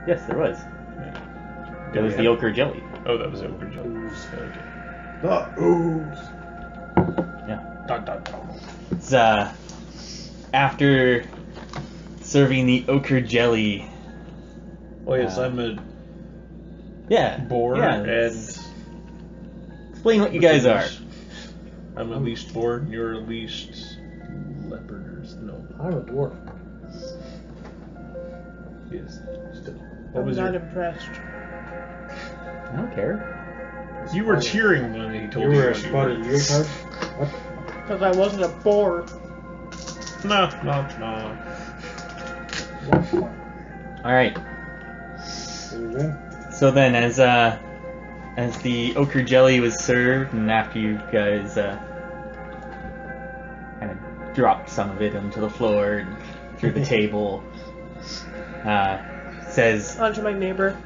Yes, there was. Yeah. It was the ochre jelly. Oh, that was ochre jelly. Okay. The ooze. Yeah. Dot dot dot. It's, after serving the ochre jelly. Oh yes, I'm a Yeah. boar yeah. and... Explain what you guys are. I'm a least boar and you're a least leopard or no. I'm a dwarf. Yes. Still. What I'm was not your... impressed. I don't care. You were cheering when he told You you were a what you spotted were. leotard? What? Because I wasn't a boar. No. Alright. So then, as the ochre jelly was served, and after you guys kind of dropped some of it onto the floor and through the table, says, Onto my neighbor.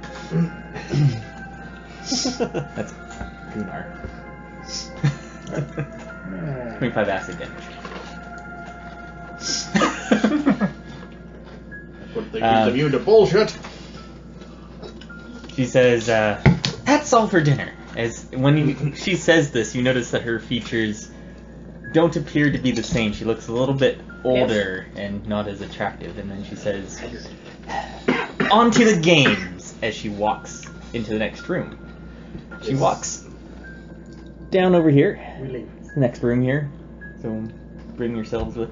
that's Gunnar. 25 acid damage. Good thing he's immune to bullshit. She says, that's all for dinner. As when she says this, you notice that her features don't appear to be the same. She looks a little bit older and not as attractive. And then she says, on to the games, as she walks into the next room. She walks down over here. We leave. It's the next room here. So bring yourselves with.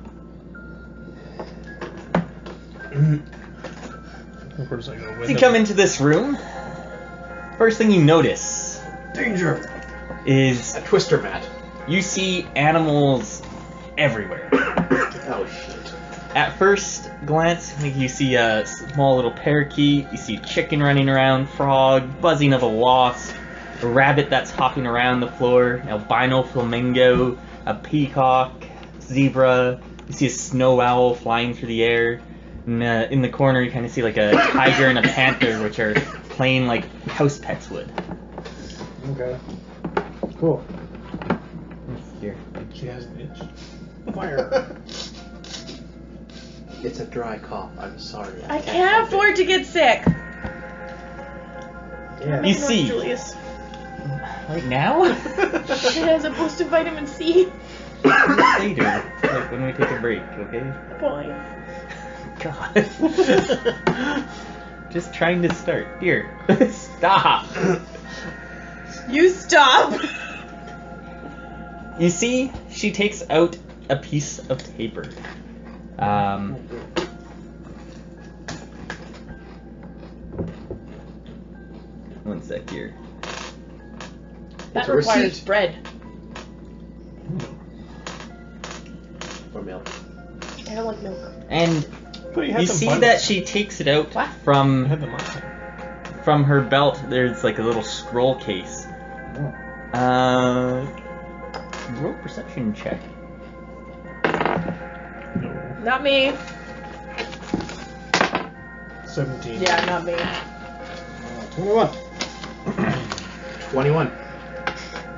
Where does I go? As you come into this room, first thing you notice Danger! is A twister mat. you see animals everywhere. Oh shit. At first glance, you see a small little parakeet, you see a chicken running around, frog, buzzing of a wasp, a rabbit that's hopping around the floor, an albino flamingo, a peacock, zebra, you see a snow owl flying through the air, and in the corner you kind of see like a tiger and a panther, which are playing like house pets would. Okay. Cool. Here. She has an itch. Fire. It's a dry cough. I'm sorry. I can't afford to get sick. Yeah. You see. Julius. Right now? It has a boost of vitamin C. Later. Like when we take a break, okay? Fine. God. Just trying to start. Here. Stop. You stop. You see, she takes out a piece of paper. One sec here. That a requires receipt. bread. Or milk. I don't like milk. And But you see that she takes it out I from had them last time. from her belt. There's like a little scroll case. Roll perception check. No. Not me. 17. Yeah, not me. 21. 21.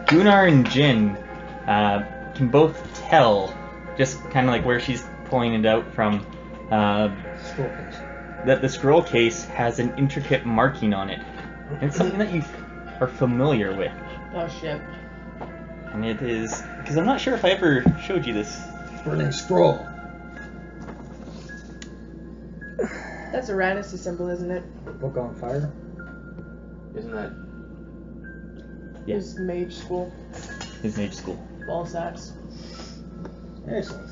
Gunnar and Jin can both tell, just kind of like where she's pulling it out from, Scroll case. that the scroll case has an intricate marking on it. And it's something that you are familiar with. Oh shit. And it is, because I'm not sure if I ever showed you this. Burning scroll. That's a Radis symbol, isn't it? Book on fire. Isn't that? Yeah. His mage school. His mage school. Ball sacks. Excellent.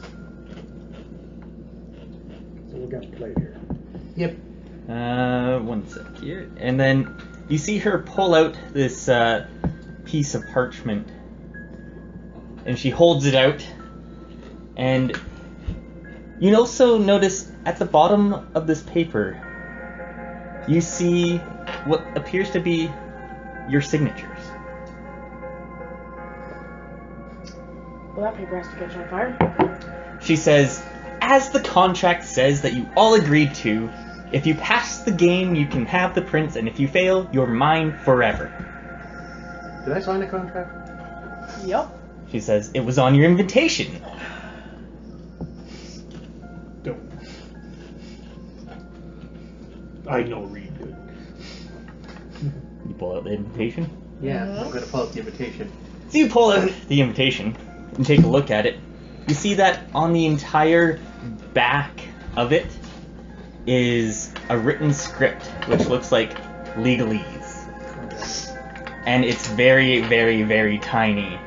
So we're gonna play here. Yep. One sec here. And then you see her pull out this piece of parchment. And she holds it out. And you also notice at the bottom of this paper, you see what appears to be your signatures. Well, that paper has to catch on fire. She says, as the contract says that you all agreed to, if you pass the game, you can have the prince, and if you fail, you're mine forever. Did I sign a contract? Yup. She says, it was on your invitation. Don't. I know read good. You pull out the invitation. Yeah, I'm gonna pull up the invitation. So you pull out the invitation and take a look at it. You see that on the entire back of it is a written script, which looks like legalese. And it's very, very, very tiny.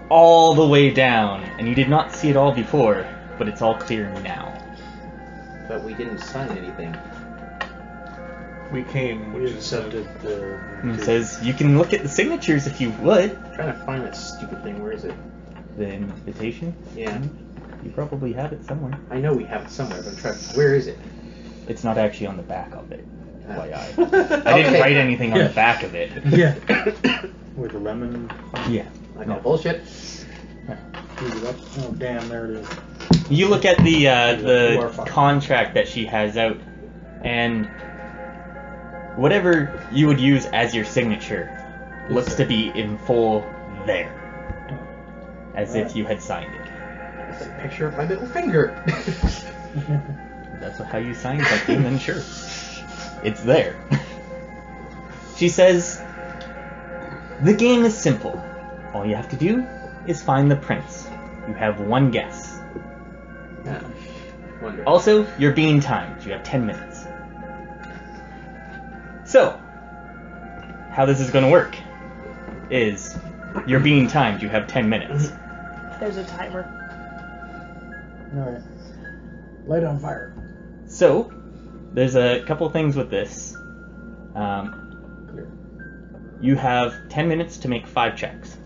All the way down. And you did not see it all before, but it's all clear now. But we didn't sign anything. We came, We which is accepted the... And it says, you can look at the signatures if you would. I'm trying to find that stupid thing. Where is it? The invitation? Yeah. You probably have it somewhere. I know we have it somewhere, but I'm trying... Where is it? It's not actually on the back of it. Ah. FYI. I didn't write anything on the back of it. Yeah. With the lemon. Yeah. I got bullshit. Oh damn! There it is. You look at the Dwarf. contract that she has out, and whatever you would use as your signature looks to be in full there, as if you had signed it. It's a picture of my middle finger. That's how you sign something, then sure. It's there. She says, the game is simple. All you have to do is find the prince. You have one guess. Yeah. Wonderful. Also, you're being timed. You have 10 minutes. So, how this is going to work is you're being timed. You have 10 minutes. There's a timer. Alright. Light on fire. So, there's a couple things with this. Clear. You have 10 minutes to make 5 checks.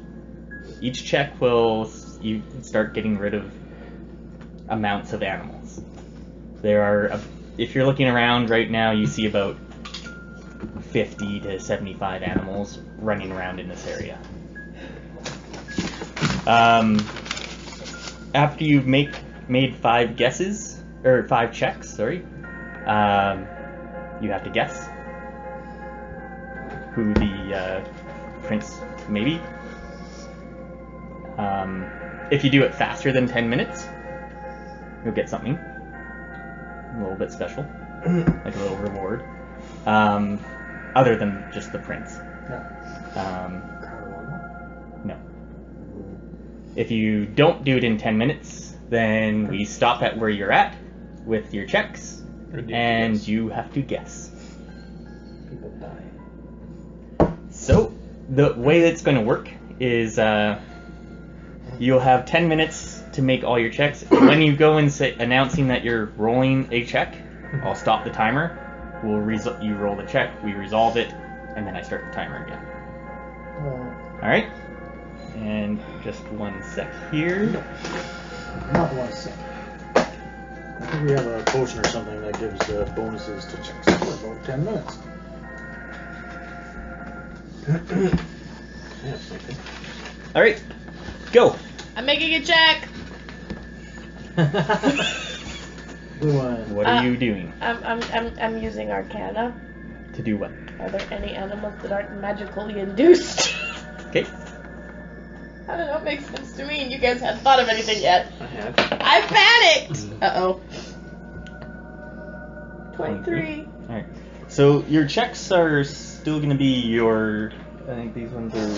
Each check will you start getting rid of amounts of animals. There are, if you're looking around right now, you see about 50 to 75 animals running around in this area. After you've made 5 guesses, or 5 checks, sorry, you have to guess who the prince may be. If you do it faster than 10 minutes, you'll get something a little bit special, like a little reward, other than just the prince. No. If you don't do it in 10 minutes, then we stop at where you're at with your checks, and you have to guess. People die. So, the way that's going to work is you'll have 10 minutes to make all your checks. When you go and say, announcing that you're rolling a check, I'll stop the timer. You roll the check, we resolve it, and then I start the timer again. Alright? And just 1 sec here. Not 1 second. I think we have a potion or something that gives bonuses to checks for about 10 minutes. Yeah, something. Alright, go! I'm making a check. Blue one. What are you doing? I'm using Arcana. To do what? Are there any animals that aren't magically induced? Okay. I don't know, it makes sense to me, and you guys haven't thought of anything yet. I have. I panicked! Uh-oh. 23. Alright. So your checks are still going to be your... I think these ones are...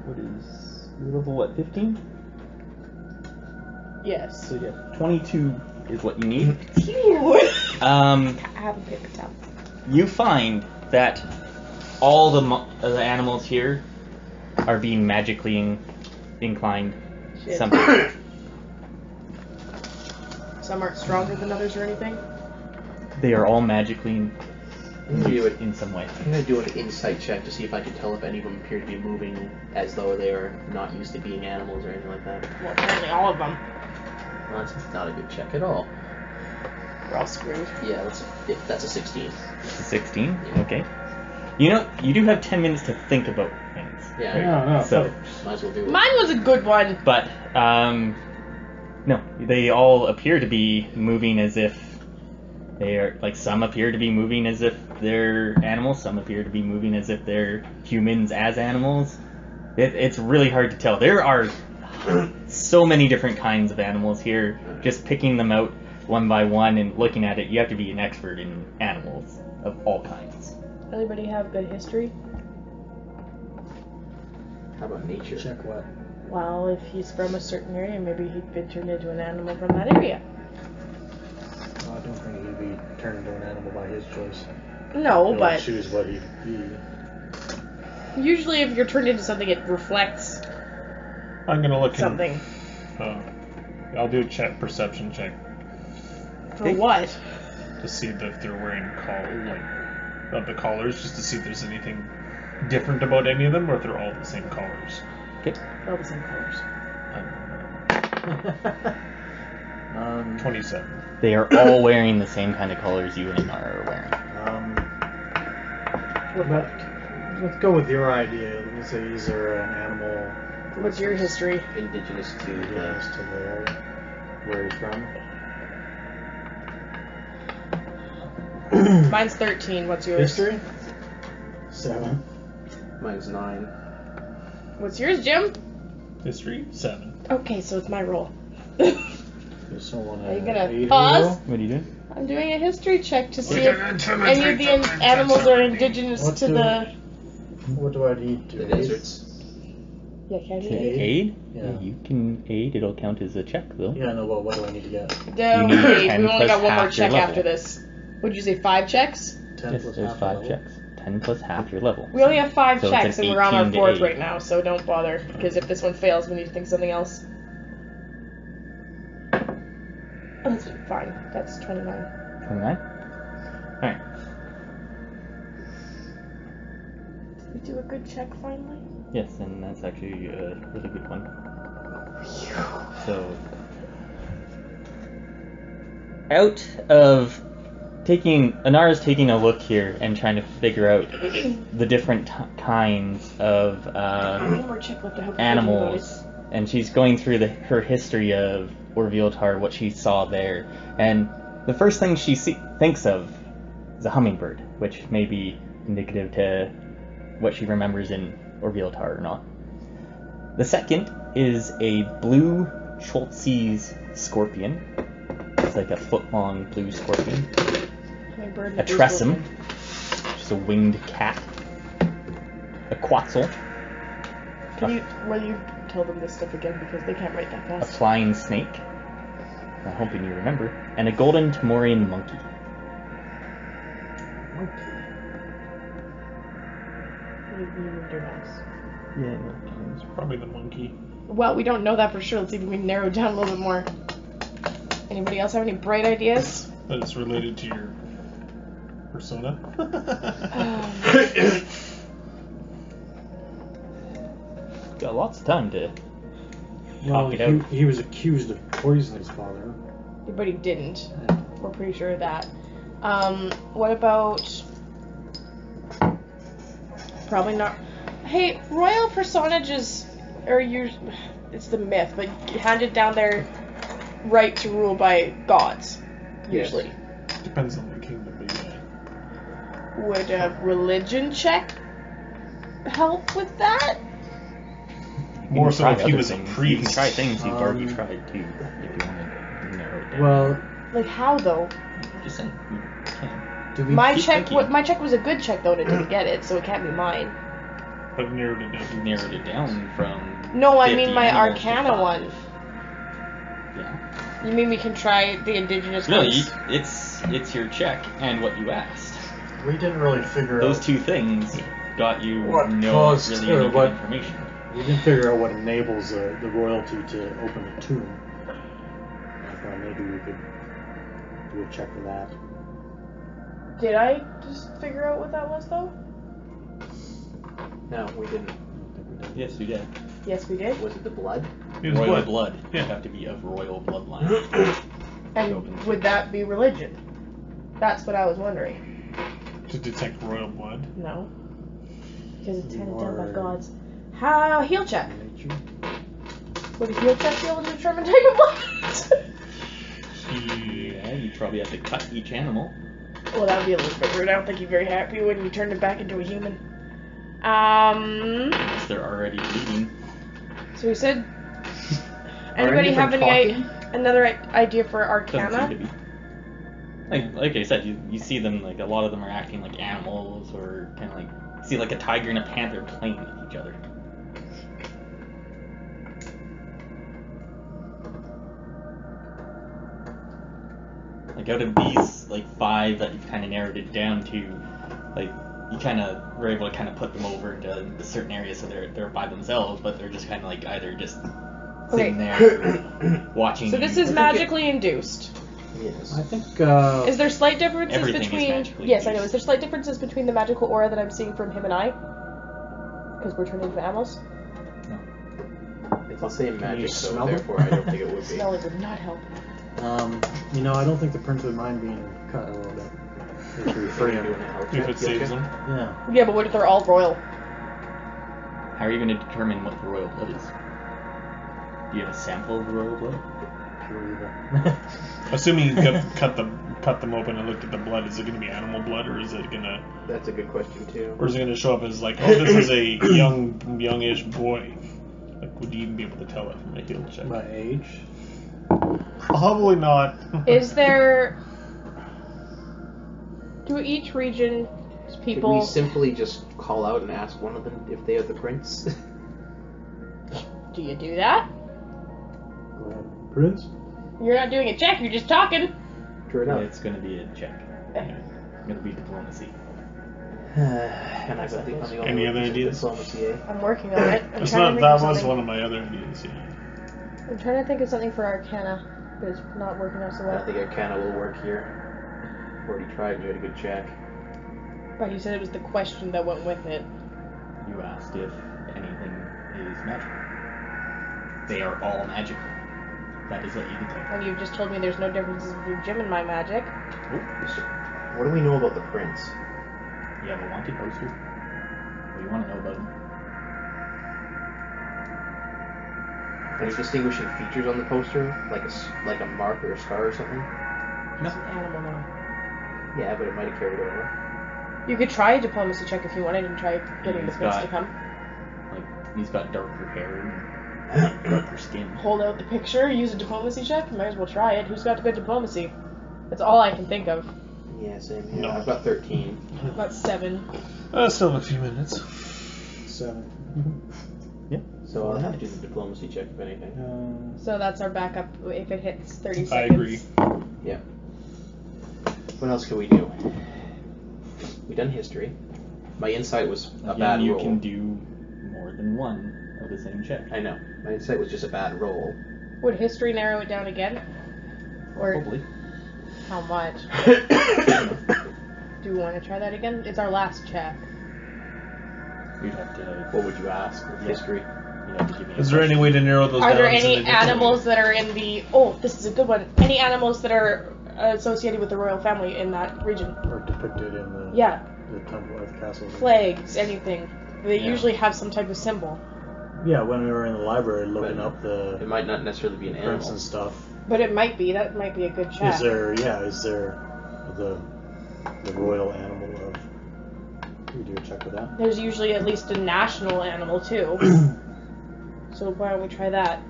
What is... You're level what, 15? Yes. So yeah, 22 is what you need. Phew. Um, I have a paper towel. you find that all the animals here are being magically inclined. Shit. Somehow. Some aren't stronger than others or anything? They are all magically I'm gonna do it. in some way. I'm gonna do an insight check to see if I can tell if any of them appear to be moving as though they are not used to being animals or anything like that. Well, apparently all of them. Well, that's not a good check at all. We're all screwed. Yeah, that's a 16. It's a 16? Yeah. Okay. You know, you do have 10 minutes to think about things. Yeah, Yeah, no, So, might as well do it. Mine was a good one. but, no, they all appear to be moving as if they are, like, some appear to be moving as if they're animals, some appear to be moving as if they're humans as animals. It's really hard to tell. There are so many different kinds of animals here. Just picking them out one by one and looking at it, you have to be an expert in animals of all kinds. Anybody have good history? How about nature? Check what? Well, if he's from a certain area, maybe he'd been turned into an animal from that area. I don't think he'd be turned into an animal by his choice. No, He'll but choose what he'd be. usually if you're turned into something, it reflects I'm gonna look something. I'll do a perception check For what? to see if they're wearing of the collars, just to see if there's anything different about any of them, or if they're all the same colors. Okay. All the same colors. 27. They are all wearing the same kind of colors you and Anara are wearing. Let's go with your idea. Let's say these are an animal. What's your history? Indigenous to Indigenous to the area where he's from. Mine's 13. What's yours? History? 7. mine's 9. What's yours, Jim? History 7. Okay, so it's my roll. There's someone Are you at gonna 8 pause? What are you doing? I'm doing a history check to see if any of the animals are indigenous What to do- the... What do I need to The aid? deserts. Yeah, can To you aid? aid? Yeah. You can aid. It'll count as a check, though. Yeah, no, but what do I need to get? No, You need wait, 10 we only got plus one more half your check level. after this. Would you say 5 checks? 10 Yes, plus there's half 5 level. checks. 10 plus half your level. We only have 5 So it's checks an and we're on our 18 to 4th 8. right now, so don't bother, because if this one fails, we need to think something else. That's fine. That's 29. 29? Alright. Did we do a good check finally? Yes, and that's actually a really good one. So, out of Anara's taking a look here and trying to figure out the different kinds of One more check left to help you animals, and she's going through her history of Orvilletar, what she saw there, and the first thing she thinks of is a hummingbird, which may be indicative to what she remembers in Orvilletar or not. The second is a blue Schultz's scorpion. It's like a foot-long blue scorpion. Hummingbird A tressum, which is a winged cat. A quetzal, Will you tell them this stuff again, because they can't write that a fast. flying snake. I'm hoping you remember. And a golden Tamorian monkey. You moved your mouse. Yeah, It's probably the monkey. Well, we don't know that for sure. Let's see if we can narrow it down a little bit more. Anybody else have any bright ideas? But it's related to your persona. got lots of time to Well, talk it out. he was accused of poisoning his father. But he didn't. We're pretty sure of that. What about... Probably not... Hey, royal personages are it's the myth, but handed down their right to rule by gods, usually. Depends on the kingdom, but yeah. Would a religion check help with that? More You can so try if he other was a things. priest. You can try things you've already Um, tried too, if you want to narrow it down. Well, Like how though? Just saying, you can. do we My keep check, thinking. my check was a good check though, and it didn't get it, so it can't be mine. But narrowed it You down. narrowed it down from. No, I 50 mean my animals to Arcana 5. one. Yeah. You mean we can try the indigenous No, ones? it's your check and what you asked. we didn't really figure Those out. two things got you What no caused really or any good what- information. We didn't figure out what enables the royalty to open a tomb. I thought maybe we could do a check for that. Did I just figure out what that was though? No, we didn't. Yes, you did. Yes, we did. Was it the blood? It was Royal blood. blood. Yeah. You have to be of royal bloodline. And would that be religion? That's what I was wondering. To detect royal blood. No. Because it's handed down by Or- gods. How heal check? Nature? Would a heal check be able to determine type of blood? Yeah, you probably have to cut each animal. Well, that would be a little bit rude. I don't think he'd be very happy when you turned him back into a human. Unless they're already bleeding. So we said. Are Anybody any of have them any talking? another idea for Doesn't seem to Arcana? be. Like I said, you see them, like, a lot of them are acting like animals, or kind of like, you see like a tiger and a panther playing with each other. Like, out of these, like, 5 that you've kind of narrowed it down to, like, you kind of were able to kind of put them over into a certain area, so they're by themselves, but they're just kind of like either just sitting there watching. So this you. is magically induced. Yes. I think. Is there slight differences Everything is between? magically Yes, I know. induced. Is there slight differences between the magical aura that I'm seeing from him and I? Because we're turned into animals. It's the same you magic, so smell them? therefore I don't think it would be. Smelling would not help. I don't think the prince would mind being cut a little bit. If we free him. If it saves them. Yeah. Yeah, but what if they're all royal? How are you going to determine what the royal blood is? Do you have a sample of the royal blood? Assuming you cut them open and looked at the blood, is it going to be animal blood, or is it going to, That's a good question too. or is it going to show up as like, oh, this is a youngish boy? Like, would you even be able to tell that from a heal check? By age. Probably not. Is there? Do each region Could people? we simply just call out and ask one of them if they are the prince? Do you do that? Go ahead. Prince? You're not doing a check. You're just talking. True enough. It's going to be a check. It's going to be diplomacy. And I got the only Any one other which is ideas? Diplomacy, eh? I'm working on it. I'm It's trying not. to think That of was something. one of my other ideas. Yeah. I'm trying to think of something for Arcana, but it's not working out so I well. don't think Arcana will work here. Already tried and you had a good check. But you said it was the question that went with it. You asked if anything is magical. They are all magical. That is what you declare. And you've just told me there's no differences between Jim and my magic. What do we know about the prince? You have a wanted poster? What do you want to know about him? Any distinguishing features on the poster? Like a mark or a scar or something? He's an animal now. Yeah, but it might have carried over. You could try a diplomacy check if you wanted and try getting the He's prince got- to come. Like, he's got darker hair and darker skin. Hold out the picture, use a diplomacy check, might as well try it. Who's got good diplomacy? That's all I can think of. Yeah, same here. No. I've got 13. About 7. Still have a few minutes. 7. So I'll have to do the diplomacy check if anything. So that's our backup if it hits 30 I seconds. agree. Yeah. What else can we do? We done history. My insight was a Again, bad you roll. can do more than one of the same check. I know. My insight was just a bad roll. Would history narrow it down again? Or Probably. how much? Do we want to try that again? It's our last check. You'd have to. What would you ask with Yeah. history? You'd have to give me. Is there any way to narrow those Are down? there to any the animals that are in the... Oh, this is a good one. Any animals that are associated with the royal family in that region? Or depicted in the Yeah. the temple or the castle. Flags, anything. They Yeah. usually have some type of symbol. Yeah, when we were in the library looking But up the It might not necessarily be an prints animal. and stuff. But it might be. That might be a good check. Is there the royal animal of? We do a check with that. There's usually at least a national animal, too. So why don't we try that?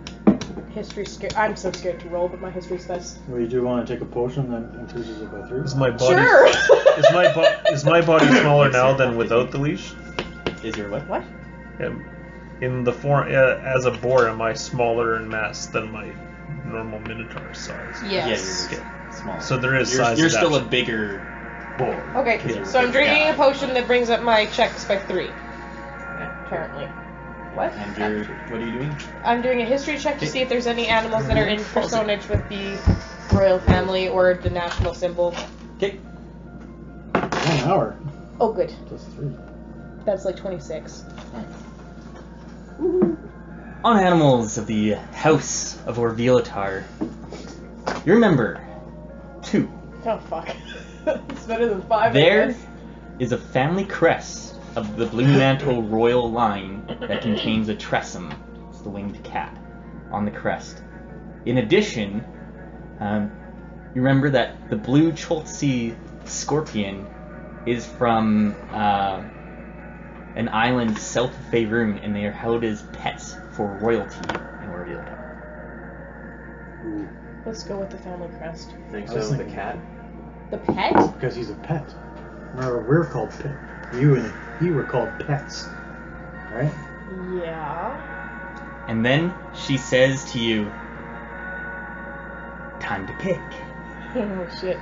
History I'm so scared to roll, but my history's best. Well, you do want to take a potion that increases it by 3? Is my body Sure! is my body smaller now than without the leash? Is your what? What? In the form as a boar, am I smaller in mass than my normal minotaur size? Yes. Yeah, you're small. So there is you're, size You're still a adaptation. bigger boar. Okay, You're so I'm a drinking guy. a potion that brings up my checks by 3. Apparently. What? And you're. What are you doing? I'm doing a history check to see if there's any animals that are in personage with the royal family or the national symbol. Okay. 1 hour Oh, good. plus 3. That's like 26. On animals of the House of Orvilletar, you remember 2. Oh, fuck. It's better than 5. I There guess. is a family crest of the Blue Mantle royal line that contains a tressum, it's the winged cat, on the crest. In addition, you remember that the blue Choltzi scorpion is from an island south of Faerun, and they are held as pets for royalty in Orvilletar. Ooh. Let's go with the family crest. Think I was so with the thinking- cat? The pet? Because he's a pet. Remember, we're called pet. You and he were called pets. Right? Yeah. And then she says to you, time to pick. Oh shit.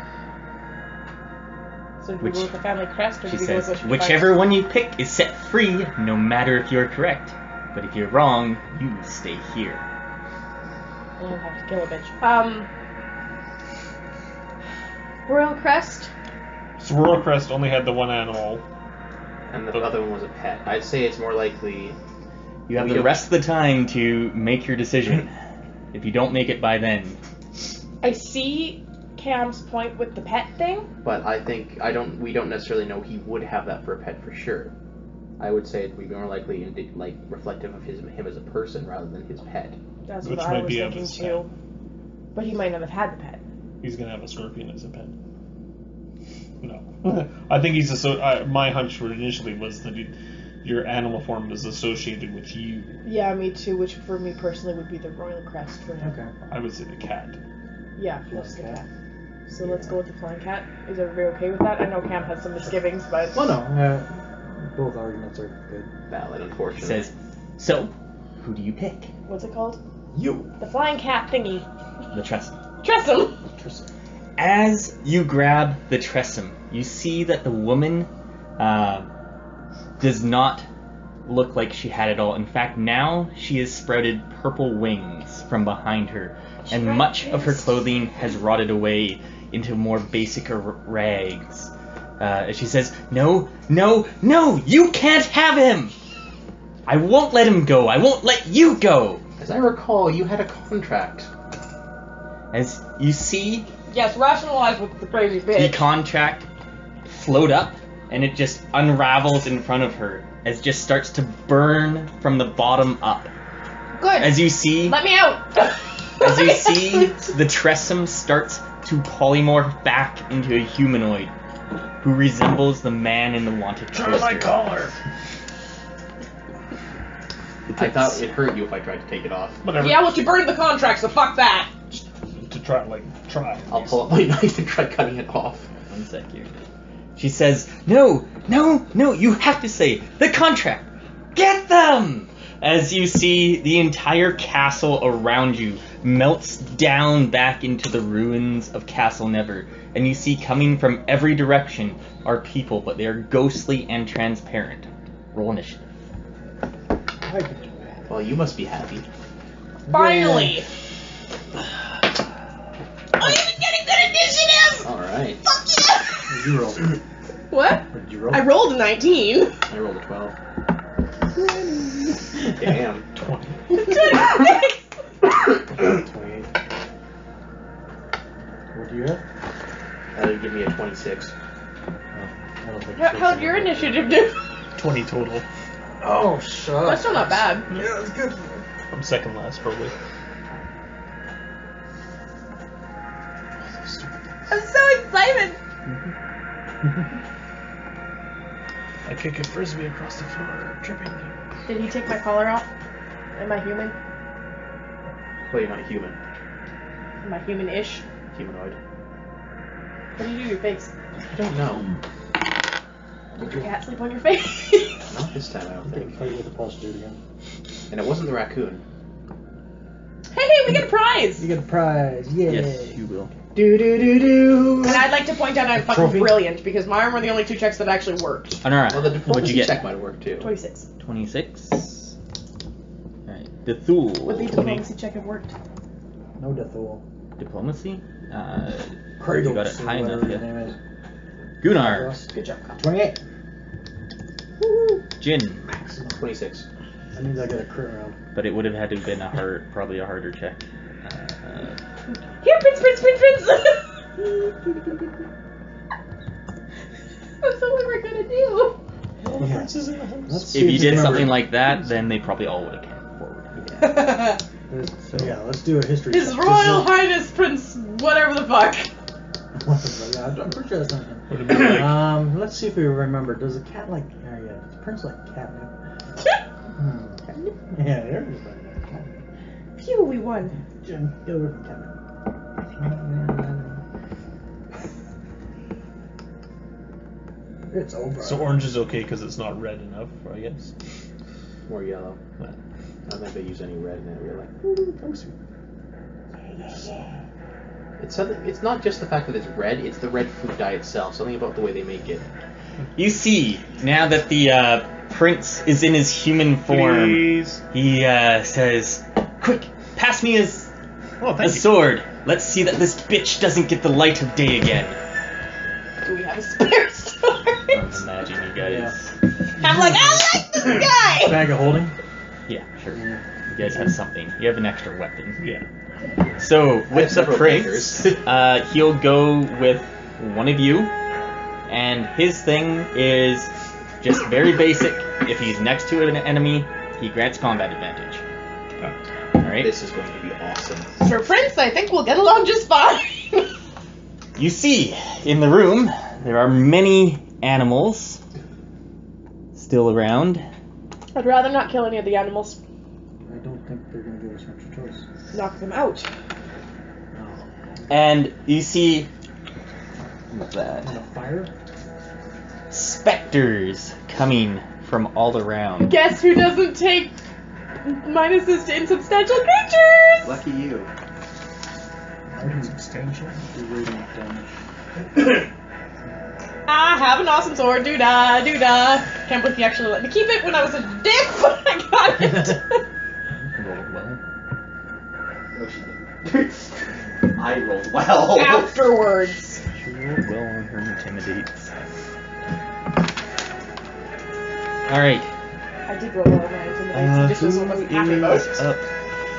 So do we go with the family crest or She do we go with says, what she whichever one you pick is set free, no matter if you're correct. But if you're wrong, you stay here. I don't have to kill a bitch. Royal crest? So Royal Crest only had the one animal. And the other one was a pet. I'd say it's more likely. You have the rest of the time to make your decision. If you don't make it by then, I see Cam's point with the pet thing. But I think we don't necessarily know he would have that for a pet for sure. I would say it would be more likely like reflective of him as a person rather than his pet. That's Which what I might was be thinking his too. But he might not have had the pet. He's gonna have a scorpion as a pet. No, I think he's my hunch initially was that your animal form was associated with you. Yeah, me too, which for me personally would be the royal crest for him. Okay. I would say the cat. Yeah, that's the Flying cat. So let's go with the flying cat. Is everybody okay with that? I know Cam has some misgivings, but... Well, no. Both arguments are good. Valid, it unfortunately. says, so, who do you pick? What's it called? You. The flying cat thingy. The Tressum. Tressum! As you grab the Tressum, you see that the woman does not look like she had it all. In fact, now she has sprouted purple wings from behind her, and much of her clothing has rotted away into more basic rags. She says, no, you can't have him! I won't let him go. I won't let you go! As I recall, you had a contract. As you see Yes, rationalize with the crazy the bitch. contract float up, and it just unravels in front of her, as it just starts to burn from the bottom up. Good. As you see, Let me out! as you see, the Tressum starts to polymorph back into a humanoid, who resembles the man in the wanted poster. collar. I thought it hurt you if I tried to take it off. Whatever. Yeah, well, she burned the contract, so fuck that. To try. I'll pull up my knife and try cutting it off. One sec here. She says, no, you have to say, the contract! Get them! As you see the entire castle around you melts down back into the ruins of Castle Never, and you see coming from every direction are people, but they are ghostly and transparent. Roll initiative. I can do that. Well, you must be happy. Finally! Oh, you've been getting good initiative! Alright. Fuck yeah! What did you roll? What? What did you roll? I rolled a 19. I rolled a 12. Damn. 20. 28. What do you have? That'll give me a 26. I don't think How'd your initiative do? 20 total. Oh, shut That's still not bad. Yeah, it's good. I'm second last, probably. I'm so excited! I kick a frisbee across the floor, tripping. Did he take my collar off? Am I human? Well, you're not human. Am I human-ish? Humanoid. What do you do to your face? I don't know. Did your cat sleep on your face? Not this time, I don't think. Fight with the pulse dude again. And it wasn't the raccoon. Hey, we get a prize! You get a prize. Yeah. Yes, you will. Do. And I'd like to point out I'm fucking Trophy? brilliant, because mine were the only two checks that actually worked. Anara, Well, the what'd diplomacy you get? check might work too. 26. 26. Alright, Dethul. Would the diplomacy check have worked? No Dethul. Diplomacy? Kratos. You got it high enough, His yeah. name is. Gunnar. Good job, Kyle. 28. Jin. 26. That means I get a crit round. But it would have had to have been probably a harder check. Here, Prince! That's all we were gonna do. Yeah. Prince is in the house. Let's see If you we did remember. something like that, then they probably all would have came forward. Yeah, let's do a history His check. Royal Highness Prince whatever the fuck. Yeah, I'm pretty sure that's not him. Would have been like, Let's see if we remember. Does a cat like... Oh, yeah. Does Prince like catnip? Catnip? Yeah, everybody's like catnip. Phew, we won. Jim, get away from catnip. It's over. So orange is okay because it's not red enough, I guess. More yellow. Well, I don't think they use any red in it, really. Ooh, that was sweet. It's not just the fact that it's red, it's the red food dye itself. Something about the way they make it. You see, now that the prince is in his human form, please. he says, "Quick, pass me a Oh, thank you. sword. Let's see that this bitch doesn't get the light of day again." Do we have a spare sword? Imagine you guys. I'm like, I like this guy! Bag of holding. Yeah, sure. You guys have something. You have an extra weapon. Yeah. So, with the several prince, he'll go with one of you, and his thing is just very basic. If he's next to an enemy, he grants combat advantage. Alright? This is going to be awesome. For Prince, I think we'll get along just fine. You see, in the room, there are many animals still around. I'd rather not kill any of the animals. I don't think they're going to give us much choice. Knock them out. No. And you see... What's that? On the fire? Specters coming from all around. Guess who doesn't take minuses to insubstantial creatures? Lucky you. Substantial. Radiant damage. I have an awesome sword, doo-dah, doo-dah. Can't believe you actually let me keep it when I was a dick, but I got it. Rolled well. No, she didn't. I rolled well. Afterwards. She rolled well on her intimidates. Alright. I did roll well on my intimidates, just wasn't happy about it. Up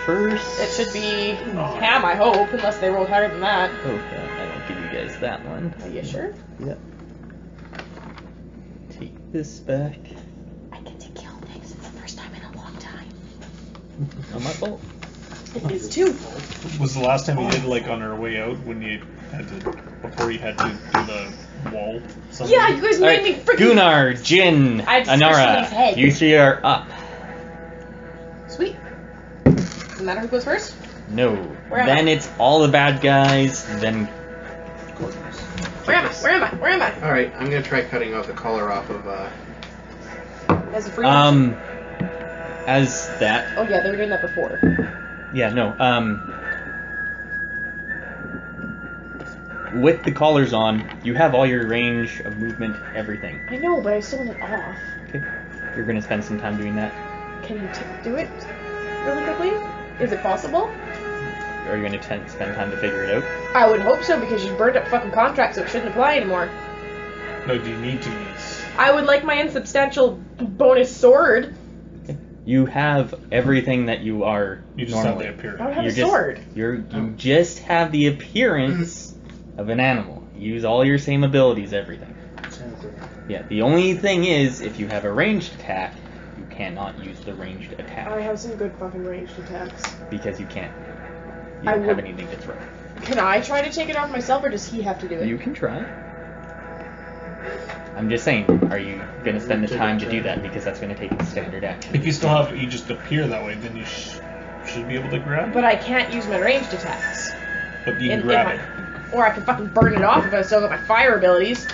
first? It should be Ham, I hope, unless they rolled higher than that. Oh, I don't give you guys that one. Are you sure? Yep. Take this back. I get to kill things. It's the first time in a long time. Not my fault. It is too. Was the last time you did like on our way out when you had to before you had to do the wall? Something? Yeah, you guys made me freaking. Gunnar, Jin, I had to squish someone's Anara, head. you three are up. Sweet. Doesn't matter who goes first? No. Where am Then I? it's all the bad guys, then... Where am I? Where am I? Where am I? Alright, I'm gonna try cutting off the collar off of, As a free action. As that... Oh yeah, they were doing that before. Yeah, no, with the collars on, you have all your range of movement, everything. I know, but I still want it off. Okay. You're gonna spend some time doing that. Can you do it really quickly? Is it possible? Or are you gonna spend time to figure it out? I would hope so, because you burned up fucking contract, so it shouldn't apply anymore. No, do you need to use? I would like my insubstantial bonus sword. You have everything that you are You just normally. have the appearance. I don't have You're a just- sword. You just have the appearance of an animal. Use all your same abilities, everything. Yeah, the only thing is, if you have a ranged attack, you cannot use the ranged attack. I have some good fucking ranged attacks. Because you can't. You I don't have would- anything to throw. Can I try to take it off myself, or does he have to do it? You can try. I'm just saying, are you going to spend the time to do that? Because that's going to take a standard action. If you still have, you just appear that way, then you should be able to grab. But I can't use my ranged attacks. But you can In grab my- it. Or I can fucking burn it off if I still got my fire abilities.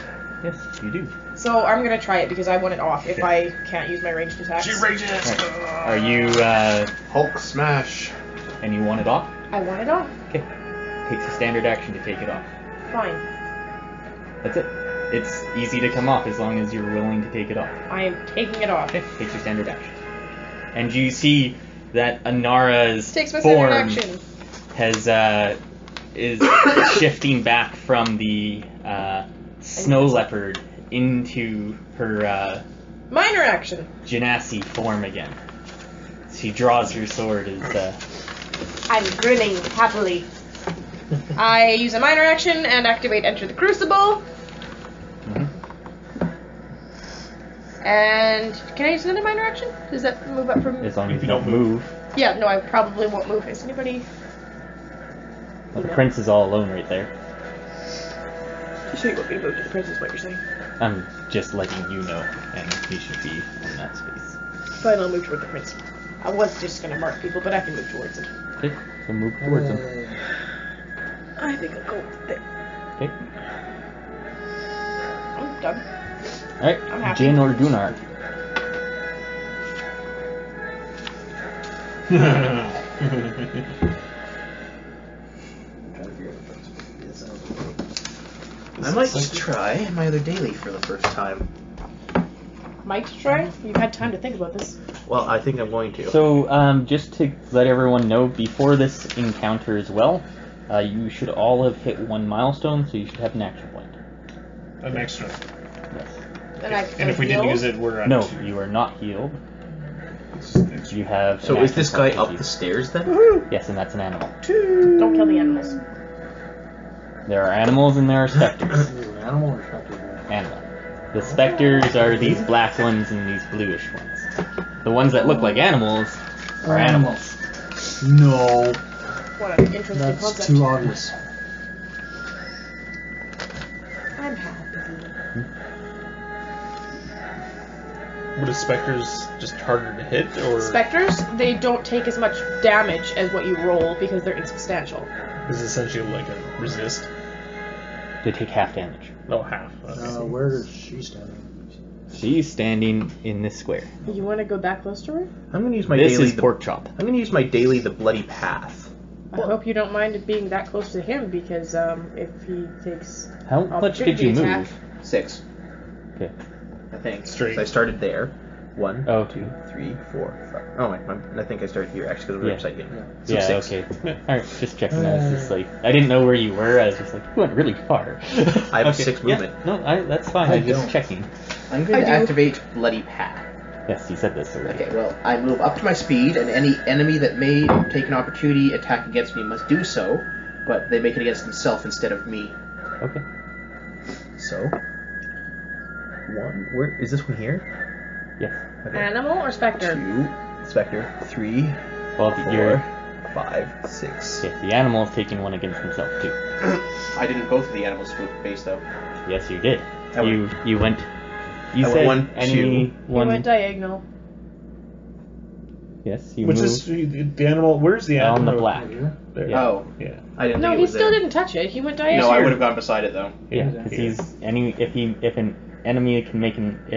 Yes, you do. So I'm gonna try it because I want it off if Okay. I can't use my ranged attacks. She rages. Alright. Are you, Hulk smash. and you want it off? I want it off. Okay. Takes a standard action to take it off. Fine. That's it. It's easy to come off as long as you're willing to take it off. I am taking it off. Okay, takes your standard action. And you see that Anara's Takes my standard form action. has, is shifting back from the, snow leopard into her, Minor action. Genasi form again. She draws her sword as, I'm grinning happily. I use a minor action and activate Enter the Crucible. And can I use another minor action? Does that move up from? as long as you don't move. Yeah, no, I probably won't move. Is anybody? Well, the prince is all alone right there. So you want me to move to the prince is what you're saying? I'm just letting you know, and he should be in that space. Fine, I'll move toward the prince. I was just gonna mark people, but I can move towards it. Okay, so move towards him. I think I'll go there. Okay. I'm done. Alright, I'm happy. Jin or Gunnar? I might just try my other daily for the first time. Mike, try? You've had time to think about this. Well, I think I'm going to. So, just to let everyone know, before this encounter as well, you should all have hit 1 milestone, so you should have an action point. An extra. Yes. And if we didn't use it, we're at No, 2. you are not healed. You have. So an is action this guy point up with the you. stairs then? Yes, and that's an animal. Don't kill the animals. There are animals and there are specters. Is it an animal or specter? Animal. The specters are these black ones and these bluish ones. The ones that look like animals are animals. No. What an interesting That's concept. too obvious. I'm happy. Would a specter's just harder to hit, or Spectres, they don't take as much damage as what you roll because they're insubstantial. is it essentially like a resist? They take half damage. No, half. Okay. Where is she standing? She's standing in this square. You want to go that close to her? I'm going to use my This daily. is pork chop. I'm going to use my daily the bloody path. I hope you don't mind it being that close to him because if he takes How much did you opportunity move? 6, Okay. I think. Straight. So I started there. 1, Oh, 2, 3, 4, 5. Oh, wait, I think I started here actually because we're Yeah. upside down. Yeah. So Yeah, 6. okay. Alright, just checking. I was just like, I didn't know where you were. I was just like, you went really far. I have Okay, 6 yeah, movement. no, that's fine. I I'm just don't. checking. I'm going I to do. activate bloody path. Yes, you said this already. Okay, well, I move up to my speed, and any enemy that may take an opportunity attack against me must do so, but they make it against themselves instead of me. Okay. So, 1. Where is this one here? Yes. Okay. Animal or specter? 2, specter. 3, Well, 4, you're. 5, 6. Okay, the animal is taking one against himself too. I didn't both of the animals face though. Yes, you did. I went- You went. You I said went 1, any 2. He one. went diagonal. Yes, you Which moved is the animal? Where's the animal? on the black. Right here? There. Yeah. Oh, Yeah. I didn't No, think it he was still there. didn't touch it. He went diagonal. No, I would have gone beside it though. Yeah, because if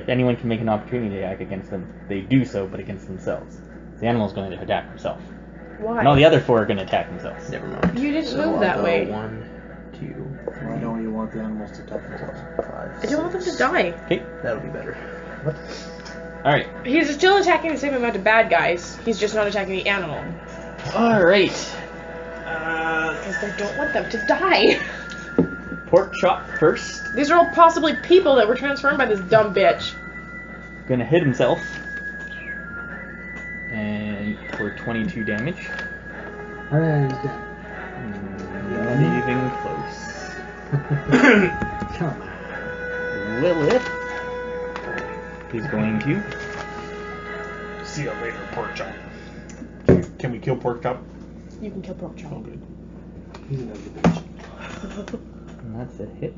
anyone can make an opportunity attack against them, they do so, but against themselves. The animal's going to attack himself. Why? And all the other 4 are going to attack themselves. Never mind. You didn't So move I'll that go way. 1, 2, Why don't you want the animals to attack themselves? 5, I don't want them to die. Okay. That'll be better. What? All right. He's still attacking the same amount of bad guys. He's just not attacking the animal. All right. Because they don't want them to die. Pork chop first. These are all possibly people that were transformed by this dumb bitch. Gonna hit himself. And for 22 damage. Alright, he's dead. Not even close. Come on. Lilith is going to. See you later, pork chop. Can we kill pork chop? You can kill pork chop. Oh, good. He's an ugly bitch. And that's a hit.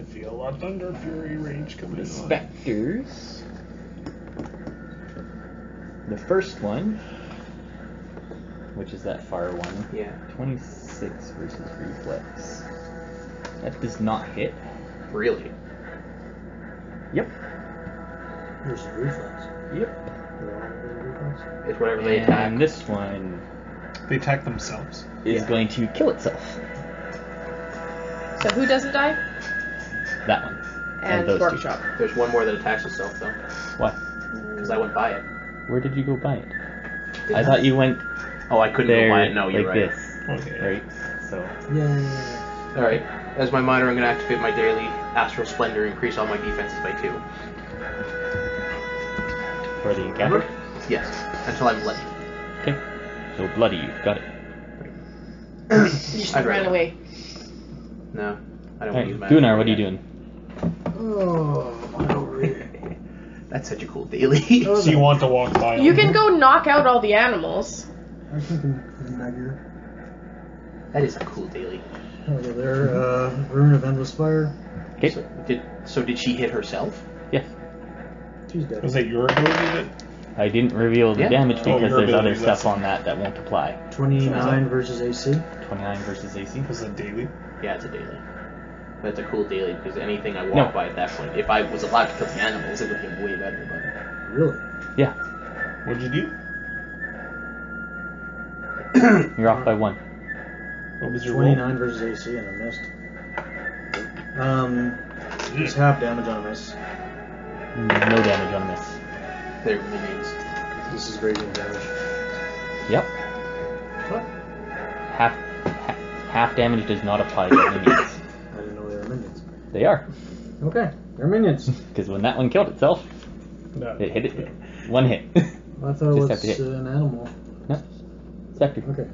I feel a thunder fury rage coming The in. specters. The first one, which is that far one. Yeah. 26 versus reflex. That does not hit. Really? Yep. Versus reflex. Yep. It's whatever they attack. And this one They attack themselves. is going to kill itself. So who doesn't die? That one. And those pork two. chop. There's one more that attacks itself though, What? because I went by it. Where did you go by it? I thought you went Oh, I couldn't there go by it. No, you're like right. this. Okay. Right? So, Yeah. All right. As my minor, I'm going to activate my daily Astral Splendor, increase all my defenses by 2. for the encounter. Yes, until I'm bloody. Okay. So bloody, you got it. You just I'd ran rather- away. No, I don't want to use my. Alright, Gunnar, what are you doing? Oh, my overrated. That's such a cool daily. So you want to walk by You them. can go knock out all the animals. I was thinking Nagger. That is a cool daily. Over there, Rune of Endless Fire. Okay. So did she hit herself? Yes. She's dead. Was that your ability that? I didn't reveal the Yeah. damage Oh, because your there's other ability, stuff that's- on that won't apply. 29 versus AC. 29 versus AC. Was it daily? Yeah, it's a daily. That's a cool daily because anything I walk by at that point, if I was allowed to kill the animals, it would have been way better. Really? Yeah. What'd you do? You're off by 1. What was your roll? 29 versus AC and I missed. It's half damage on a miss. No damage on a miss. They're minions. This is radiant damage. Yep. What? Half damage does not apply to minions. I didn't know they were minions. They are. Okay, they're minions. Because when that one killed itself, No. it hit it. 1 hit. I thought Just it have to hit. was an animal. No. Spectre. Okay,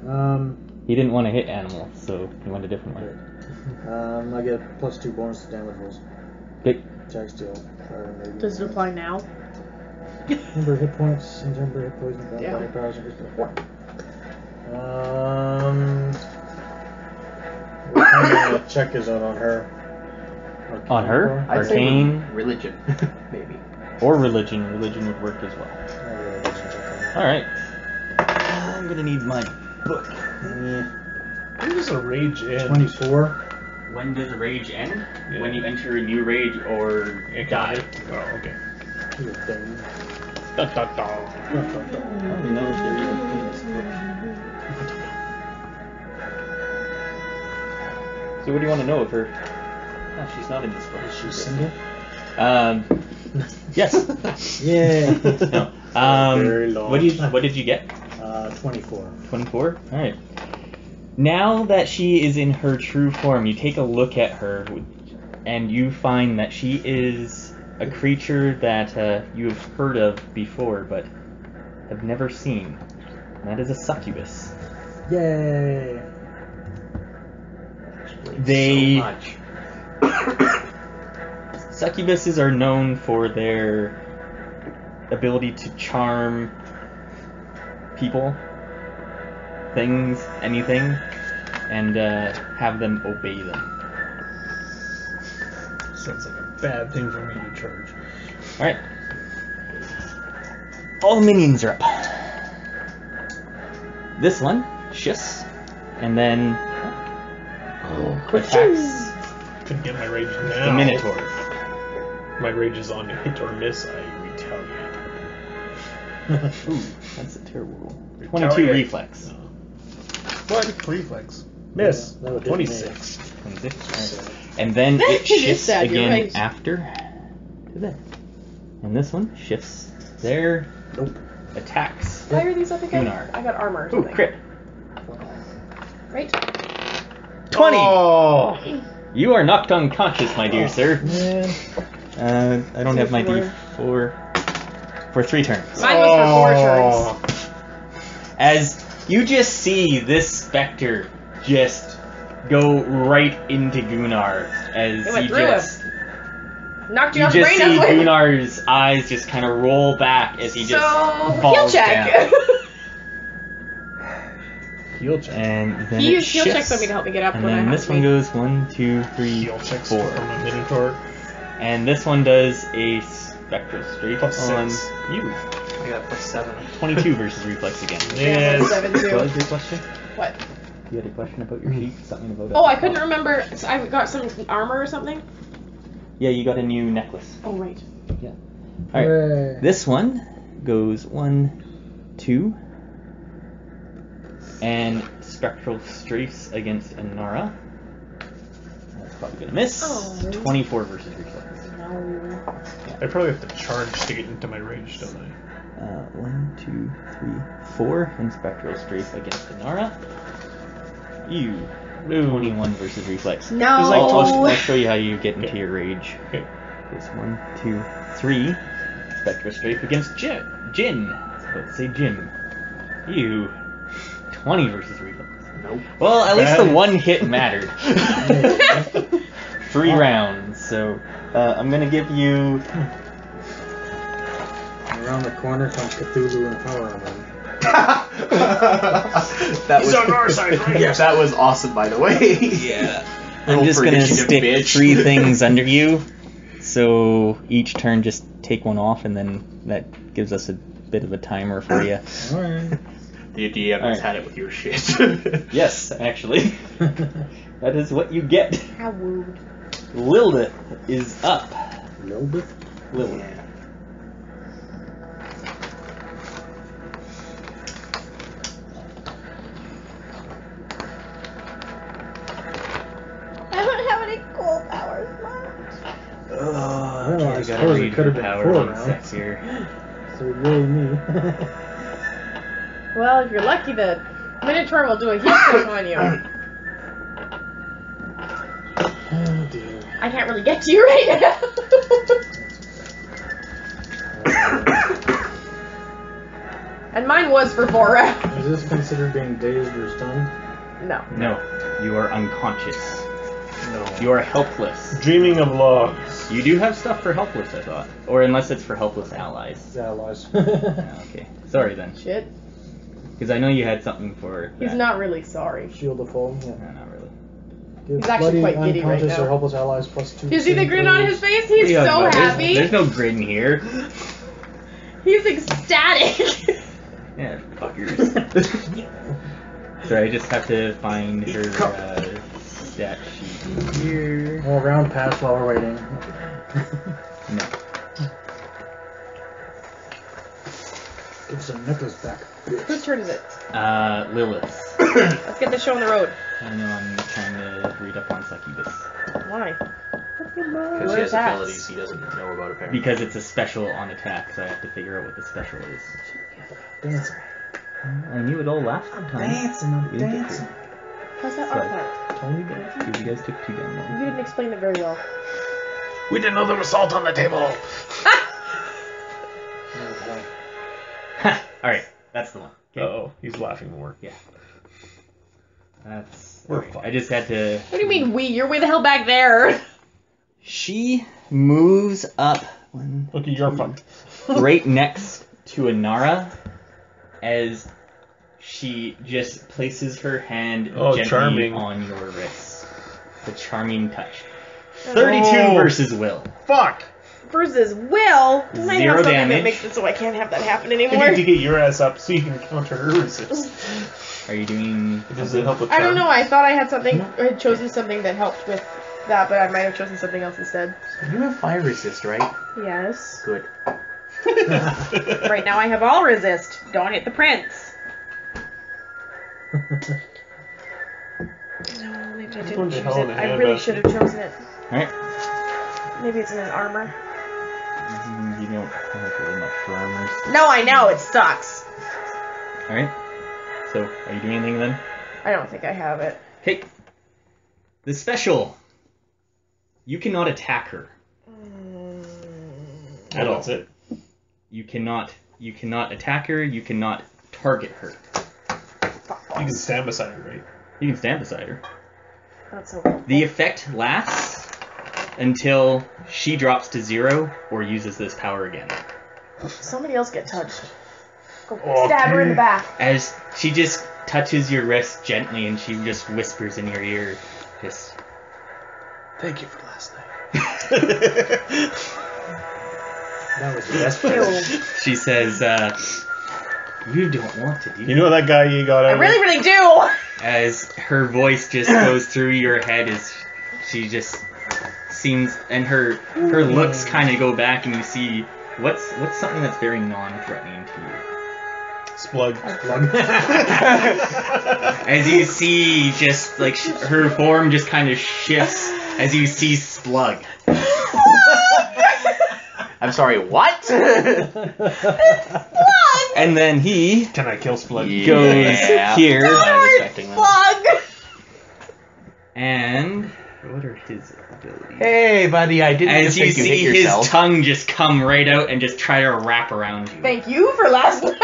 He didn't want to hit animal, so he went a different way. I get +2 bonus to damage rolls. Okay. Attack steal. Does it apply now? Number of hit points and temporary hit poison. Yeah. Body powers increased by 4. What kind of check is that on her? On her? Arcane? I'd say Arcane. religion, maybe. Or religion. Religion would work as well. Alright. I'm gonna need my book. When does a rage end? 24. When does a rage end? Yeah. When you enter a new rage or die. Oh, okay. You thing. Da, da, da. I don't even know if they're even in this book. So what do you want to know of her? Oh, she's not in this book. Is she single? Yes. Yeah. No. Very long. What did you get? 24. 24? Alright. Now that she is in her true form, you take a look at her, and you find that she is a creature that you have heard of before, but have never seen. And that is a succubus. Yay. They... So much. Succubuses are known for their ability to charm people, things, anything, and have them obey them. Sounds like a bad thing for me to charge. Alright. All the minions are up. This one shifts, and then attacks Could get my rage now. the Minotaur. My rage is on hit or miss. I retaliate. Ooh, that's a terrible roll. 22 Retaliate. reflex. What? Reflex. Miss. That would hit me. 26. 26. Alright. And then it It is shifts sad, you're again right. after to there. And this one shifts there. Nope. Attacks. Why are these up again? Gunnar. I got armor or Ooh, something. crit. Right? 20! Oh! You are knocked unconscious, my dear sir. Man. I don't have my D4. D4 for 3 turns. Mine was for 4 turns. As you just see this specter just go right into Gunnar as It went you through just Knocked you you out the just brain. see I was like, Gunnar's eyes just kind of roll back as he just heal falls check. down. Heal check. And then He it used heal check shifts, something to help me get up and when I then had this to one be. goes 1, 2, 3, Heal checks 4. from a Minotaur. And this one does a spectral strafe Plus on 6. you. I got +7. 22 versus reflex again. Yeah, Yes. 7 What too. was your question? What? You had a question about your sheet? Something about Oh, I couldn't remember. So I got some armor or something. Yeah, you got a new necklace. Oh right. Yeah. Alright. Hooray. This one goes 1, 2. And spectral strafes against Anara. That's probably gonna miss. Oh. 24 versus reflex. No. I probably have to charge to get into my rage, don't I? 1, 2, 3, 4. And spectral strafe against Anara. You. 21 versus reflex. No. I'll show you how you get into Okay. your rage. Okay. It's 1, 2, 3. Spectral strafe against Jin. I was about to say Jim. You. 20 versus reflex. Nope. Well, at least the Bad. one hit mattered. 3 rounds, so I'm gonna give you. Around the corner comes Cthulhu and Power Armor. That He's was on our side, right? Yes, that was awesome, by the way. Yeah. Roll I'm just for gonna initiative, stick bitch. 3 things under you, so each turn just take one off, and then that gives us a bit of a timer for you. Alright. The DM has Alright. had it with your shit. Yes, actually. That is what you get. How rude. Lilith is up. Lilith? Lilith. Yeah. I don't have any cool powers left. Oh, Well, I I gotta suppose it read could her have been power 4 one rounds. sec here. So yay me. Well, if you're lucky, the Minotaur will do a heal point on you. Oh dear. I can't really get to you right now. And mine was for 4 rounds. Is this considered being dazed or stunned? No. No, you are unconscious. No. You are helpless. Dreaming of logs. You do have stuff for helpless, I thought. Or unless it's for helpless allies. Allies. Ah, okay. Sorry then. Shit. Because I know you had something for He's that. not really sorry. Shield of foam. Yeah. No, not really. Give He's actually bloody, quite giddy right unconscious now. or helpless allies +2. You see the grin on his face? What are He's you so talking about? happy. There's no grin here. He's ecstatic. Yeah, fuckers. Sorry, I just have to find her stat sheet here. Well, round pass while we're waiting. No. Give some necklace back. Whose turn is it? Lilith. Let's get this show on the road. I know I'm trying to read up on Succubus. Why? Because he has abilities he doesn't know about apparently. Because it's a special on attack, so I have to figure out what the special is. Dancing. I knew it all last time. I'm We didn't get dancing. How's that Sorry. artifact? Tell me guys, because you guys took too damn You long. didn't explain it very well. We didn't know there was salt on the table. Ha! Alright, that's the one. Okay. Oh, he's laughing more. Yeah. That's... We're alright, fine. I just had to... What do you mean we? You're way the hell back there. She moves up Okay, you're fucked. right next to Anara as she just places her hand Oh, gently charming. on your wrist. The charming touch. 32 Oh. versus Will. Fuck! Versus Will. Doesn't I Zero have something damage. that makes it so I can't have that happen You anymore? need to get your ass up so you can counter her resist. Are you doing... Does it help with I don't charm? know. I thought I had something. I had chosen something that helped with that, but I might have chosen something else instead. You have fire resist, right? Yes. Good. Right now I have all resist. Don't hit the prince. No, maybe I Going didn't to choose hell in it. a I really handbasket. should have chosen it. Alright. Maybe it's in an armor. You don't have really much for armors. No, I know it sucks. Alright. So, are you doing anything then? I don't think I have it. Okay. The special. You cannot attack her. At all. That's it. You cannot attack her, you cannot target her. You can stand beside her, right? You can stand beside her. That's so. The effect lasts until she drops to 0 or uses this power again. Somebody else get touched. Go Okay. stab her in the back. As she just touches your wrist gently and she just whispers in your ear, just... Thank you for last night. That was the best Ew. part. She says, you don't want to do You know that guy you got I out really, really do. As her voice just goes through your head as she just seems, and her looks kind of go back and you see, what's something that's very non-threatening to you? Splug. As you see, just like her form just kind of shifts as you see Splug. I'm sorry, what? And then he Can I kill Splug? goes Yeah. here, I was expecting that. Plug. and what are his abilities? Hey, buddy, I didn't As just you think you hit see his yourself. tongue just come right out and just try to wrap around you. Thank you for last night.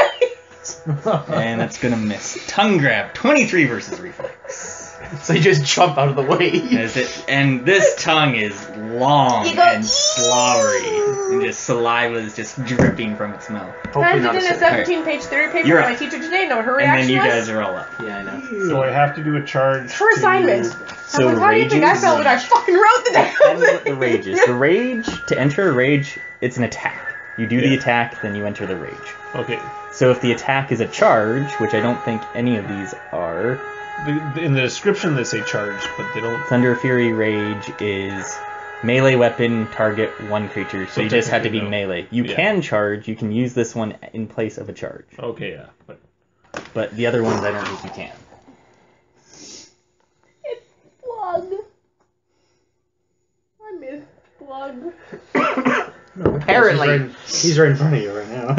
And that's gonna miss. Tongue grab, 23 versus reflex. So you just jump out of the way. And this tongue is long You go, and slobbery, and just saliva is just dripping from its mouth. Hopefully Handed not in a a 17-page theory paper You're to my up. teacher today. Know what her And then reaction you was? guys are all up. Yeah, I know. So I have to do a charge. For to- assignment. So I'm like, how do you think I rages- felt when I fucking wrote the damn Tell me what the thing? rage is. The rage, to enter a rage, it's an attack. You do the Yeah. attack, then you enter the rage. Okay. So if the attack is a charge, which I don't think any of these are, In the description they say charge, but they don't. Thunder Fury Rage is Melee weapon, target one creature, so you just had to be technically, no. melee. You can charge, you can use this one in place of a charge. Okay, yeah. But the other ones I don't think you can. It's Slug. I miss Slug. No, Apparently. he's right in front of you right now.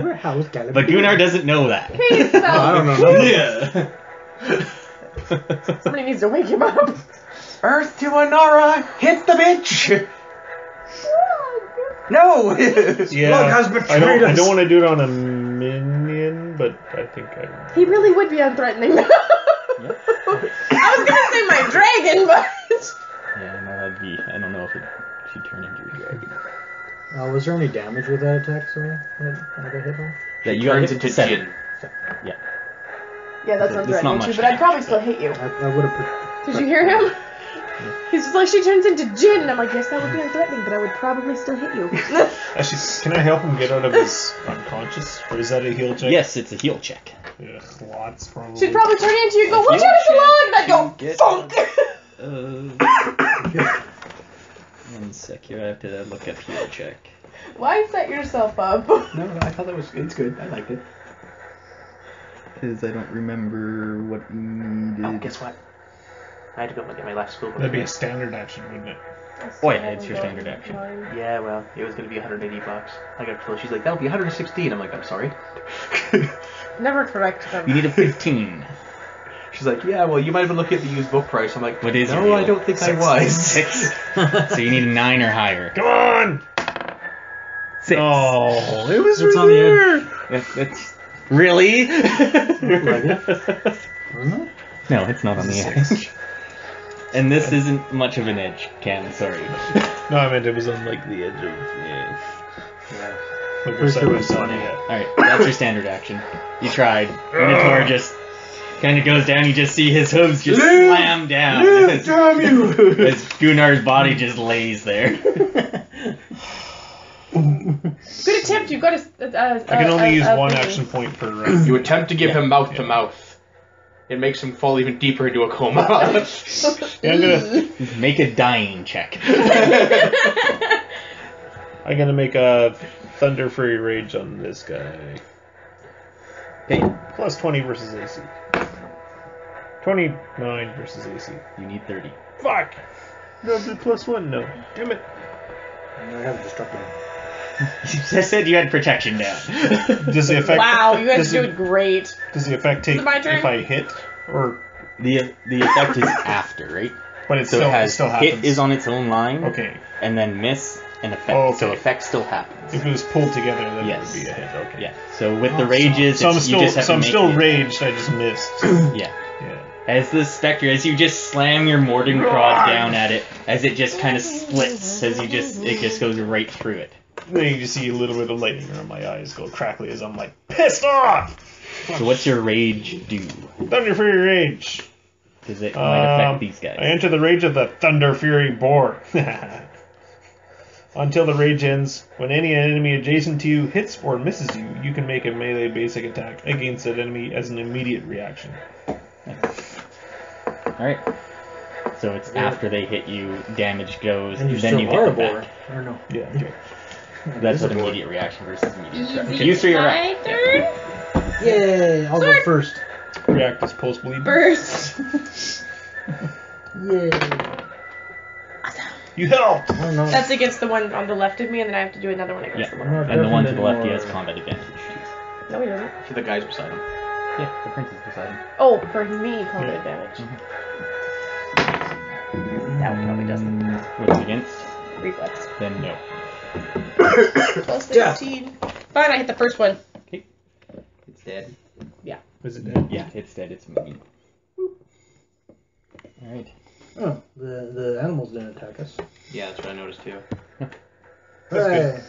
Where how's Gallagher? But Gunnar doesn't know that. Hey, No, I don't know. Yeah. Somebody needs to wake him up. Earth to Anara! Hit the bitch! No! Yeah. has betrayed I us. don't want to do it on a minion, but I think I. He really would be unthreatening. Yep. I was gonna say my dragon, but Yeah, no, that'd be. I don't know if it should turn into a dragon. Was there any damage with that attack, sorry? When I got hit on? That you Turns got into hit 7. Jin. Yeah. yeah, that's There's not unthreatening much too. But I'd probably damage, still hit you. I would have. Did you hear him? He's just like, she turns into Jin, and I'm like, yes, that would be unthreatening, but I would probably still hit you. Actually, can I help him get out of his unconscious? Or is that a heal check? Yes, it's a heal check. Ugh, lots probably. She'd probably turn into you and go, A watch heal out, it's a log! And I'd check go, to funk! One sec here, I have to look up heal check. Why set yourself up? No, I thought it's good. I liked it. Because I don't remember what you needed. Oh, guess what? I had to go get my last school book. That'd be a standard action, wouldn't it? Oh yeah, it's your standard action. Yeah, well, it was going to be $180. I got told, she's like, that'll be $116. I'm like, I'm sorry. Never correct them. You need a 15. She's like, yeah, well, you might have been looking at the used book price. I'm like, What is your no, deal? I don't think I was. 6. So you need a 9 or higher. Come on! 6. Oh, it was It's right on the there. That's really? Wasn't it? No, it's not on the edge. And this isn't much of an edge, Cam. Sorry. No, I meant it was on like the edge of. Yeah. Like we're First side it by was side, funny. yeah. All right, that's your standard action. You tried. Minotaur just kind of goes down. You just see his hooves just slam down as, Damn you! as Gunnar's body just lays there. Good attempt, you've got a... I can only use one action point per round. You attempt to give him mouth to mouth. It makes him fall even deeper into a coma. Yeah, I'm gonna Make a dying check. make a Thunder Fury Rage on this guy. Okay, Plus 20 versus AC. 29 versus AC. you need 30. Fuck! No, the plus 1, no. Damn it. I have destructive. You just said you had protection down. Does the effect? Wow, you guys does are it- doing great. Does the effect take Is it my turn? if I hit, or The effect is after, right? but it So still it has still happens? hit is on its own line, Okay. and then miss and effect. Oh, okay. So effect still happens. If it was pulled together, then Yes. it would be a hit. Okay. Yeah. So with the rages, So I'm it's, you still just have to make still it. raged. I just missed. Yeah. Yeah. As the specter, as you just slam your Mordenkrod down at it, as it just kind of splits, it just goes right through it. Then you just see a little bit of lightning around my eyes go crackly as I'm like pissed off. So what's your rage do? Thunder Fury Rage. Because it might affect these guys. I enter the rage of the Thunder Fury Boar. Until the rage ends, when any enemy adjacent to you hits or misses you, you can make a melee basic attack against that enemy as an immediate reaction. Alright. So it's after they hit you, damage goes, And you then still you are hit a them boar. back. Or no? Yeah. Okay. That's It is an a boar. immediate reaction versus immediate strike. Is You it 3 are my up. turn? Yay! I'll go first. React as pulse bleed. First. Yay! You helped. I don't know. That's against the one on the left of me, and then I have to do another one against Yeah. the one. I'm not And the one to deafened the left, he has anymore. combat advantage. No, he doesn't. To the guys beside him. Yeah, the prince is beside him. Oh, for me, combat Yeah. advantage. Mm-hmm. That one probably doesn't. What's it against? Reflex. Then no. Plus 15. Fine, I hit the first one. It's dead. Is it dead? Yeah, it's dead. It's moving. Alright. Oh, the animals didn't attack us. Yeah, that's what I noticed too. Hey.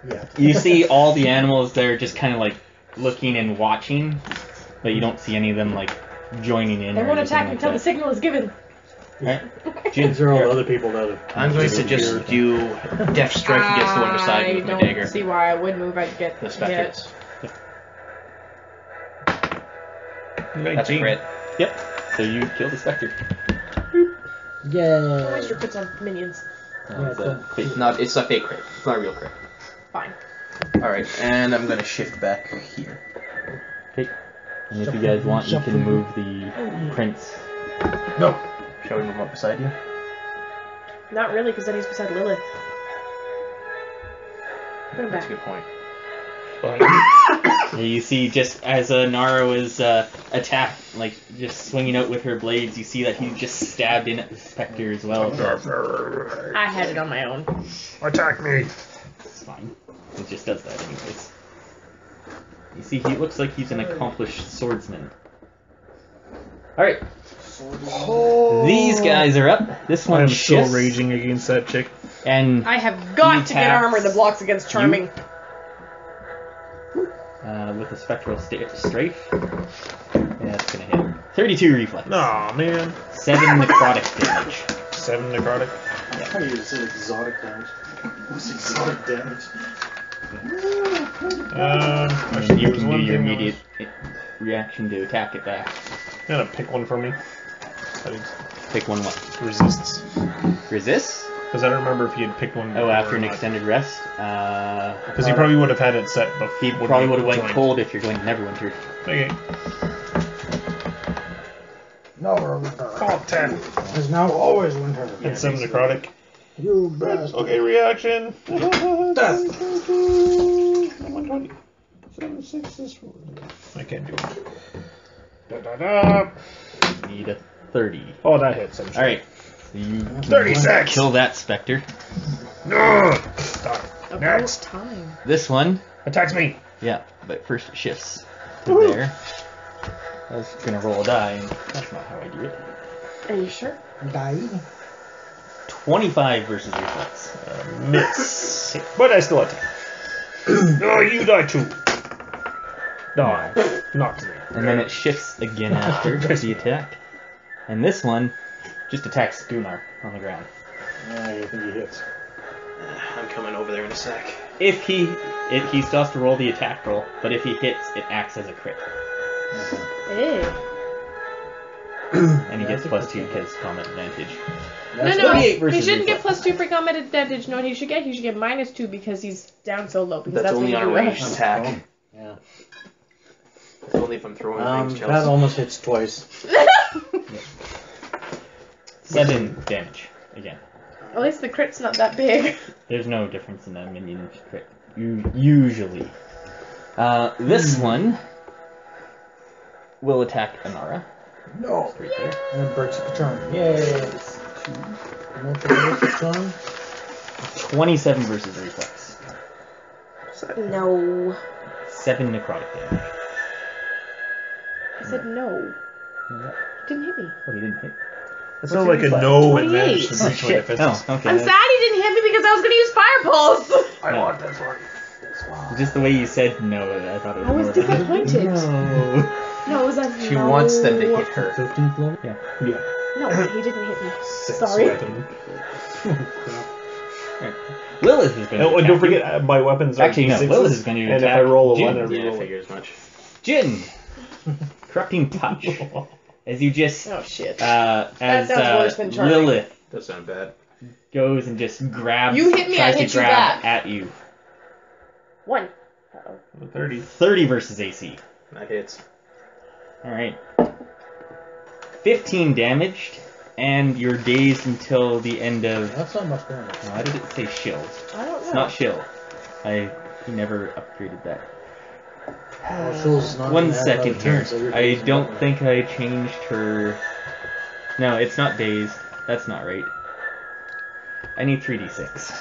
Yeah. You see all the animals there just kind of like looking and watching, but you don't see any of them like joining in. They or won't anything attack like until the that. signal is given. Alright. These are all the other people that have. I'm going to just do Death Strike against the one beside me with my I dagger. don't see why I would move. I'd get The hit. specters. That's a 19. crit. Yep. So you kill the specter. Yeah. Waste your crits on minions. Yeah, It's a fake- It's a fake crit. It's not a real crit. Fine. Alright, and I'm gonna shift back here. Okay. And if you guys want, you can move the prince. No. Shall we move up beside you? Not really, because then he's beside Lilith. Put him That's a back. good point. You see, just as Anara was attacked, like just swinging out with her blades, you see that he just stabbed in at the specter as well. I had it on my own. Attack me. It's fine. It just does that anyways. You see, he looks like he's an accomplished swordsman. Alright. These guys are up. This one I'm still shifts. raging against that chick. And I have got to get attacks armor that blocks against charming. with a spectral strafe. Yeah, it's gonna hit. 32 reflex. Aw, man. 7 necrotic damage. 7 necrotic. I thought you said exotic damage. What's exotic damage? And Actually, you there was can do one your thing that immediate reaction to attack it back. was... I'm gonna pick one for me. That is Pick one what? resists. Resist? Because I don't remember if he had picked one. Oh, before after or an not. extended rest? Because he probably would have had it set before. He probably would have went cold if you're going to Neverwinter. Okay. No, we're winter. Oh, 10. There's now always winter. And 7 necrotic. You bastard. Okay, reaction. Death. 120. 7, 6, this 4. I can't do it. Da, da, da. Need a 30. Oh, that hits. I'm sure. Alright. So you 36. kill that specter. About Next. time. This one, Attacks me. yeah, but first it shifts to there. I was gonna roll a die, and that's not how I do it. Are you sure? Die. 25 versus reflex. Miss. But I still attack. No, you die too. No, not to me. And then it shifts again after the attack. And this one just attacks Gunnar on the ground. I think he hits. I'm coming over there in a sec. If he still has to roll the attack roll, but if he hits, it acts as a crit. Hey. And he gets +2 because combat advantage. No, 38 he versus shouldn't get reflex. +2 for combat advantage. No, he should get -2 because he's down so low. Because That's when only you on a do ranged rush. attack. Yeah. That's only if I'm throwing things, That Chelsea. almost hits twice. 7 damage again. At least the crit's not that big. There's no difference in a minion crit. Usually. This one will attack Anara. No. Right there. And it breaks the charm. Yay. And that breaks the charm. 27 versus reflex. No. 7 necrotic damage. I said no. He didn't hit me. Oh, he didn't hit. That sounds like a no and managed to 28. breach my Shit. defenses. Oh, okay. I'm sad he didn't hit me because I was gonna use Fire Pulse. I No. want this one. Just the way you said no, I thought it was I was more disappointed. No. No, it was a She no. wants them to hit her. 15th level? Yeah. Yeah. No, he didn't hit me. Six Sorry. weapon. Lilith is going to Oh, and don't forget, my weapons are Actually, no, D6s, Lilith is going to and if attack I roll a Jin. 1, I Yeah, I reroll figure as much. Jin! Corrupting touch. As you just, Oh shit. as sounds worse than charming. Lilith Does sound bad. goes and just grabs, You hit me, I tries hit to you grab back. at you. 1. Uh-oh. 30. 30 versus AC. That hits. Alright. 15 damaged, and you're dazed until the end of... That's not much damage. Why did it say shield? I don't know. It's not shield. He never upgraded that. Shield's not 1 gonna add second another here. turn, so you're I dazed don't and think I changed her... No, it's not dazed. That's not right. I need 3d6.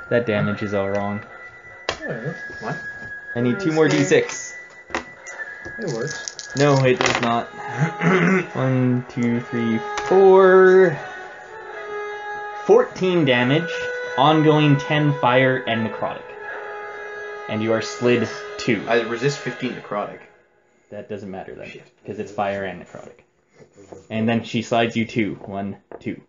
That damage is all wrong. whatnot. What? I need 2 more d6. It works. No, it does not. 1, 2, 3, 4... 14 damage, ongoing 10 fire and necrotic. And you are slid 2. I resist 15 necrotic. That doesn't matter then, because it's fire and necrotic. And then she slides you 2. 1, 2.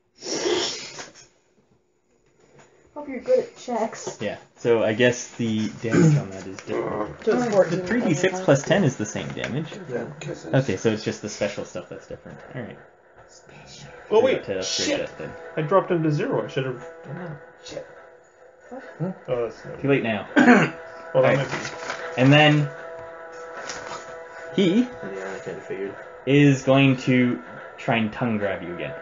Hope you're good at checks. Yeah, so I guess the damage on that is different. So it's The 14. 3d6 plus 10 is the same damage. Yeah. Okay, so it's just the special stuff that's different. Alright. Oh wait, to upgrade shit! that then. I dropped him to 0. I should have done that. Shit. Oh, that's no. Too late now. Well, that Alright. might be. And then he Yeah, I kind of figured. is going to try and tongue grab you again.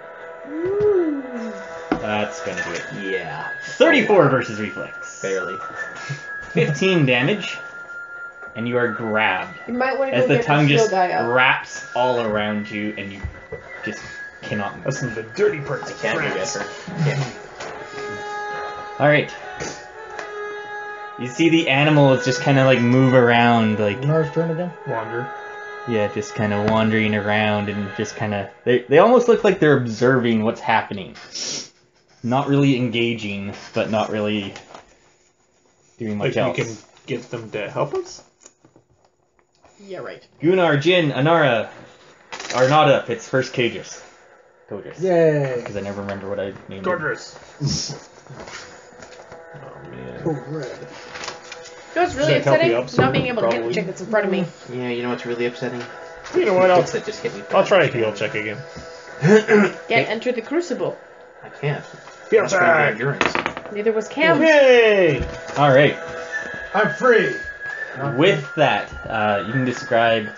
That's gonna do it. Yeah. 34 versus reflex. Barely. 15 damage, and you are grabbed You might want to as go the get tongue the just steel guy up. wraps all around you, and you just cannot move. That's some of the dirty parts. I of can't France. get her. Yeah. All right. You see the animals just kind of like move around, like Gunnar's turn again? Wander. yeah, just kind of wandering around and just kind of they almost look like they're observing what's happening. Not really engaging, but not really doing much Like else. we can get them to help us? Yeah, right. Gunnar, Jin, Anara are not up. It's first Cages. Coders. Yay! Because I never remember what I named it. Gorgeous. Oh man. Oh, red. You know what's really Should I help upsetting? you up some? Not being able to hit the Probably. chick that's in front of me. Yeah, you know what's really upsetting? You know what? I'll That just hit me. I'll try a heal check again. Can't enter the crucible. I can't. Heal That's gonna be check. endurance. Neither was Cam. Yay! All right. I'm free! With that, you can describe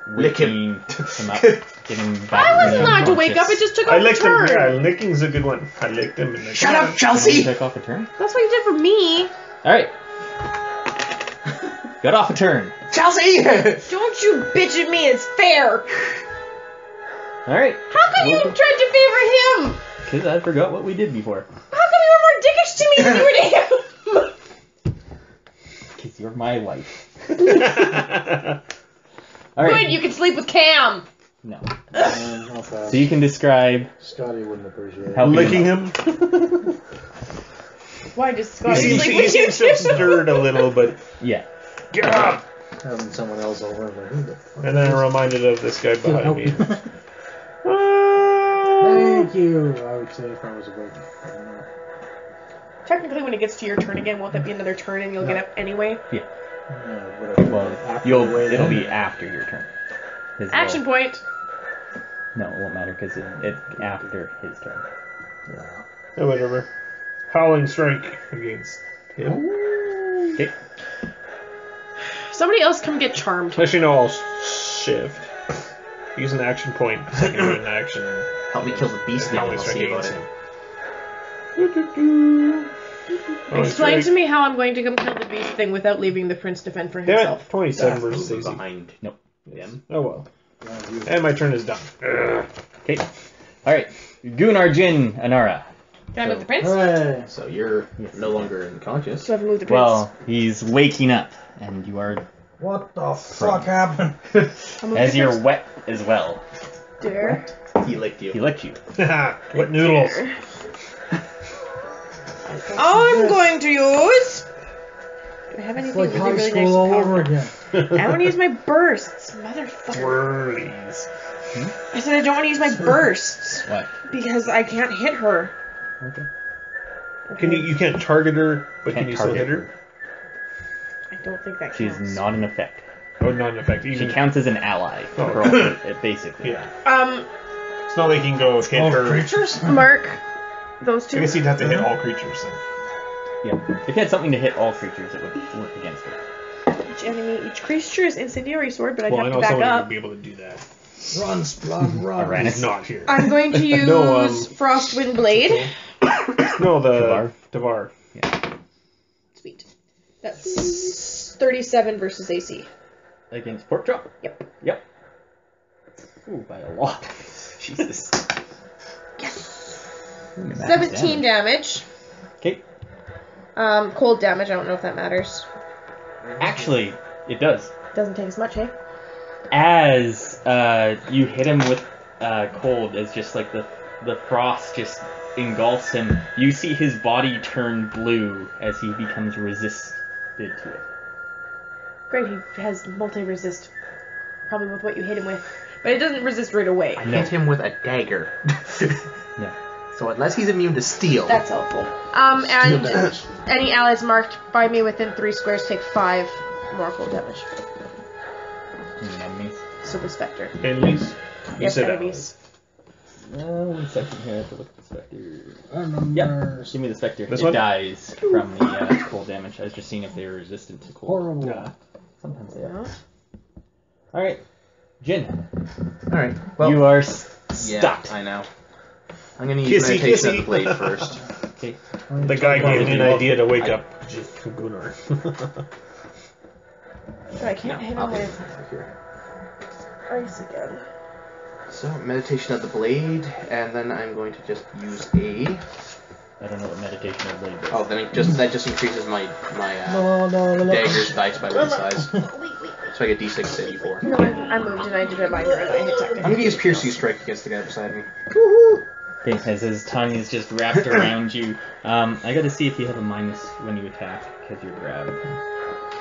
Lick waking him up, getting back. I wasn't allowed to wake up. It just took I off a licked him. turn. Yeah, licking's a good one. I licked him. And Shut up, You Chelsea! take off a turn. That's what you did for me. All right. Got off a turn. Chelsea! Don't you bitch at me. It's fair. All right. How come you tried to favor him? Because I forgot what we did before. How come you were more dickish to me than you were to him? Because you're my wife. All All right. Good, you can sleep with Cam. No. Not fast. So you can describe Scotty wouldn't appreciate it. how Licking him. Why does He Scotty seems, sleep he with you seems to have too? stirred a little, but Yeah. get up! Having someone else over and like, who the fuck And then is I'm reminded of this guy this? Can I behind help me. you? Ah. Thank you! I would say if I was awake. I don't know. Technically, when it gets to your turn again, won't that be another turn and you'll get up anyway? Yeah, whatever. Well, After the way it'll then. be after your turn. 'Cause Action point. No, it won't matter because it's after his turn. Oh, whatever. Howling strike against him. Okay. Somebody else come get charmed. Actually, no, I'll shift. Use an action point. So I can do an action. Help me kill the beast thing and Howling I'll strike see about against it. him. Explain to me how I'm going to come kill the beast thing without leaving the prince to fend for Damn himself. it, 27 That's versus AC. behind Nope. them. Oh well. Yeah, you- And my turn is done. Okay. All right. Gunnar, Jin, Anara. Can I move the prince? Hooray! So you're Yes. no longer unconscious. So I have to move the prince. Well, he's waking up, and you are, What the fuck happened? I'll move as the you're prince. wet as well. There. He licked you. He licked you. What noodles? There. I'm going to use. Do I have It's anything like high really, really school nice all and over powerful? again. I want to use my bursts, motherfucker. Swirlies. I said I don't want to use my bursts What? because I can't hit her. Okay. Can you can't target her, but Can't can you still target hit her? I don't think that She's counts. not an effect. Oh, not an effect. She Even counts as an ally, Oh. for all- basically. yeah. It's It's not like you can go hit All her. creatures? Mark, those I two. guess you'd have to hit all creatures then. Yeah. If you had something to hit all creatures, it would work against her. Each creature is incendiary sword, but I'd Well, I have know to back someone up. would be able to do that. Run, Splug, run. Uranus. He's not here. I'm going to use No, Frostwind Blade. No, the Devar. Devar. Sweet. That's 37 versus AC. Against Pork Chop? Yep. Yep. Ooh, by a lot. Jesus. Yes. Ooh, max 17 damage. Okay. Cold damage. I don't know if that matters. Actually, it does. Doesn't take as much, hey? As you hit him with cold, as just like the frost just engulfs him, you see his body turn blue as he becomes resisted to it. Great, he has multi-resist. Probably with what you hit him with. But it doesn't resist right away. I No. hit him with a dagger. No. So unless he's immune to steel. That's helpful. Steel And damage. any allies marked by me within 3 squares take 5 more cold damage. You mean enemies? So the Spectre. Enemies? You Yes, said enemies. 1 second here. I have to look at the specter. Numbers. Give me the specter. This it one? dies from the cold damage. I was just seeing if they were resistant to cold. Horrible. Yeah. Sometimes they are. Alright. Jin. Alright, well. You are yeah, stuck. I know. I'm gonna use meditation of the blade first. Okay. The guy gave me an idea to wake up Gunnar. I can't hit I'll him hit with him over here. ice again. So, meditation of the blade, and then I'm going to just use a... I don't know what meditation of blade is. Oh, then that just increases my dagger's dice by one size. So I get d6 to d4. No, I moved and I did a minor and I hit I'm technically. gonna use piercing strike against the guy beside me. Okay, as his tongue is just wrapped around you. I gotta see if you have a minus when you attack, because you're grabbed.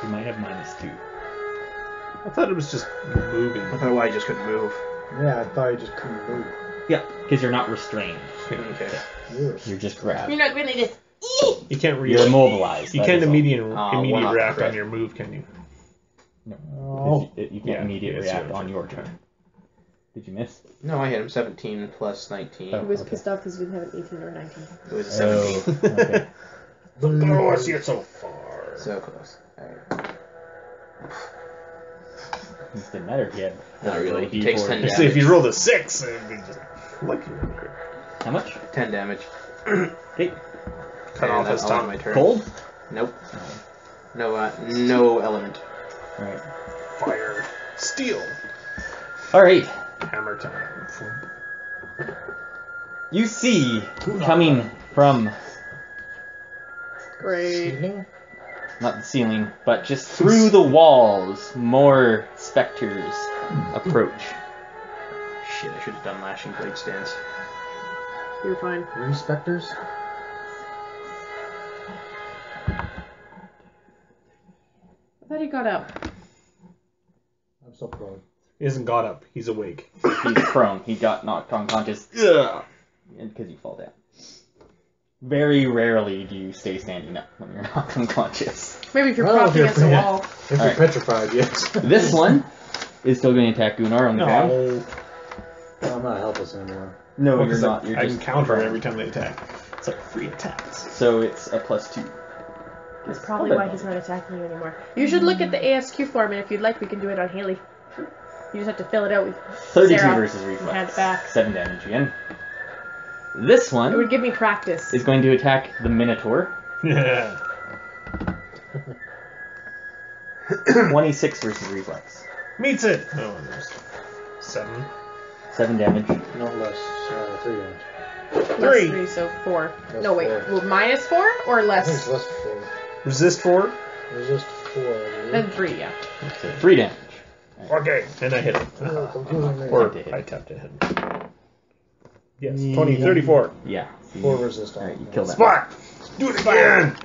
You might have -2. I thought it was just moving. I thought I just couldn't move. Yeah, I thought he just couldn't move. Yeah, because you're not restrained. Okay. You're just grabbed. You're not really just. You can't You're immobilized. You that can't is all. immediate one-off react crit. on your move, can you? No, Oh. 'cause you can't Yeah, immediate it's react your on turn. your turn. Did you miss? No, I hit him 17 plus 19. Oh. He was Okay. pissed off because we didn't have an 18 or a 19. It was a 17. Oh, okay. Oh, I see it so far. So close. Alright. It didn't matter if you had. Not really. He D4. takes 10 You damage. see, if you rolled a 6, it'd be just like you were crit. How much? 10 damage. Okay. Cut And off his that's on tongue. my turn. Cold? Nope. No element. Alright. Fire. Steel. Alright. Hammer time. You see, coming from, Great. Ceiling? not the ceiling, but just through the walls, more specters approach. Shit, I should have done lashing blade stance. You're fine. 3 specters? I thought he got up. I'm still prone. He hasn't got up. He's awake. He's prone. He got knocked unconscious. Ugh. Because you fall down. Very rarely do you stay standing up when you're knocked unconscious. Maybe if you're Well, propped if against you're- a yeah. wall. If you're Alright. petrified, yes. This one is still going to attack Gunnar on the ground. No. No, I'm not helpless anymore. No, Well, you're 'cause not. You're I just can counter prone. every time they attack. It's like 3 attacks. So it's a +2. That's probably why he's not attacking you anymore. You should look at the ASQ form, and if you'd like, we can do it on Haley. You just have to fill it out with 32 Sarah versus and hand reflex. it back. 7 damage again. This It would one give me practice. is going to attack the Minotaur. Yeah. 26 versus reflex. Meets it. Oh, there's 7. 7 damage. No less. 3 damage. Plus 3. 3, so 4. That's No, wait. 4. Well, -4 or I think it's less? less 4. Resist 4. Resist 4, I believe. Then 3, yeah. So 3 damage. Okay. And I hit him. Oh, confusing me. Or to hit. I tapped to hit him. Yes. 20, 34. Yeah. So 4 resist. Alright, you kill that. Spot! Do it again!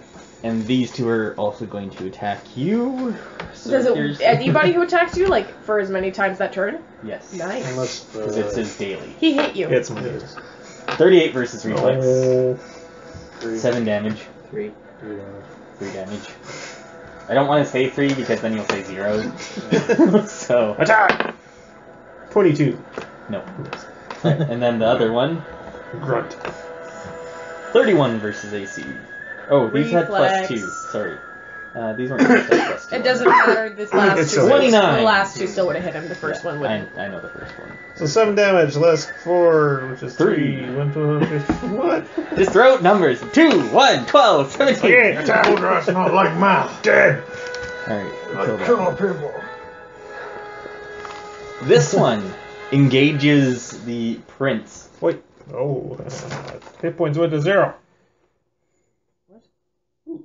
And these two are also going to attack you. So Does here's- it anybody who attacks you, like, for as many times that turn? Yes. Nice. Unless Because it says daily. He hit you. It's my 38 versus reflex. Oh. 7 damage. 3. 3 damage. 3 damage. I don't want to say 3 because then you'll say 0. So, Attack! 22. no. Right, and then the other one, Grunt. 31 versus AC. Oh, these had Reflex. +2. Sorry. These weren't +2. It doesn't matter. This last It's two. 29. The last two still would have hit him. The first one I wouldn't. know the first one. So 7 damage, less 4, which is 3. 3. 1, 2, 3. What? Just throw out numbers. 2, 1, 12, 17. Okay, attack! That's not like math. Dead! Alright, Kill people. this one engages the prince. Wait. Oh. Hit points went to 0. What?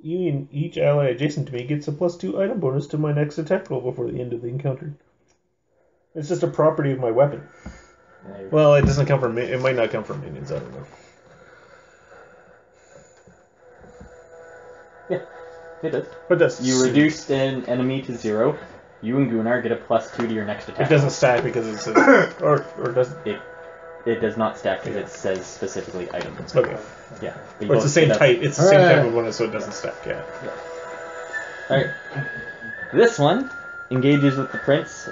Each ally adjacent to me gets a +2 item bonus to my next attack roll before the end of the encounter. It's just a property of my weapon. Well, it doesn't come from it might not come from minions, I don't know. Yeah, it does. But that's You reduced an enemy to 0. You and Gunnar get a +2 to your next attack. It doesn't stack because it says or does It does not stack because it says specifically item. okay. Yeah. but you Or it's the both same get a- type. It's the same type Alright. of one, so it doesn't stack. Yeah. Alright. This one engages with the prince.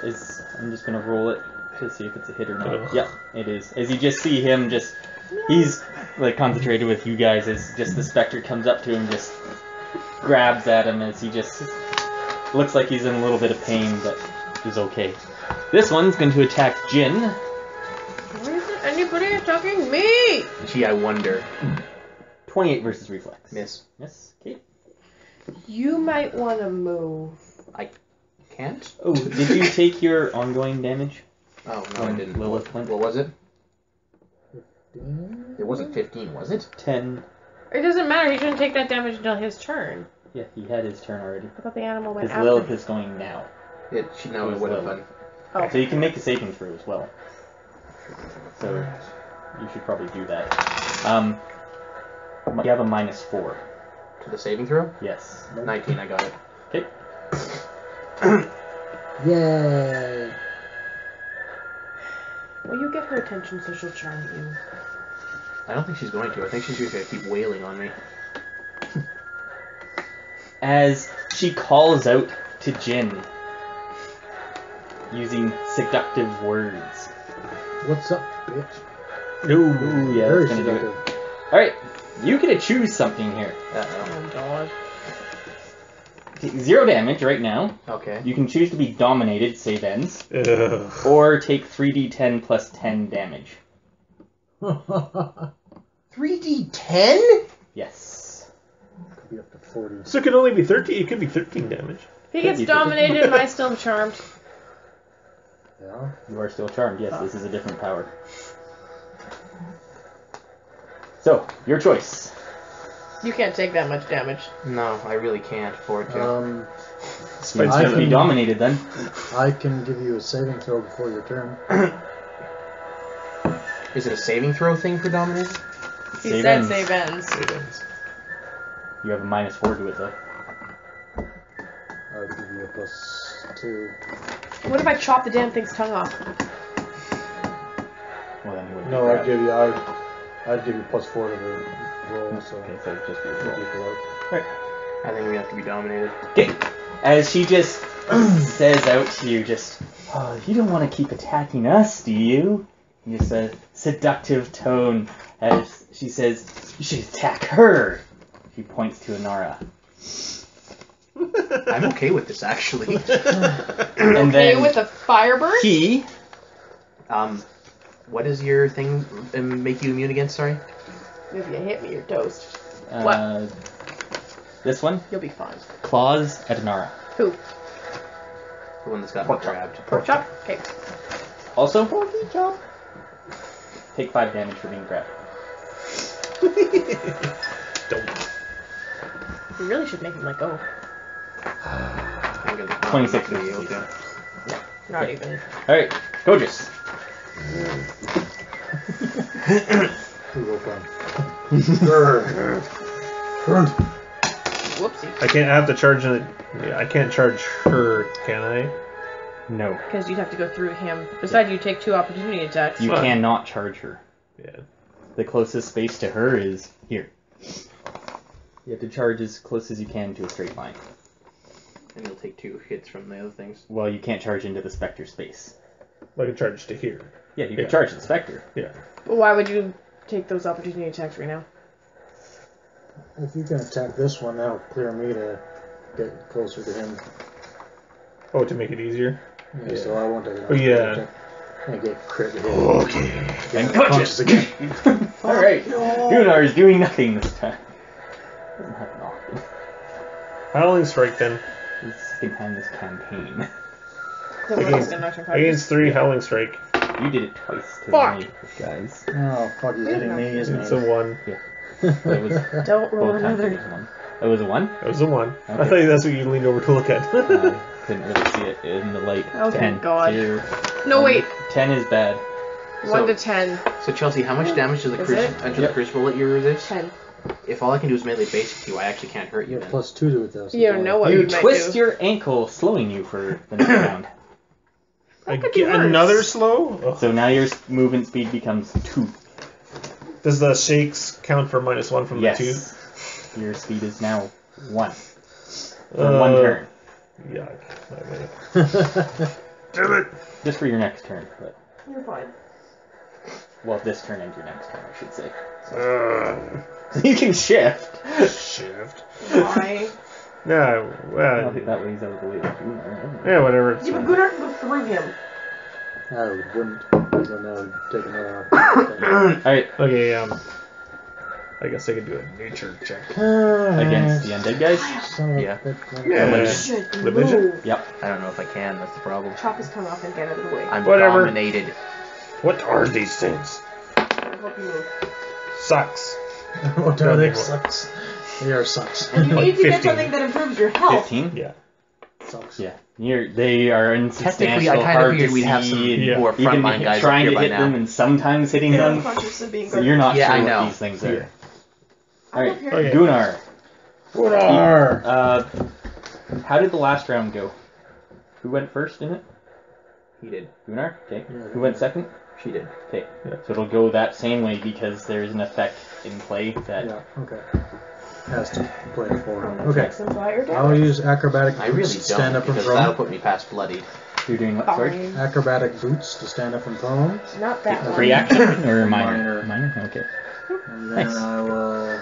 I'm just gonna roll it. to see if it's a hit or not. Ugh. Yep, it is. As you just see him, he's like concentrated with you guys as just the specter comes up to him, just grabs at him as he just looks like he's in a little bit of pain, but he's okay. This one's going to attack Jin. Why isn't anybody attacking me? Gee, I wonder. 28 versus reflex. Miss. Miss. Okay. You might want to move. I can't? Oh, did you take your ongoing damage? Oh, no, I didn't. Lilith went? What was it? 15? It wasn't 15, was it? 10. It doesn't matter. He shouldn't take that damage until his turn. Yeah, he had his turn already. I thought the animal went Because after. Lilith is going now. It would have been. Oh. So you can make a saving throw as well. So you should probably do that. You have a -4. To the saving throw? Yes. 19, I got it. Okay. Yay! Well, you get her attention, so she'll charm you. I don't think she's going to. I think she's just going to keep wailing on me. As she calls out to Jin, using seductive words. What's up, bitch? Ooh, yeah, Very that's gonna do it. seductive. Alright, you get to choose something here. Oh, God. Take 0 damage right now. Okay. You can choose to be dominated, save ends, Ugh. or take 3d10 plus 10 damage. 3d10? Yes. Could be up to 40. So it could only be 13. It could be 13 damage. He gets dominated, am I still charmed? Yeah. You are still charmed. Yes, this is a different power. So, your choice. You can't take that much damage. No, I really can't afford to. You I can be can- dominated then. I can give you a saving throw before your turn. Is it a saving throw thing for dominating? He Save said ends. save ends. You have a -4 to it though. I'll give you a +2. What if I chop the damn thing's tongue off? Well, then you wouldn't No, be I'd give you +4 to the roll. So Okay, so just be a it'd roll. equal out. Right. I think we have to be dominated. Okay. As she just says out to you, oh, you don't want to keep attacking us, do you? In just a seductive tone, as she says, you should attack her. She points to Anara. I'm okay with this, actually. And Okay, then with a firebird? he, What does your thing make you immune against, sorry? If you hit me, you're toast. this one, You'll be fine. claws at Anara. Who? The one that's got Pork me chop. grabbed. Pork chop? Okay. Also, take 5 damage for being grabbed. You really should make him let go. I'm gonna 26 to you, versus okay. Not Okay. even. Alright, Gorgeous. Who will come? Whoopsie. I have to charge it. I can't charge her, can I? No. Because you'd have to go through him. Besides, you take 2 opportunity attacks. You Fine. cannot charge her. Yeah. The closest space to her is here. You have to charge as close as you can to a straight line. And you'll take 2 hits from the other things. Well, you can't charge into the Spectre space. I can charge to here. Yeah, you can Yeah. charge the Spectre. Yeah. But why would you take those opportunity attacks right now? If you can attack this one, that'll clear me to get closer to him. Oh, to make it easier? Yeah, so I won't take it. Oh, yeah. I get crit hit. Okay. And punches again. Alright, Gunnar is doing nothing this time. Doesn't happen often. Howling Strike then. This is the second time this campaign. Against 3 Howling Strike. You did it twice to Fuck. me, guys. Oh, fuck, he's hitting me, isn't It's he? a 1. But it was Don't roll both times it another. was 1. It was a 1? That was a 1. I Okay. thought that's what you leaned over to look at. I couldn't really see it in the light. Oh, 10. thank God. Here. No, wait. 10 is bad. 1 to 10. So Chelsea, how much damage does the Is it? crucible let you resist? 10. If all I can do is melee basic to you, I actually can't hurt You you have then. +2 to it, though. So You don't know what you might twist do. your ankle, slowing you for the next round. I could be get worse. another slow? Oh. So now your movement speed becomes 2. Does the shakes count for -1 from Yes. the 2? Your speed is now 1. For 1 turn. Yuck. Okay. Damn it! Just for your next turn. But You're fine. Well, this turn and your next turn, I should say. You can shift. Shift. Why? Yeah, I well, don't think that way he's out of the way. yeah, whatever. It's Yeah, but fine. Gunnar can go through him. I wouldn't. Then I would take another opportunity. Alright, Okay, I guess I could do a nature check. against the undead guys? Son of a Yeah. bitch. Yeah. Shit, Division? move. Yep. I don't know if I can. That's the problem. Chop his tongue off and get out of the way. I'm Whatever. dominated. What are these things? I hope you move. Sucks. What are they? Sucks. They are sucks. And you Like need to get 15. something that improves your health. 15? Yeah. Sucks. Yeah. They are Technically, insubstantial, I kind of hard figured to we'd have see, some Yeah. more even frontline guys up trying here to by hit them now. and sometimes hitting You're them. unconscious of being So you're not Yeah, I sure know. what these things are. Yeah. Alright, Okay. Gunnar. Gunnar! How did the last round go? Who went first in it? He did. Gunnar? Okay. Yeah, Who went second? She did. Okay. Yeah. So it'll go that same way because there's an effect in play that... Yeah, okay. Has to play it for him. Okay. Some fire I'll damage. use acrobatic I really boots to don't, stand up and because that'll prone. put me past bloodied. You're doing what, sorry? Fine. Acrobatic boots to stand up and prone. Not that one. Free action or minor? Minor. Minor? Okay. And then Nice. I will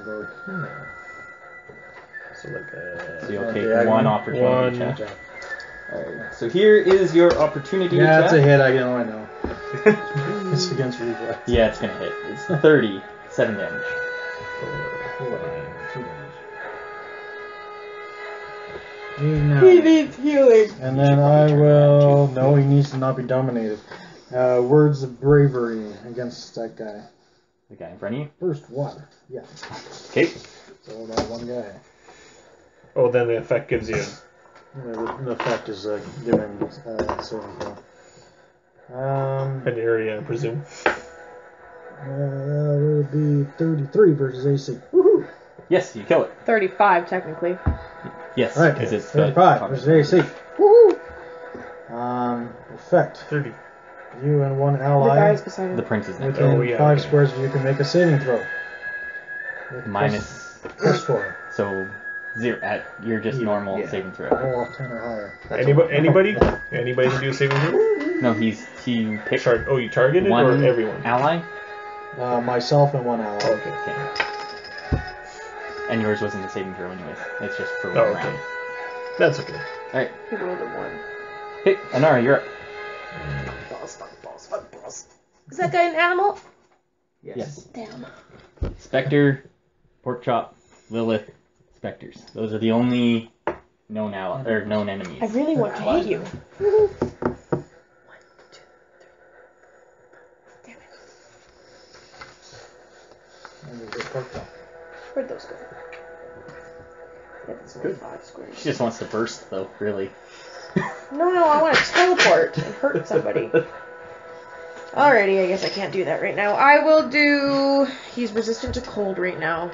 go here. So like So you'll Okay, take I one can- opportunity one- check. Alright. So here is your opportunity Yeah, it's a attack. hit, I know. It's against reflex. Yeah, it's gonna hit. It's 30. 7 damage. 2 damage. He needs healing. And then I will... No, he needs to not be dominated. Words of bravery against that guy. The guy in front of you. First one. Yeah. Okay. So that one guy. Oh, then the effect gives you. The effect is giving saving throw. An area, I presume. Will be 33 versus AC. Woohoo! Yes, you kill it. 35, technically. Yes, Alright, because it's 35 versus AC. Woohoo! Effect. 30. You and one The ally guys beside him. the prince is next. within Oh, yeah, 5 okay. squares of you can make a saving throw. With Minus. plus 4. So 0 at you're just Yeah. normal Yeah. saving throw. Roll off 10 or higher. Anybody can do a saving throw? No, he picked You targeted one or everyone? ally. Myself and one ally. Oh, okay. Okay. And yours wasn't a saving throw anyways. It's just for one Oh, okay. round. That's okay. Alright. He rolled a 1. Hey, Anara, you're up. Is that guy an animal? Yes. Damn. Spectre, Pork Chop, Lilith, Spectres. Those are the only known known enemies. I really want to hit you. 1, 2, 3. Damn it. And there's a pork chop. Where'd those go? Yeah, that's only 5 squares. She just wants to burst, though, really. No, I want to teleport and hurt somebody. Alrighty, I guess I can't do that right now. I will do... He's resistant to cold right now.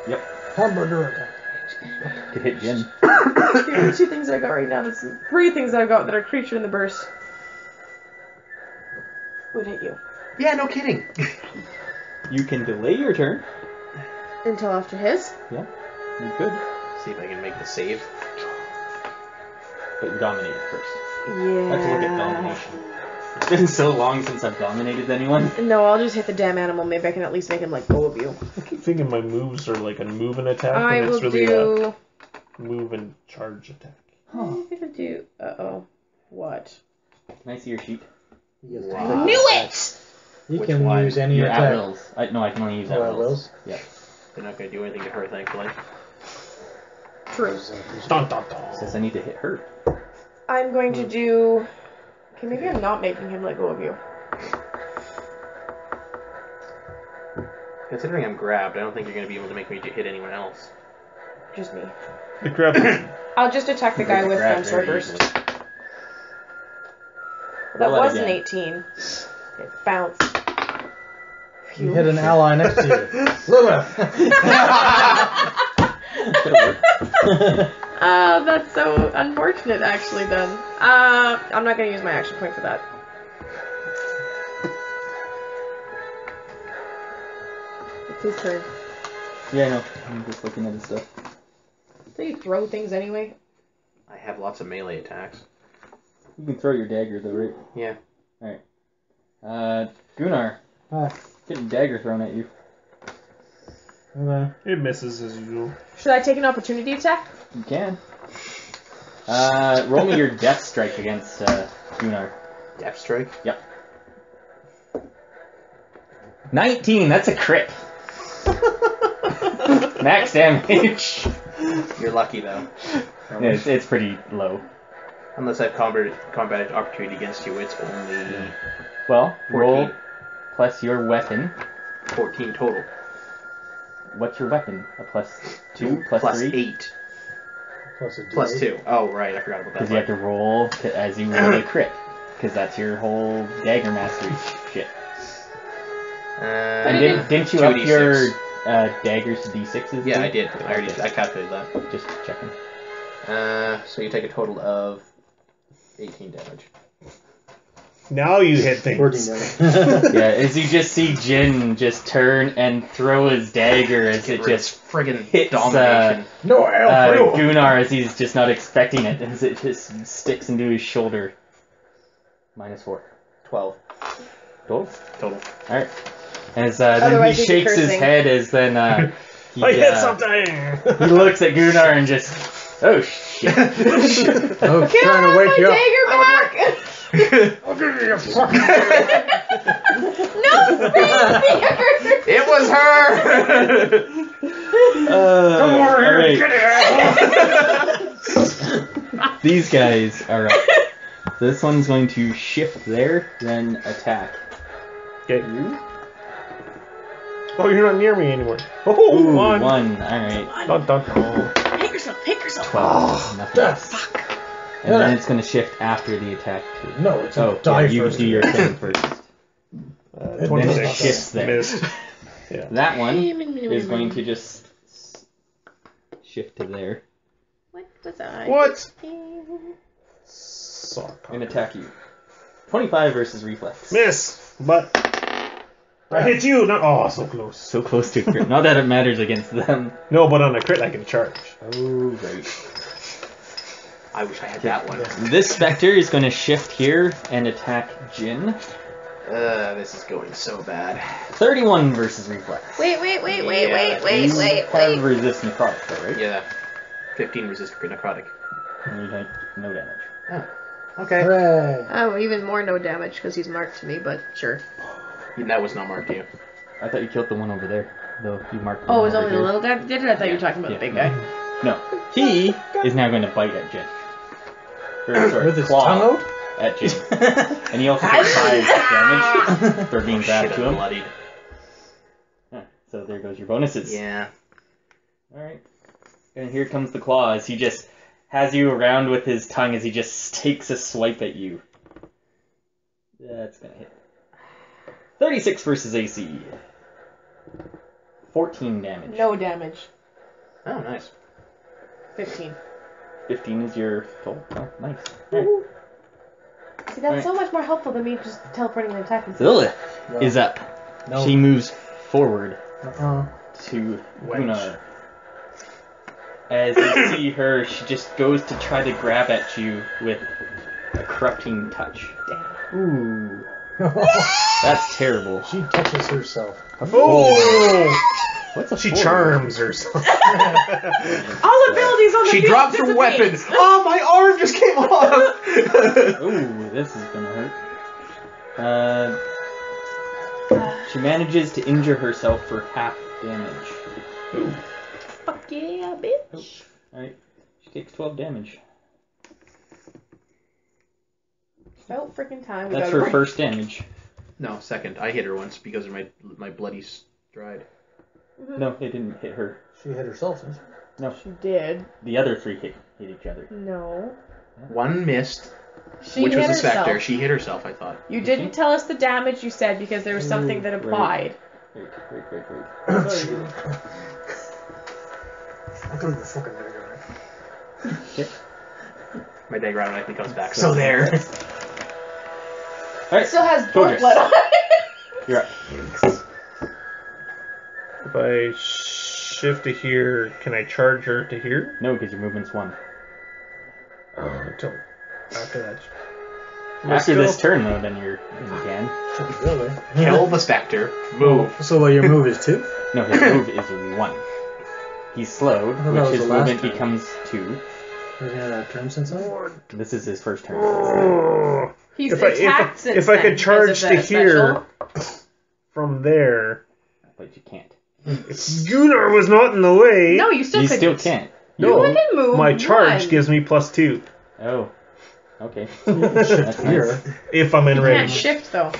Yep. Hamburger attack. Could hit Jin. The only 2 things I got right now, that's 3 things I got that are creature in the burst. Would hit you. Yeah, no kidding. You can delay your turn. Until after his? Yeah, you could. See if I can make the save. But you're dominated first. Yeah. Let's look at domination. It's been so long since I've dominated anyone. No, I'll just hit the damn animal. Maybe I can at least make him let go of you. I keep thinking my moves are like a move and attack, I and will it's really do... a move and charge attack. I'm gonna do... Uh-oh. What? Can I see your sheet? Wow. Knew it! You Which can one? use any Your attack. at-wills. I can only use Oh, at-wills. at-wills? Yeah. They're not going to do anything to her, thankfully. True. Dun, dun, dun. Says I need to hit her. I'm going to do... Okay, maybe I'm not making him let go of you. Considering I'm grabbed, I don't think you're going to be able to make me hit anyone else. Just me. The grab. I'll just attack the guy with Grab very Starburst. easily. That Roll that was an again. 18. It bounced. You hit an ally next to you. Lilith! That's so unfortunate, actually, then. I'm not going to use my action point for that. It's his turn. Yeah, I know. I'm just looking at his stuff. Do you throw things anyway? I have lots of melee attacks. You can throw your dagger though, right? Yeah. Alright. Gunnar. Getting dagger thrown at you. Okay. It misses as usual. Should I take an opportunity attack? You can. Roll me your death strike against Gunnar. Death strike. Yep. 19, that's a crit. Max damage. You're lucky though. It's pretty low. Unless I have combat opportunity against you, it's only Well, 14. roll plus your weapon. 14 total. What's your weapon? A plus 2? Plus 3? 8. Plus a Plus D8. 2. Oh, right, I forgot about that. Because you have to roll as you roll a crit. Because that's your whole dagger mastery shit. And didn't you up 2d6. your daggers to d6s? Yeah, too? I did. I calculated that. Just checking. So you take a total of 18 damage. Now you hit things. 14 damage. Yeah, as you just see Jin just turn and throw his dagger as it just friggin' hits domination. No, I'll Gunnar as he's just not expecting it, as it just sticks into his shoulder. -4. 12 Total? total. Alright. As then he Otherwise he'd be shakes his cursing. head as then he, I hit something! he looks at Gunnar and just, oh shit. I was Can I trying to have wake my you up. dagger back? I'll give you a fucking No, spear! It was her! Come over here and alright. These guys are up. So this one's going to shift there, then attack. Get you? Oh, you're not near me anymore. Oh, Ooh, one. Alright. Dun, dun, dun. Hit yourself, hit yourself. 12. Nothing. Fuck. And then it's going to shift after the attack too. No, it's Oh, die yeah, you first. do your thing first. Then Then 26. it shifts there. Missed. Yeah. That one is going to just shift to there What was I? What? thinking? Sock. and attack you. 25 versus reflex. Miss! But I hit you! No, oh, so close. So close to crit. Not that it matters against them. No, but on a crit I can charge. Oh, right. I wish I had that one. This specter is going to shift here and attack Jin. This is going so bad. 31 versus reflex. Wait. You have resist necrotic though, right? Yeah. 15 resist necrotic. And you take no damage. Oh. Okay. Hooray. Oh, even more no damage because he's marked to me, but sure. That was not marked to you. I thought you killed the one over there, though you marked the Oh, it one was over only the here. little guy that did it? I thought you were talking about Yeah. the big guy. No. He is now going to bite at Jin. Or, sorry, With his claw tongue out? at Jin. And he also takes 5 damage for being grabbed Shit, to I'm him. bloodied. Yeah, so there goes your bonuses. Yeah. Alright. And here comes the claw as he just has you around with his tongue as he just takes a swipe at you. That's gonna hit. 36 versus AC. 14 damage. No damage. Oh, nice. 15. 15 is your total. Oh, nice. See, that's so much more helpful than me just teleporting and attacking. Lilith is up. No. She moves forward Uh-uh. to Gunnar. As you see her, she just goes to try to grab at you with a corrupting touch. Damn. Ooh. That's terrible. She touches herself. Oh! What's a She 4? charms herself. All abilities on the She field drops her dissipate. weapon. Oh, my arm just came off. Ooh, this is gonna hurt. She manages to injure herself for half damage. Fuck yeah, bitch. Alright, she takes 12 damage. About freaking time. We That's got her first damage. No, second. I hit her once because of my bloody stride. No, it didn't hit her. She hit herself, didn't she? No, She did. the other 3 hit each other. No. One missed, She which hit was the herself. specter. She hit herself, I thought. You didn't tell us the damage you said because there was something that applied. Wait. I threw the fucking dagger. Okay. My dagger automatically comes back. So there. Alright, Still has Gorgeous. blood on it. You're up. If I shift to here, can I charge her to here? No, because your movement's 1. Until after that. After this turn, though, then you can. Kill the specter. Move. So what, your move is 2? No, his move is 1. He's slowed, I thought that which was his the last movement turn. becomes 2. Has he had a turn since then? This is his first turn. Oh. He's If I- attacked since if I then could charge because of to the here special. from there, But you can't. Gunnar was not in the way. No, you still You couldn't. still can't. No, You can move my charge one. gives me +2 Oh. Okay. Shift That's here. nice. if I'm in He can't range. shift though.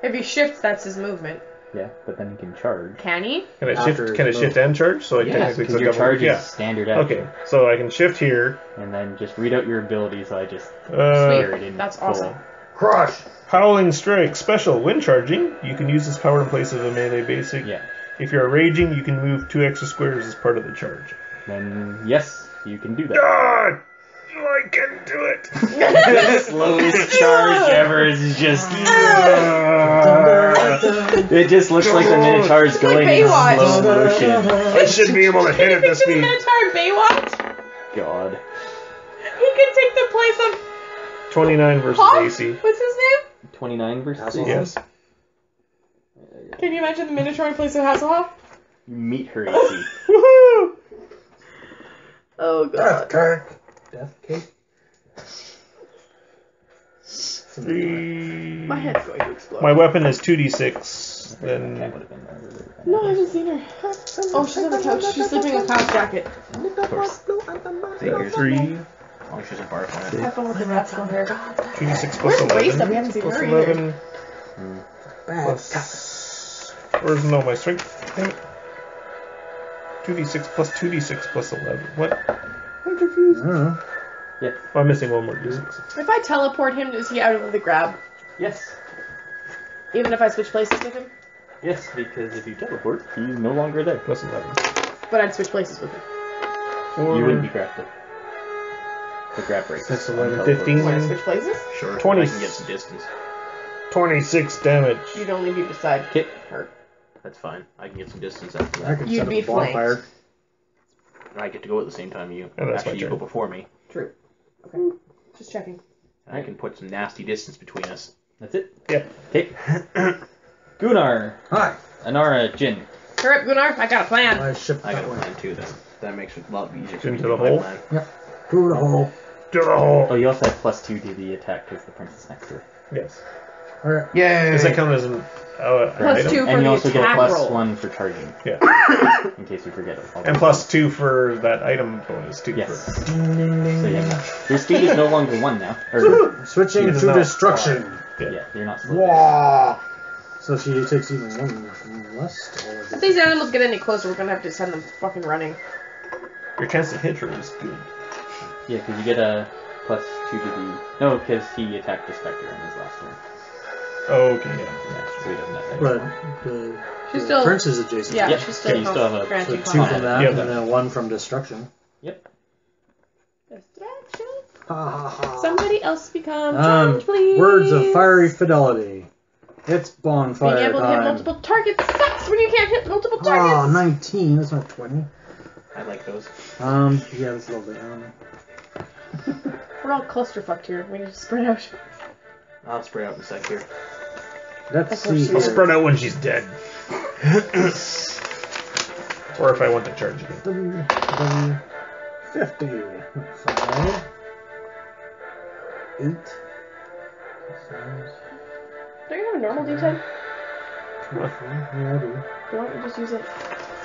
If he shifts, that's his movement. Yeah, but then you can charge. Can he? Can I After shift? Can I his shift move. and charge? So I Yes, technically because click your double- charge yeah. is standard action. Okay, so I can shift here. And then just read out your ability, so I just Sweet. clear it in That's full. awesome. Crush! Howling Strike special. When charging, you can use this power in place of a melee basic. Yeah. If you're raging, you can move 2 extra squares as part of the charge. Then, yes, you can do that. God, I can do it. The slowest charge ever is just... It just looks like the Minotaur's like going in Baywatch. slow motion. I should be able to hit at this Picture the speed. Minotaur in Baywatch. God. He could take the place of 29 versus Hawk. AC. What's his name? 29 versus Hasselhoff? Yes. Can you imagine the Minotaur in place of Hasselhoff? You meet her AC. Woohoo! Oh Death cake. Death cake? 3. My head's going to explode. My weapon is 2d6. That Then would have been better. No, I haven't seen her. Oh, she's on the couch. She's sleeping in a cloud jacket. Of course. Figures. 3. As long as she's a barf on it. Have fun with the rats on her. 2d6 plus Where's 11. Raisa? We haven't seen plus her either. 11 Bad plus. Where's no my strength? Damn it. 2d6 plus 2d6 plus 11. What? I'm confused. Yeah. I'm missing one more d6. If I teleport him, is he out of the grab? Yes. Even if I switch places with him? Yes, because if you teleport, he's no longer there. Plus 11. But I'd switch places with him. 4. You wouldn't be grafted. The grab breaks. 6, 11, on 15. Want to switch places? Sure. 20. I can get some distance. 26 damage. You'd only be beside Okay. her. That's fine. I can get some distance after I that. can You'd set up be a bonfire. flanked. And I get to go at the same time you. Oh, that's my Actually, you turn. go before me. True. Okay. Just checking. And I can put some nasty distance between us. That's it. Yep. Okay. Gunnar, Hi. Anara, Jin. Hurry up, Gunnar. I got a plan. I shipped I got that a way. plan too, then. That makes it a lot easier for Into me to the do my hole? plan. Through the hole. To the hole. Oh, you also have +2 to the attack because the princess next to her. Yes. Alright. Yay! Does that count as an Plus item? 2 for And you the also get a attack roll. +1 for charging, Yeah. in case you forget it. And plus 2 for that item bonus too. Yes. For, Ding, ding, ding, So ding. yeah, your speed is no longer 1 now. Or, Switching She does to not destruction. yeah, you're not slow. Wah. So she takes even one less. If these animals get any closer, we're gonna have to send them fucking running. your chance to hit her is good. Yeah, because you get a +2 to the... No, because he attacked the Spectre in his last turn. Okay, yeah. Yeah, so he doesn't have that. But the She's still- prince is adjacent. Yeah, Yep. she's So still, you still have a- So granting 2 from combat. that, Yeah, and that- then 1 from destruction. Yep. Distraction. Ha ha ha. Somebody else become challenge, please. Words of fiery fidelity. It's bonfire Being able to hit time. multiple targets sucks when you can't hit multiple targets. Oh, 19. That's not 20. I like those. Yeah, that's a little bit. We're all clusterfucked here. We need to spread out. I'll spray out in a sec here. Let's Of course see you I'll here. spread out when she's dead. Or if I want to charge again. W50. 5. 8. Don't you have a normal D10? Yeah, I do. Why don't you just use it?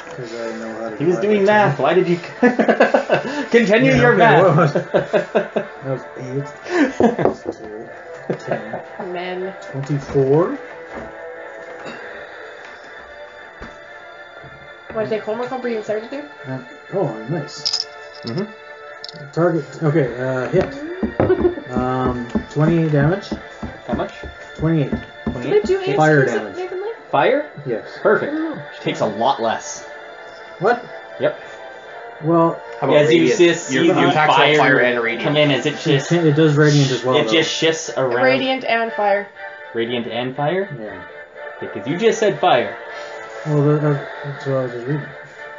Because I know how to He was divide doing by math. 10. Why did you... Continue Yeah, your okay, math. what That was 8. Plus 2. 10. Men. 24. Want to take home or comprehensive to do? Oh, nice. Mhm. Target. Okay, hit. 28 damage. How much? 28. Did I do AC Fire or damage. something, Nathan Lee? Fire? Yes. Perfect. She takes a lot less. What? Yep. Well, How about As you radiant? just see Your the attacks all fire, fire and radiant. come in as it just... it does radiant as well. It though. just shifts around. Radiant and fire. Radiant and fire? Yeah. Because you just said fire. Well, that's what I was just reading.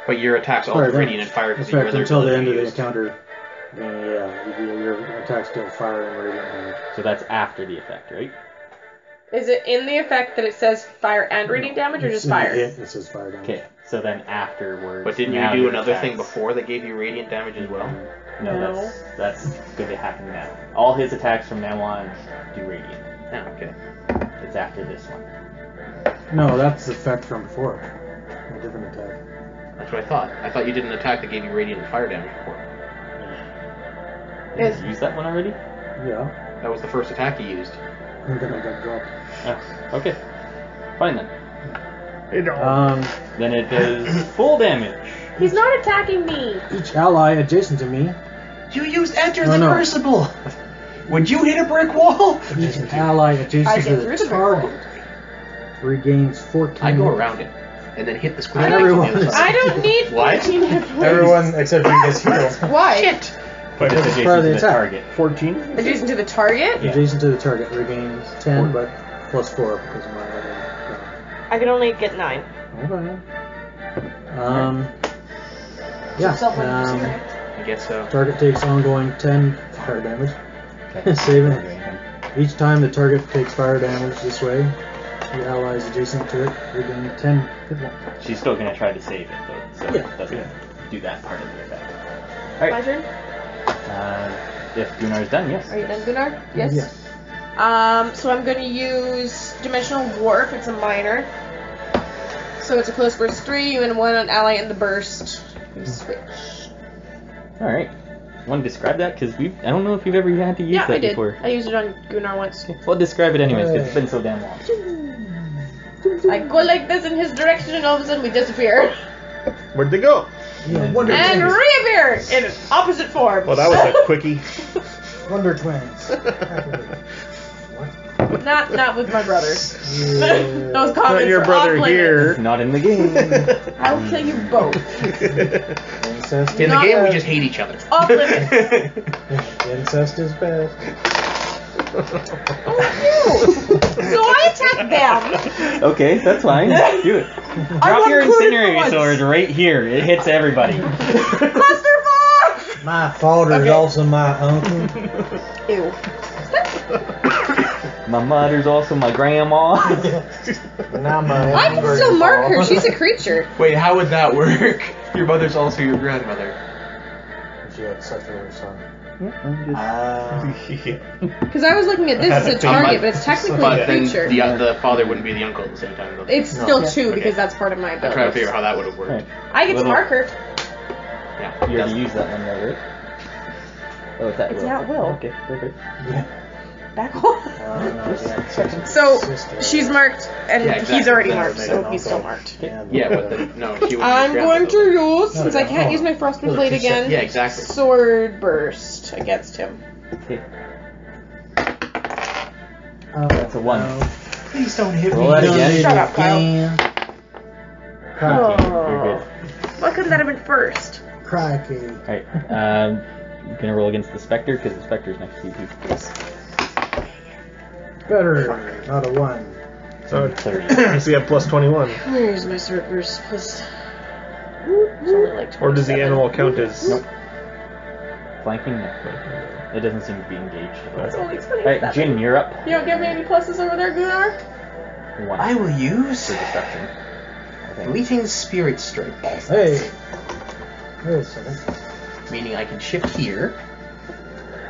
But your attacks all Fire do damage. radiant and fire In because of your fact, other until the ability end of you the used. encounter, Yeah, your attack's still fire and radiant damage. So that's after the effect, right? Is it in the effect that it says fire and radiant damage, or It's just in the fire? hit, it says fire damage. Okay, so then afterwards. But didn't now you do your another thing attacks- before that gave you radiant damage as well? No, that's going to happen now. All his attacks from now on do radiant. Yeah, okay. It's after this one. No, that's the effect from before. A different attack. That's what I thought. I thought you did an attack that gave you radiant and fire damage before. Did you use that one already? Yeah. That was the first attack you used. And then I got dropped. Oh, okay. Fine then. Then it does full damage. He's not attacking me. Each ally adjacent to me, You used Enter the No. Crucible! Would you hit a brick wall? each ally I adjacent get to through the the brick wall. target regains 14. I go around it and then hit the square. And on the everyone other is- side. I don't need What? 14 hit points. Everyone except for you guys heal. Why? Shit! But it's That's adjacent part of to the the attack. target. 14? Adjacent to the target? Yeah. Adjacent to the target regains 10, but plus 4 because of my other. I can only get 9. Okay. Yeah. I guess so. Target takes ongoing 10 fire damage. Okay. Saving Not it. doing anything. Each time the target takes fire damage this way, the allies adjacent to it regain 10 hit points. She's still going to try to save it, though, so Yeah. it doesn't do that part of the effect. My Alright, turn? if Gunnar's done, yes. Are you done, Gunnar? Yes. Yes. So I'm going to use Dimensional Dwarf. It's a minor. So it's a close burst 3, you and 1 on ally in the burst. You switch. Alright. Want to describe that? Because I don't know if you've ever had to use Yeah, that I did. before. I used it on Gunnar once. Well, describe it anyways, because it's been so damn long. I go like this in his direction, and all of a sudden we disappear. Where'd they go? Yeah, Wonder And Twins. reappear in opposite forms. Well, that was a quickie. Wonder Twins. Not with my brother. Yeah. Those comments Not your are brother off limits. here. Not in the game. I will kill you both. Incest. In the Not game, we bad. just hate each other. Off limits. Incest is best. Oh, so I attack them. Okay, that's fine. Do it. Drop want your good incendiary ones. sword right here. It hits everybody. Clusterfuck! My father's Okay. also my uncle. Ew. My mother's also my grandma. Now my I can still mark her. She's a creature. Wait, how would that work? Your mother's also your grandmother. She had sex with her son. Because I was looking at this as a target, but it's technically But a then creature. the father wouldn't be the uncle at the same time, though. It's still No. 2 because Okay. that's part of my I'm ability. trying to figure out how that would have worked. Right. I get to Little- mark her. Yeah. You already used that one, though, right? Oh, it's at It's will. at will. Okay, perfect. Yeah. Back off. So she's marked, and Yeah, he's exactly. already Then marked, it'll so make he's still marked. Yeah, but no, she would. I'm going to use, since I can't use my Frostman Blade again, Yeah, exactly. Sword Burst against him. Okay, Oh, that's a 1. Please don't hit Roll that again. Shut up, Kyle. Crikey. You're good. Why couldn't that have been first? Crikey. Alright, gonna roll against the Spectre, because the Spectre's next to you, too. Better. Not a 1. So, 30. so you have plus 21. Where's my Sword Burst? Plus... It's only like 27. Or does the animal count as... Nope. Flanking? No. It doesn't seem to be engaged. It's only 27. Alright, Jin, you're up. You don't give me any pluses over there, Gunnar? 1 I will use for destruction. I think. Fleeting Spirit Strike, Hey. Wait a second. meaning I can shift here.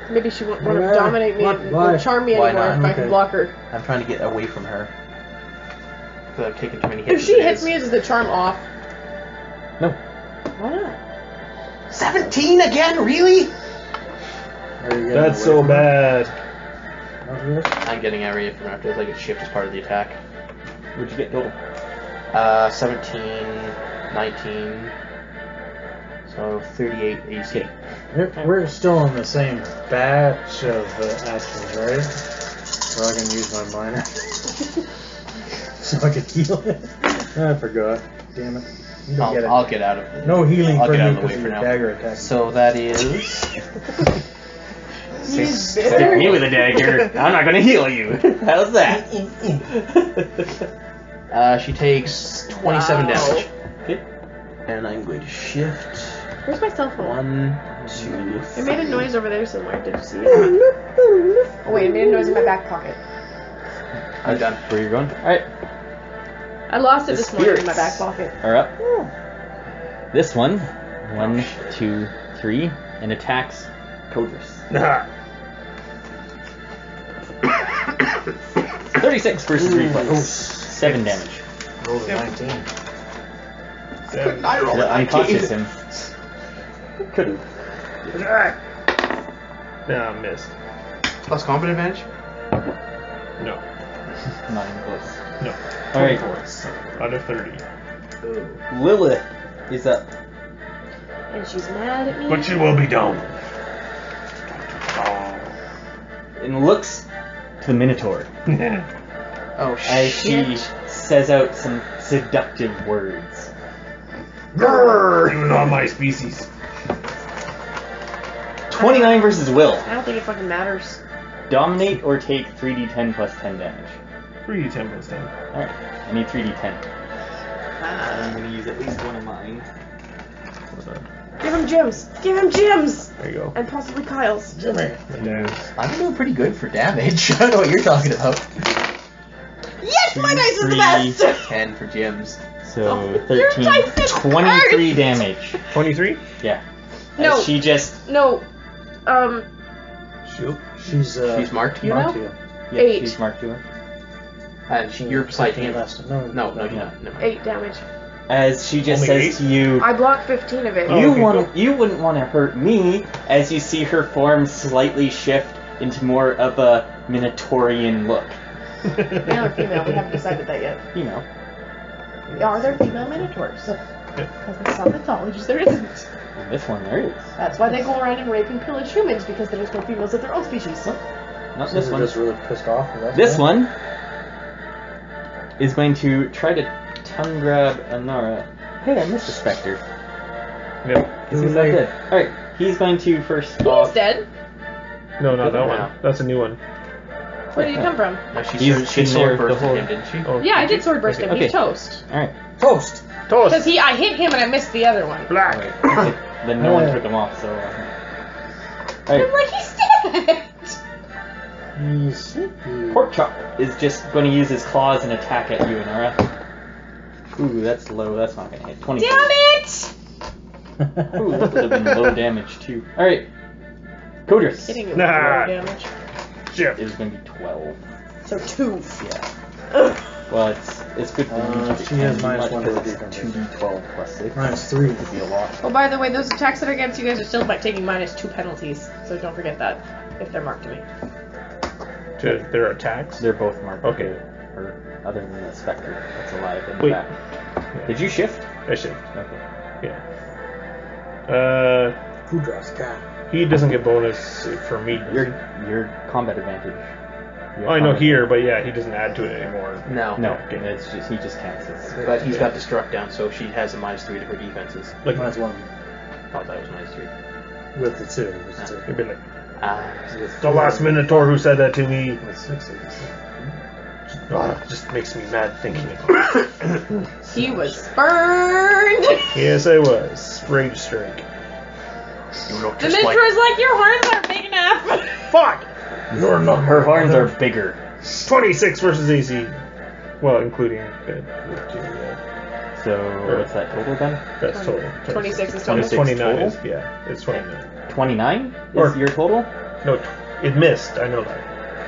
Maybe she won't want to Yeah. dominate me What? and Why? charm me Why anymore not? if I can Okay. block her. I'm trying to get away from her. Because I've taken too many hits. If she as it hits is. me, is the charm off? No. Why not? 17 again? Really? Are you getting That's away so from her? bad. Not really? I'm getting area from after. It's like a shift as part of the attack. What'd you get total? 17, 19. So 38 AC. We're still in the same batch of actions, right? So I can use my minor. So I can heal it. I forgot. Damn it. You don't get it. I'll get out of it. No healing I'll for get out you of the way because of for your now. dagger attack. So that is. Stick me with a dagger. I'm not gonna heal you. How's that? She takes 27 Wow. damage. Okay. And I'm going to shift. Where's my cell phone? 1, It made a noise over there somewhere. Did you see it? Oh wait, it made a noise in my back pocket. I'm done. Where you going? Alright. I lost it The this morning in my spirits back pocket. are up. This one, 1, 2, 3, and attacks Codrus. 36 versus reflex. 7 damage. Rolled a 19. I rolled Yeah, a unconscious 19. him. Couldn't. Nah, missed. Plus combat advantage? No. Not even close. No. Alright. 24 out of 30. Lilith is up. And she's mad at me. But she will be done. And looks to the Minotaur Oh as shit. she says out some seductive words. Grrr! You're not my species. 29 versus Will. I don't think it fucking matters. Dominate or take 3d10 plus 10 damage. 3d10 plus 10. Alright, I need 3d10. I'm gonna use at least one of mine. Give him gems. Give him gems. There you go. And possibly Kyle's. Jimmy. I'm doing pretty good for damage. I don't know what you're talking about. Yes, my dice is the 3, best. 10 for gems. So your 13, dice is 23 damage. 23? Yeah. No. As she just, No. Shield. She's She's marked you marked now? you. yeah, 8. she's marked to her. And you're beside him. No, No, you're no. not. Never mind. 8 damage. As she just Only says to you, I blocked 15 of it. Oh, you okay, you wouldn't want to hurt me, as you see her form slightly shift into more of a Minotaurian look. Male or female? We haven't decided that yet. You know. Are there female minotaurs? Because in some mythologies there isn't. In this one there is. That's why they go around and rape and pillage humans, because there's no females of their own species. Not So this they're one. just really pissed off. That's This why? one is going to try to tongue grab Anara. Hey, I missed a specter. Yep. This is not good. Alright, he's going to first He's off. dead. No, not that No. one. That's a new one. Where did he come from? No, she He's she been there sword bursted the whole- him, didn't she? Oh, Yeah, I did sword burst him. Okay. He's toast. Alright. Toast. Toast! Because I hit him and I missed the other one. Black! Alright. Okay. Then no one took him off, so. I'm Alright. like, he's dead! He's Pork Chop is just going to use his claws and attack at you, Anara. Ooh, that's low. That's not going to hit. 20. Damn it! Ooh, that would have been low damage, too. Alright. Codrus. Hitting you with Nah. low damage. Shit. It was going to be 12. So 2. Yeah. Ugh. Well, it's good for you. she has minus 1 to the because it's defense. 2d12 plus 6. minus 3. Would be a lot. Oh, by the way, those attacks that are against you guys are still by taking -2 penalties. So don't forget that, if they're marked to me. To their attacks? They're both marked. Okay. Or other than the specter that's alive in the Wait. back. Did you shift? I should. Okay. Yeah. Who draws cat? He doesn't get bonus for me. does Your combat advantage. he? Oh, I know here, but yeah, he doesn't add to it anymore. No. No, Okay. it's just he just cancels. But he's got Destruct down, so she has a -3 to her defenses. Like, Minus 1. Oh, that was -3. With the 2. With the 2. it'd be like, Ah. the last Minotaur who said that to me. With 6. Oh, it just makes me mad thinking it. He was burned! Yes, I was. Rage strike. You look The just like... Minotaur's like, your horns aren't big enough! Fuck! You're not. Her horns are bigger. 26 versus AC. Well, including So what's that total then? that's total. 26 is And total. it's 29 total? is, yeah, it's 29. 29 Or- is your total? No, it missed. I know that.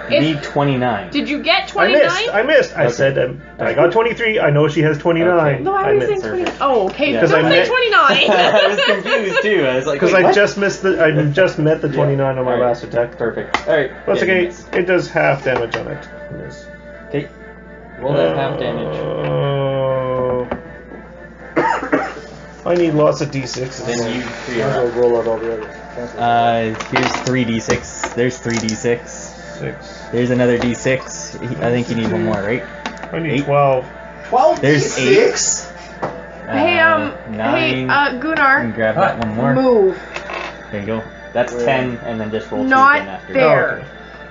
You If- need 29. Did you get I 29? missed. I missed. I Okay. said I got 23. I know she has 29. Okay. No, I I was missed. saying 29. Oh, okay. Yeah. Don't 'Cause I say meant- 29. I was confused too. I was like, Because wait, I what? just missed the. I just met the 29 on my Alright. last attack. Perfect. Alright. That's yeah, you okay. miss. It does half damage on it. Yes. Okay. Roll that half damage. I need lots of d6s. Then you three Might as are well up. roll out all the others. Here's 3d6. There's 3d6. 6. There's another d6. I think you need one more, right? I need 8. 12. 12 There's 6? Hey, 9. Gunnar, And grab that one more. move. There you go. That's Where? 10, and then just roll 2 Not again after. fair.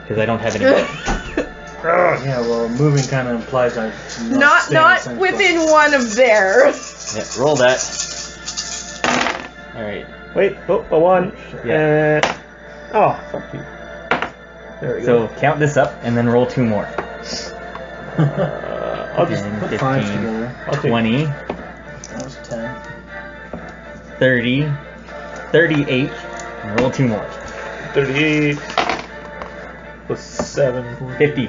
Because I don't have any more. Yeah, well, moving kind of implies I Not stay in the same within place. one of there. Yeah, roll that. Alright. Wait, oh, a 1. Yeah. Oh, fuck you. There we So go. count this up and then roll 2 more. I'll just 10, Put fives 15, together. I'll take 20, That was 10. 30, 38, and roll 2 more. 38 plus 7. 50,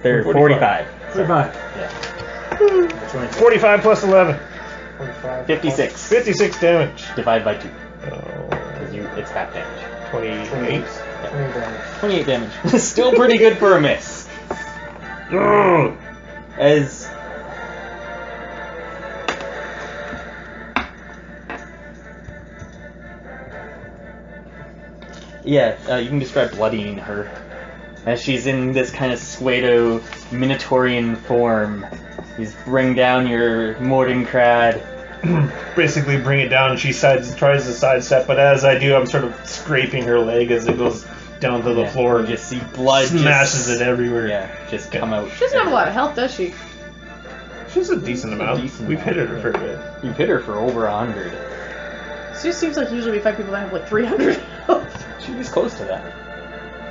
45. 45. Yeah. 45 plus 11. 45. 56. 56 damage. Divide by 2. Oh, Because it's half damage. 28. 20 damage. 28 damage. Still pretty good for a miss. Ugh. As you can describe bloodying her as she's in this kind of pseudo Minotaurian form. You bring down your Mordenkrad. Basically bring it down. She tries to sidestep, but as I do, I'm sort of scraping her leg as it goes down to the floor. You just see blood Smashes it everywhere. Yeah, just come out. She doesn't have a lot of health, does she? She's a decent amount. We've hit her for a bit. You've hit her for over 100. It just seems like usually we fight people that have like 300 health. She was close to that.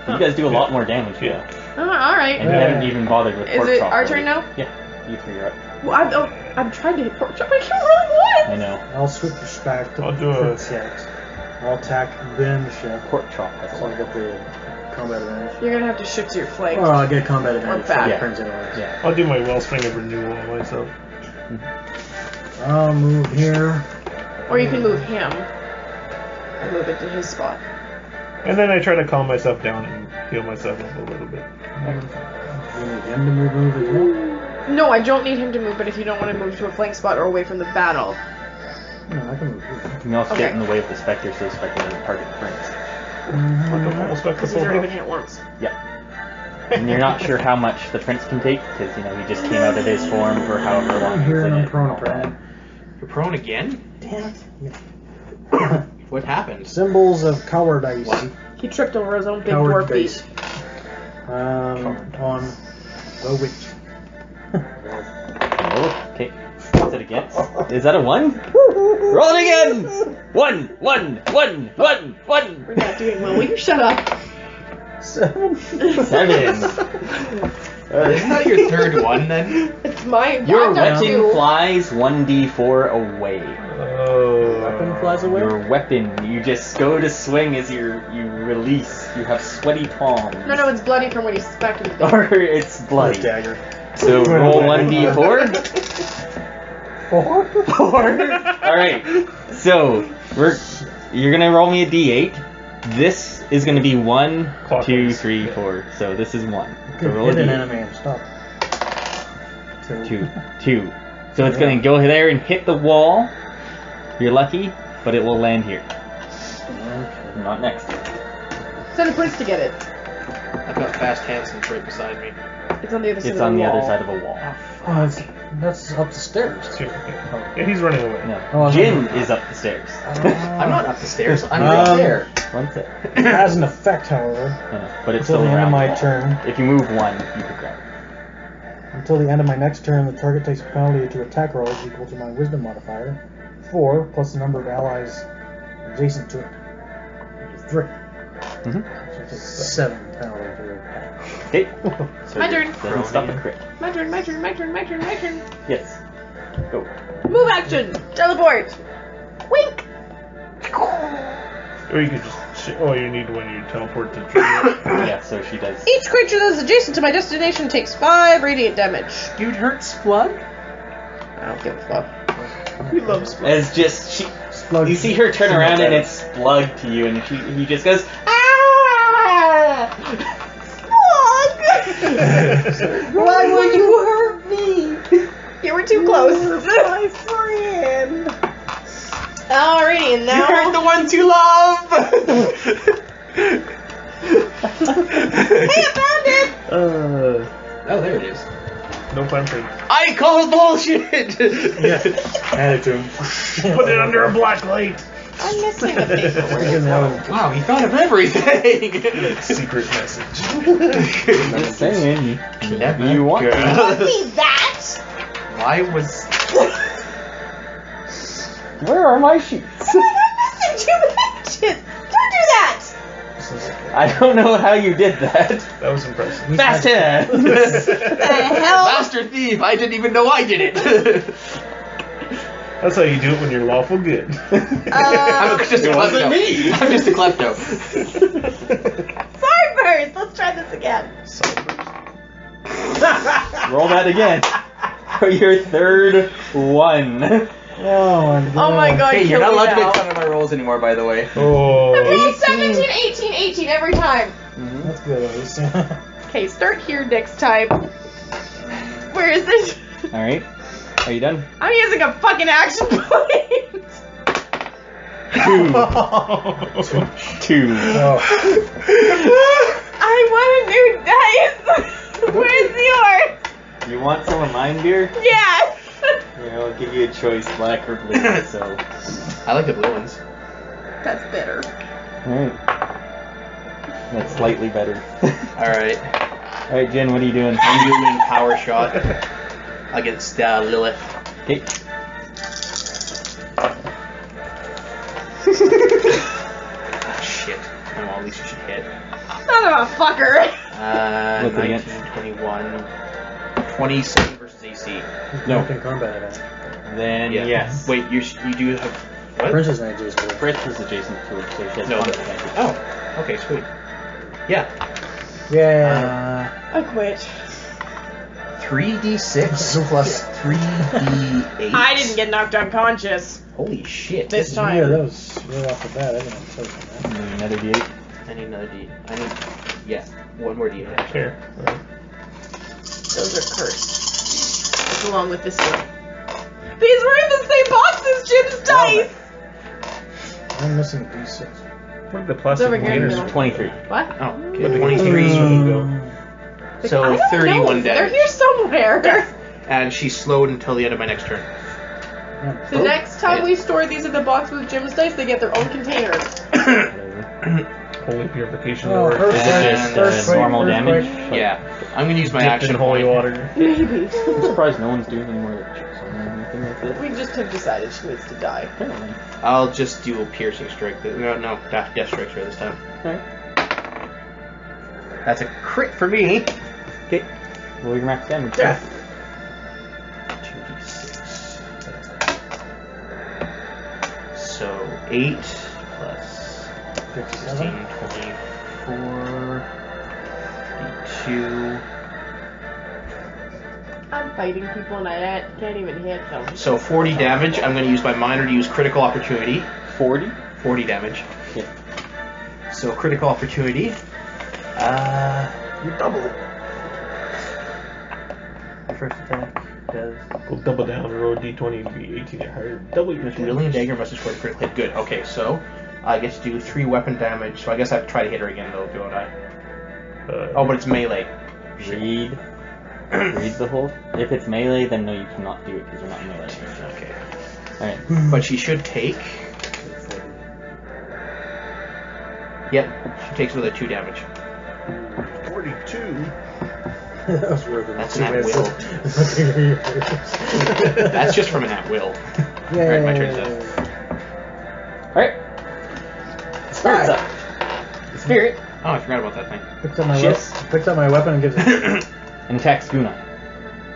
You guys do a lot more damage. Yeah. Alright. And you haven't even bothered with Is pork it chop our turn already. now? Yeah, you 3 are up. Well, I'm trying to hit pork chop, but I can't really I what? know. I'll switch back to I'll the do a- crit checks. I'll attack, then shift. Pork chop has a So I lot. get the combat advantage. You're gonna have to shift to your flank. Or I'll get combat advantage. back. So it Yeah. turns into ours. Yeah. I'll do my Wellspring of Renewal on myself. I'll move here. Or you can move him and move it to his spot. And then I try to calm myself down and heal myself up a little bit. You need him to move as well? No, I don't need him to move, but if you don't want to move to a flank spot or away from the battle. No, I can move here. You can also Okay. get in the way of the Spectre so the Spectre doesn't target the Prince. Almost back to Because he's full already been health. hit once. Yep. And you're not sure how much the Prince can take because, he just came out of his form for however long. I'm here he's in and I'm it prone all that. apparently. You're prone again? Damn it. What happened? Symbols of cowardice. He tripped over his own big Coward dwarf base. beast. On the witch. Oh, okay. What's it against? Is that a 1? Roll it again! 1, 1, 1, 1, 1. We're not doing well. Will you shut up? 7. 7. Isn't that your third one then? It's mine. Your I've done weapon two. flies 1d4 away. Weapon flies away? Your weapon, you just go to swing as you release. You have sweaty palms. No, it's bloody from when he smacked him. Or it's bloody. Dagger. So roll 1d4. 4? 4. Alright. So you're gonna roll me a d8. This is gonna be 1, 2, Clockwise. 3, 4. So this is 1. So Hit roll a an d8. enemy and stop. 2. So it's gonna go there and hit the wall. You're lucky, but it will land here. Not next. Send a place to get it. I've got Fast Hansen's right beside me. It's on the other side It's of on the wall. other side of a wall. Oh, that's up the stairs. Yeah, he's running away. No. Oh, Jin is up the stairs. I'm not up the stairs. I'm right there. One sec. It has an effect, however. But it's Until still the end of around my the wall. turn. If you move 1, you could grab it. Until the end of my next turn, the target takes a penalty to attack rolls equal to my wisdom modifier. 4 plus the number of allies adjacent to it. Which is 3. Mhm. So it's a 7 penalty to attack. Okay. So My it turn. Doesn't stop the crit. My turn. Yes. Go. Move action. Teleport. Wink. Or you could just. You need when you teleport to trigger. Yeah, so she does. Each creature that is adjacent to my destination takes 5 radiant damage. You'd hurt Splug? I don't give a fuck. He loves Splug. As just she. Splug. You see her turn around and it's Splug to you, and he just goes. Ah! Why would you hurt me? You were too close. My friend. Alrighty, and You hurt now. the ones you love! Hey, I found it! Oh, there it is. No fun thing. I call bullshit! Yeah. Hand it to him. Put it under a black light. I'm missing the paperwork. Wow, he thought of everything! Secret message. Just saying. Clever You want girl. to. See that? Why was... Where are my sheets? Message I don't know how you did that. That was impressive. Fast hand! The hell? Master thief! I didn't even know I did it. That's how you do it when you're lawful good. I'm just a It wasn't klepto. me. I'm just a klepto. Swordburst! Let's try this again. Roll that again. For your third one. Oh my god, Hey, you're kill not me allowed to now. make fun of my rolls anymore, by the way. Oh. Okay, 17, 18, 18 every time. That's good, at least. Okay, start here next time. Where is this? Alright. Are you done? I'm using a fucking action point. Two. Oh. I want a new dice. Where's yours? You want some of mine, dear? Yes. Here, I'll give you a choice, black or blue. So. I like the blue ones. That's better. Alright. That's slightly better. Alright. Alright, Jen, what are you doing? I'm doing power shot against Lilith. Okay. Ah, shit. Oh, well, at least you should hit. Son of a fucker. What's it 19, against? 21, 27 versus AC. No. In combat at Then, Yeah. yes. Wait, you do have what? Princess Knight is good. Chris is adjacent to it, so she has No. combat advantage. Oh, okay, sweet. Yeah. Yeah. I quit. 3d6 plus 3d8. I didn't get knocked unconscious Holy shit. this time. Yeah, that was right off the bat. I didn't have to touch on that. And another D8. I need another D. I need. Yeah, one more D8 actually. Here. Those are cursed. Along with this one. These were in the same box as Jim's dice! I'm missing a D6. Where did the plastic over here, containers Bill. 23. What? Oh, Where okay, the 23. containers go? I So don't 31 know. They're damage. here somewhere. And she's slowed until the end of my next turn. Yeah. The next time we store these in the box with Jim's dice, they get their own containers. Whatever. Holy purification Oh, or earthquake, Is it just earthquake, normal earthquake. damage? Yeah, I'm gonna use my dipped action in holy point. water. Maybe. I'm surprised no one's doing any more like checks on her or anything like that. We just have decided she needs to die. Apparently. I'll just do a piercing strike. No, death strikes her this time. Alright. That's a crit for me. Okay. Roll your max damage. Yeah. 2d6. So 8 plus 16, 24, 52. I'm fighting people and I can't even hit them. So 40 damage. I'm going to use my minor to use critical opportunity. 40? 40 damage. Okay. So critical opportunity. You double it. First attack does. Go double down and roll d20 to be 18 or higher. Double your Just really a dagger must score a critical hit. Good. Okay, so I get to do 3 weapon damage. So I guess I have to try to hit her again, though, don't I? Oh, but it's melee. Read. Read the whole. If it's melee, then no, you cannot do it because you're not melee. Okay. Alright. But she should take. Yep, she takes another 2 damage. 42. That was worth it. That's Two an minutes. at-will. That's just from an at-will. Yeah. Alright, my turn's up. Alright. Spirit's up. Spirit. Oh, I forgot about that thing. Picks up my Shifts. weapon. Picks up my weapon and gives it. And attacks Gunnar.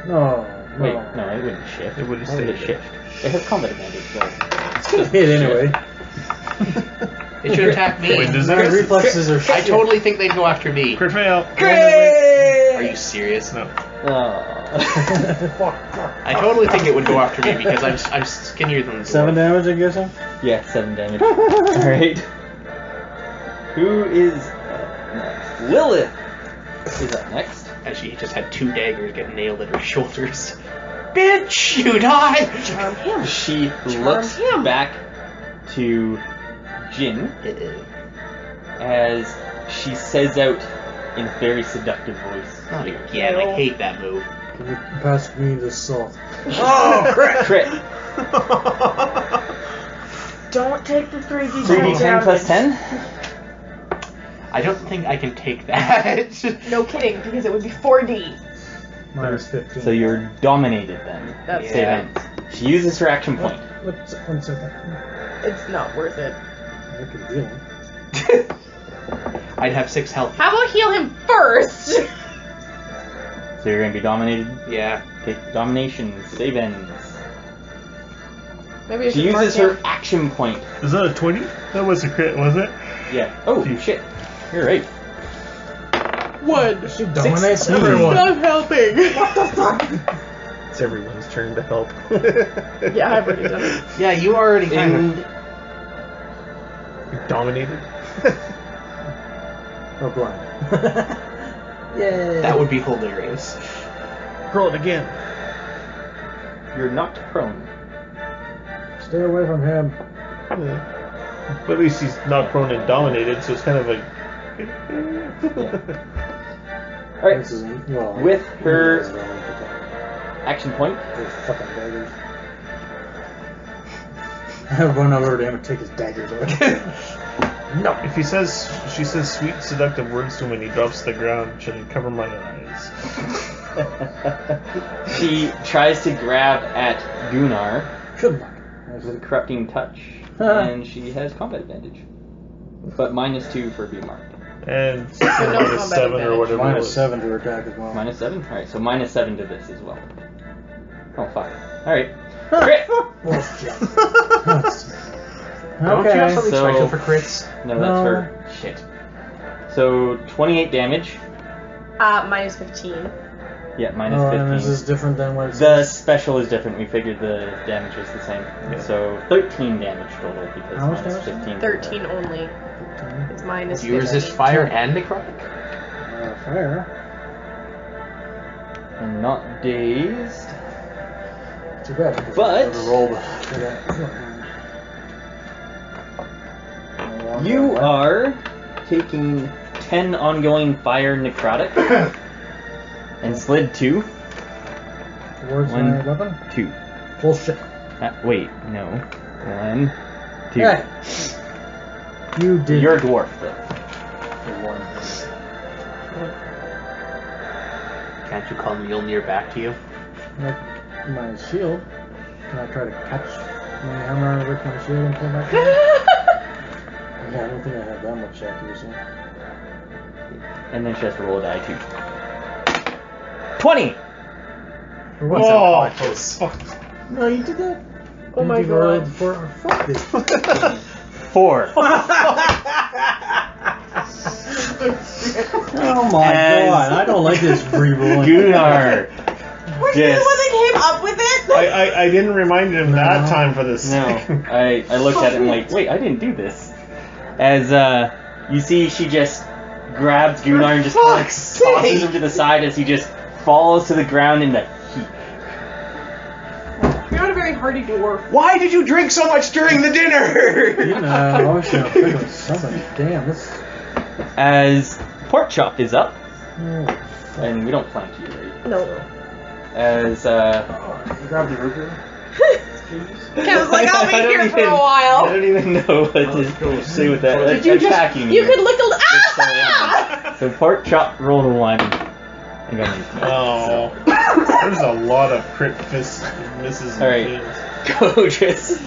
No. Wait, no, it wouldn't shift. It wouldn't Why would stay it shift? It has combat advantage, so. It's gonna hit anyway. It should attack me. Wait, does My it? reflexes are I shit. totally think they'd go after me. Crit fail. Are you serious? No. Oh. I totally think it would go after me because I'm skinnier than the 7 dwarf. damage, I guess. Huh? Yeah, 7 damage. Alright. Who is up next? Lilith is up next. And she just had 2 daggers get nailed at her shoulders. Bitch, you die! Charm him. She Charm looks him. back to Jin as she says out in a very seductive voice. Not again, I hate that move. Can you pass me the salt? Oh, crap! Crit. Don't take the 3d10 3d10 plus 10? I don't think I can take that. No kidding, because it would be 4d. Minus 15. So you're dominated then. That's Save ends. She uses her action point. What's 1 second? It's not worth it. I could deal. I'd have 6 health. How about heal him first? So you're gonna be dominated. Yeah. Okay, domination, save ends. Maybe I She should mark uses her him. action point. Is that a 20? That was a crit, was it? Yeah. Oh, shit. You're right. One. She dominates everyone. Stop helping. It's everyone's turn to help. Yeah, I've already done it. Yeah, you already kind of... You're dominated. Oh, blind. Yay. That would be hilarious. Roll it again. You're knocked prone. Stay away from him. Yeah. But at least he's not prone and dominated, so it's kind of like... Alright. This is, well, With her this is really action point. those fucking daggers. I run over to him and take his daggers away. No. If she says sweet seductive words to him and he drops to the ground, should I cover my eyes? She tries to grab at Gunnar Good luck. with a corrupting touch, and she has combat advantage. But -2 for being marked. And No minus combat 7 or advantage. whatever it Minus was. 7 to her attack as well. -7? Alright, so -7 to this as well. Oh, fuck. Alright. Crit! Bullshit. Don't you have Okay. something So- special for crits? No, that's her. Shit. So, 28 damage. -15. Yeah, Oh, and this -15. is different than what it The says. special is different. We figured the damage was the same. Yeah. So 13 damage total because How much minus damage? 15. 13 only. It's minus. Do you resist 15. fire and necrotic? Fire. And not dazed. Too bad. because But- I would've rolled for that. You are taking 10 ongoing fire necrotic. And slid 2. Towards my One. weapon? 2. Bullshit. Wait, no. 1, 2. Hey. You did. You're a dwarf, though. For one. Can't you call Mjolnir back to you? Like my shield. Can I try to catch my hammer with my shield and pull back? Yeah, I don't think I have that much accuracy. And then she has to roll a die, too. 20! For what's Oh, that conscious? fuck. No, you did that. Oh my Didn't you roll god. For, fuck this. 4. Oh my As- god, I don't like this re-rolling. Gunnar. Were you the Yes. one that came up with it? I didn't remind him that time for this. No, I looked at it and like, wait, I didn't do this. As you see, she just grabs Gunnar and just kind of fuck's tosses sake. him to the side as he just falls to the ground in the heat. You're not a very hardy dwarf. Why did you drink so much during the dinner? You know, I was trying to think of something. Damn, this. As Pork Chop is up, Oh, and we don't flank you, right? No. As you grabbed the root beer? Kevin's like, I'll be I don't here for even- a while. I don't even know what to say with that. Did you just? Attacking You could look a little. Ah! So Pork Chop rolled a 1 and got me. Oh. There's a lot of crit misses and Alright. fails. Gorgeous.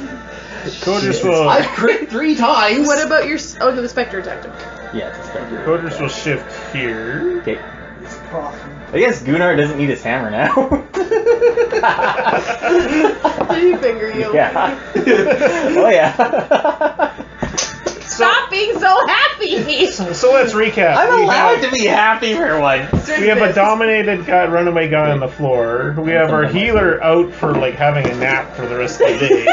Coders will, I've crit 3 times! What about your? Oh, no, the Spectre attacked him. Yeah, it's a spectre. Coders will shift here. Okay. I guess Gunnar doesn't need his hammer now. Did he finger you? Yeah. Oh yeah. Stop being so happy. So let's recap. I'm We allowed have- to be happy for once. We have a dominated guy, runaway guy on the floor. We have our healer out for like having a nap for the rest of the day.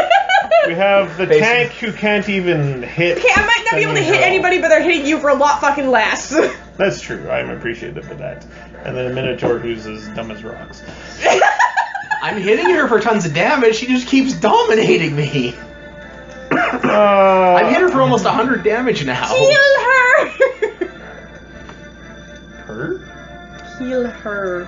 We have the tank who can't even hit. Okay, I might not be able to hit anybody, but they're hitting you for a lot fucking less. That's true. I'm appreciative of that. And then a Minotaur who's as dumb as rocks. I'm hitting her for tons of damage, she just keeps dominating me. I've hit her for almost 100 damage now. Heal her. Her? Heal her.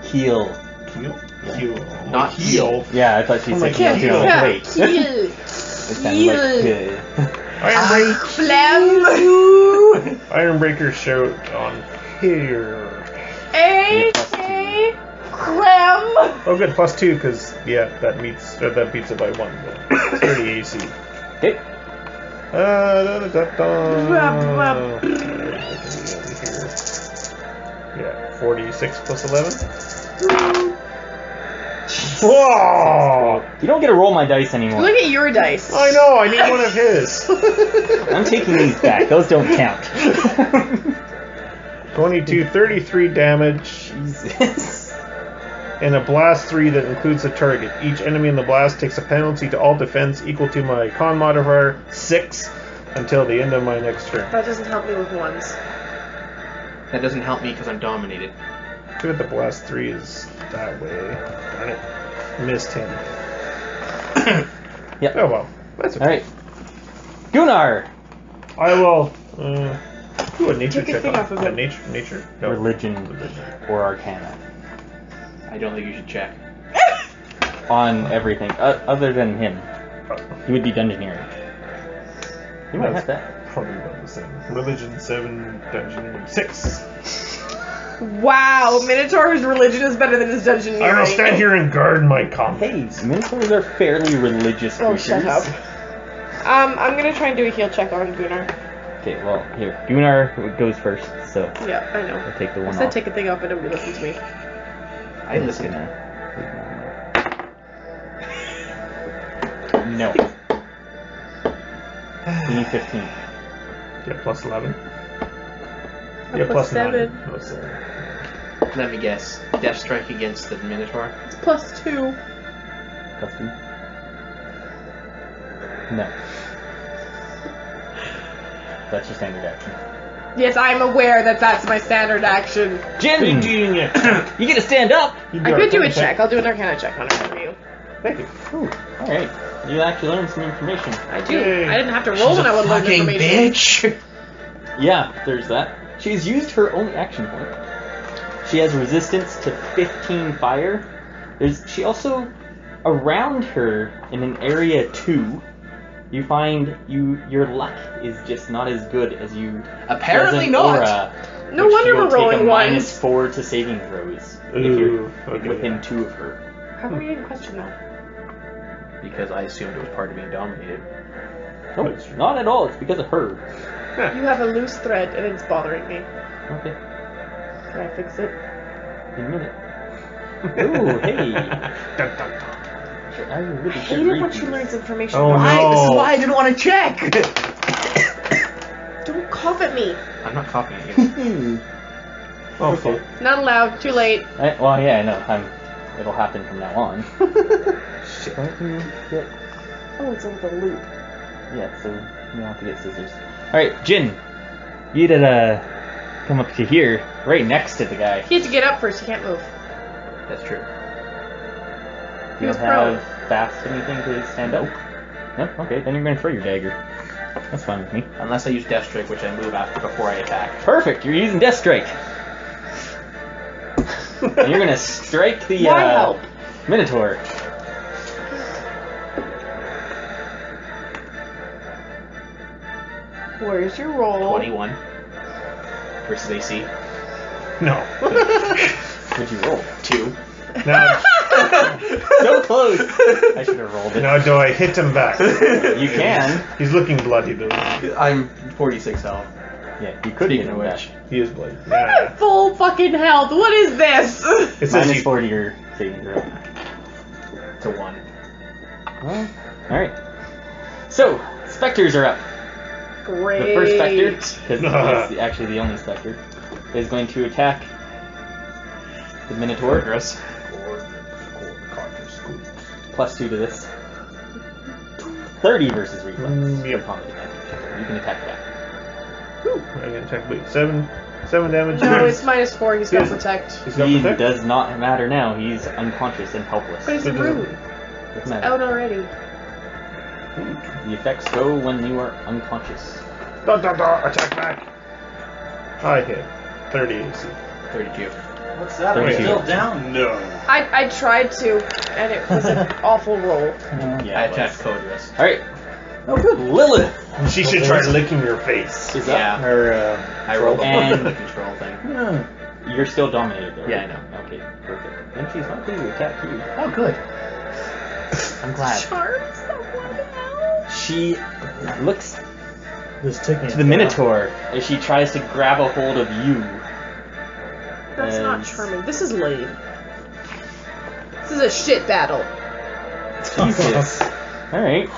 Heal. Heal? Heal. Not heal. Yeah, I thought she said Yeah, heal too. Yeah, Wait. heal. It sounded like Ironbreaker shout on here. A.K. Clem. Oh, good. +2 because that beats it by 1. But 30 AC. Okay. Yeah, 46 plus 11. Whoa! You don't get to roll my dice anymore. Look at your dice. I know, I need one of his. I'm taking these back. Those don't count. 22, 33 damage. Jesus. And a blast 3 that includes the target. Each enemy in the blast takes a penalty to all defense equal to my con modifier 6 until the end of my next turn. That doesn't help me with ones. That doesn't help me because I'm dominated. Good, the blast 3 is that way. Darn it. Missed him. Yep. Oh well. That's okay. Alright. Gunnar! I will do a nature Take a check thing on off of it. nature? No. Religion or Arcana. I don't think you should check. On everything. Other than him. He would be dungeoneering. You might have that. Probably about the same. Religion 7, dungeoneering 6. Wow, Minotaur's religion is better than his dungeoneering. I will stand here and guard my combat. Hey, Minotaurs are fairly religious Oh, creatures. shut up. I'm gonna try and do a heal check on Gunnar. Okay, well, here. Gunnar goes first, so Yeah, I know. I'll take the I one said off. take a thing off, but nobody listened to me. I listen. No. You need 15. Yeah, plus 11. I'm Yeah, plus plus 9. 7. Oh, 7. Let me guess. Death strike against the Minotaur. It's plus 2. Plus 2? No. That's your standard action. Yes, I'm aware that that's my standard action. Jin! You get to stand up! I could do a check. I'll do an Arcana check on it for you. Thank you. Alright. You actually learned some information. I do. Yay. I didn't have to roll when I would learn information. bitch! Yeah, there's that. She's used her only action point. She has resistance to 15 fire. She also, around her, in an area 2, you find your luck is just not as good as you. Apparently as an not. Aura, No which wonder you'll we're rolling take a ones. -4 to saving throws if Ooh, you're okay. within 2 of her. How come you didn't question that? Because I assumed it was part of being dominated. No, not at all. It's because of her. You have a loose thread and it's bothering me. Okay, Can I fix it? in a minute. Ooh, hey. Dun, dun, dun. I really I should hate it read when she these. learns information. Oh, Why? no. This is why I didn't want to check! Don't cough at me. I'm not copying you. Okay. Not allowed. Too late. Well, yeah, I know. It'll happen from now on. Shit. Don't you get... Oh, it's with a loop. Yeah, so you have to get scissors. Alright, Jin. You need to come up to here, right next to the guy. He has to get up first. He can't move. That's true. You was don't have fast anything to stand up? No? Okay, then you're going to throw your dagger. That's fine with me. Unless I use Death Strike, which I move after before I attack. Perfect, you're using Death Strike. And you're going to strike the Why help? Minotaur. Where's your roll? 21 versus AC. No. What'd you roll? 2. Now, So close! I should have rolled it. now do I hit him back? You can. He's looking bloody though. I'm 46 health. Yeah, you could Speaking hit of him which, He is bloody. I'm Yeah. at full fucking health. What is this? It says Minus you, 4 to your saving throw. it's a 1. Well, alright. So, Spectres are up. Great. The first Spectre, because it's actually the only Spectre, is going to attack the Minotaur. Plus 2 to this. 30 versus reflex. Yep. For combat advantage. You can attack that. Whew, I'm gonna attack. Wait, 7 damage. No, it's -4. He's got Yes. protect. He's got He protect? does not matter now. He's unconscious and helpless. But it's It doesn't- rude. Doesn't matter. Out already. The effects go when you are unconscious. Dun, dun, dun, attack back. I hit. 30 AC. 32. What's that? Are we 32. still down? No. I tried to, and it was an awful roll. Yeah, I it was. attacked Codius. Alright. Oh, good. Lilith She should try licking your face. is Yeah. up. Or, I rolled And- the control thing. You're still dominated, though. Yeah, right? I know. Okay, perfect. And she's not going to attack you. Oh, good. I'm glad. Charm someone else. She looks This ticking to the Minotaur as she tries to grab a hold of you. That's not charming. This is lame. This is a shit battle. Jesus. Alright.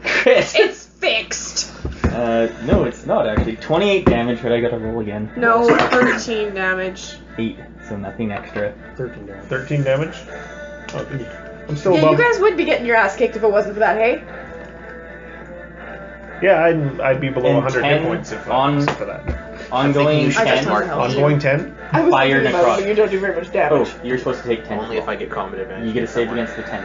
Chris. It's fixed. No, it's not actually. 28 damage, but I gotta roll again. No, 13 damage. 8, so nothing extra. 13 damage. 13 damage? Oh, dude. I'm still Yeah, above. you guys would be getting your ass kicked if it wasn't for that, hey? Yeah, I'd be below And 100 10 hit points if on- wasn't for that. Ongoing you should I just 10. want to help you. Ongoing 10? I was Fire thinking about it, necrotic. but you don't do very much damage. Oh, you're supposed to take 10. Only as if well. I get combat advantage. You get a save against the 10.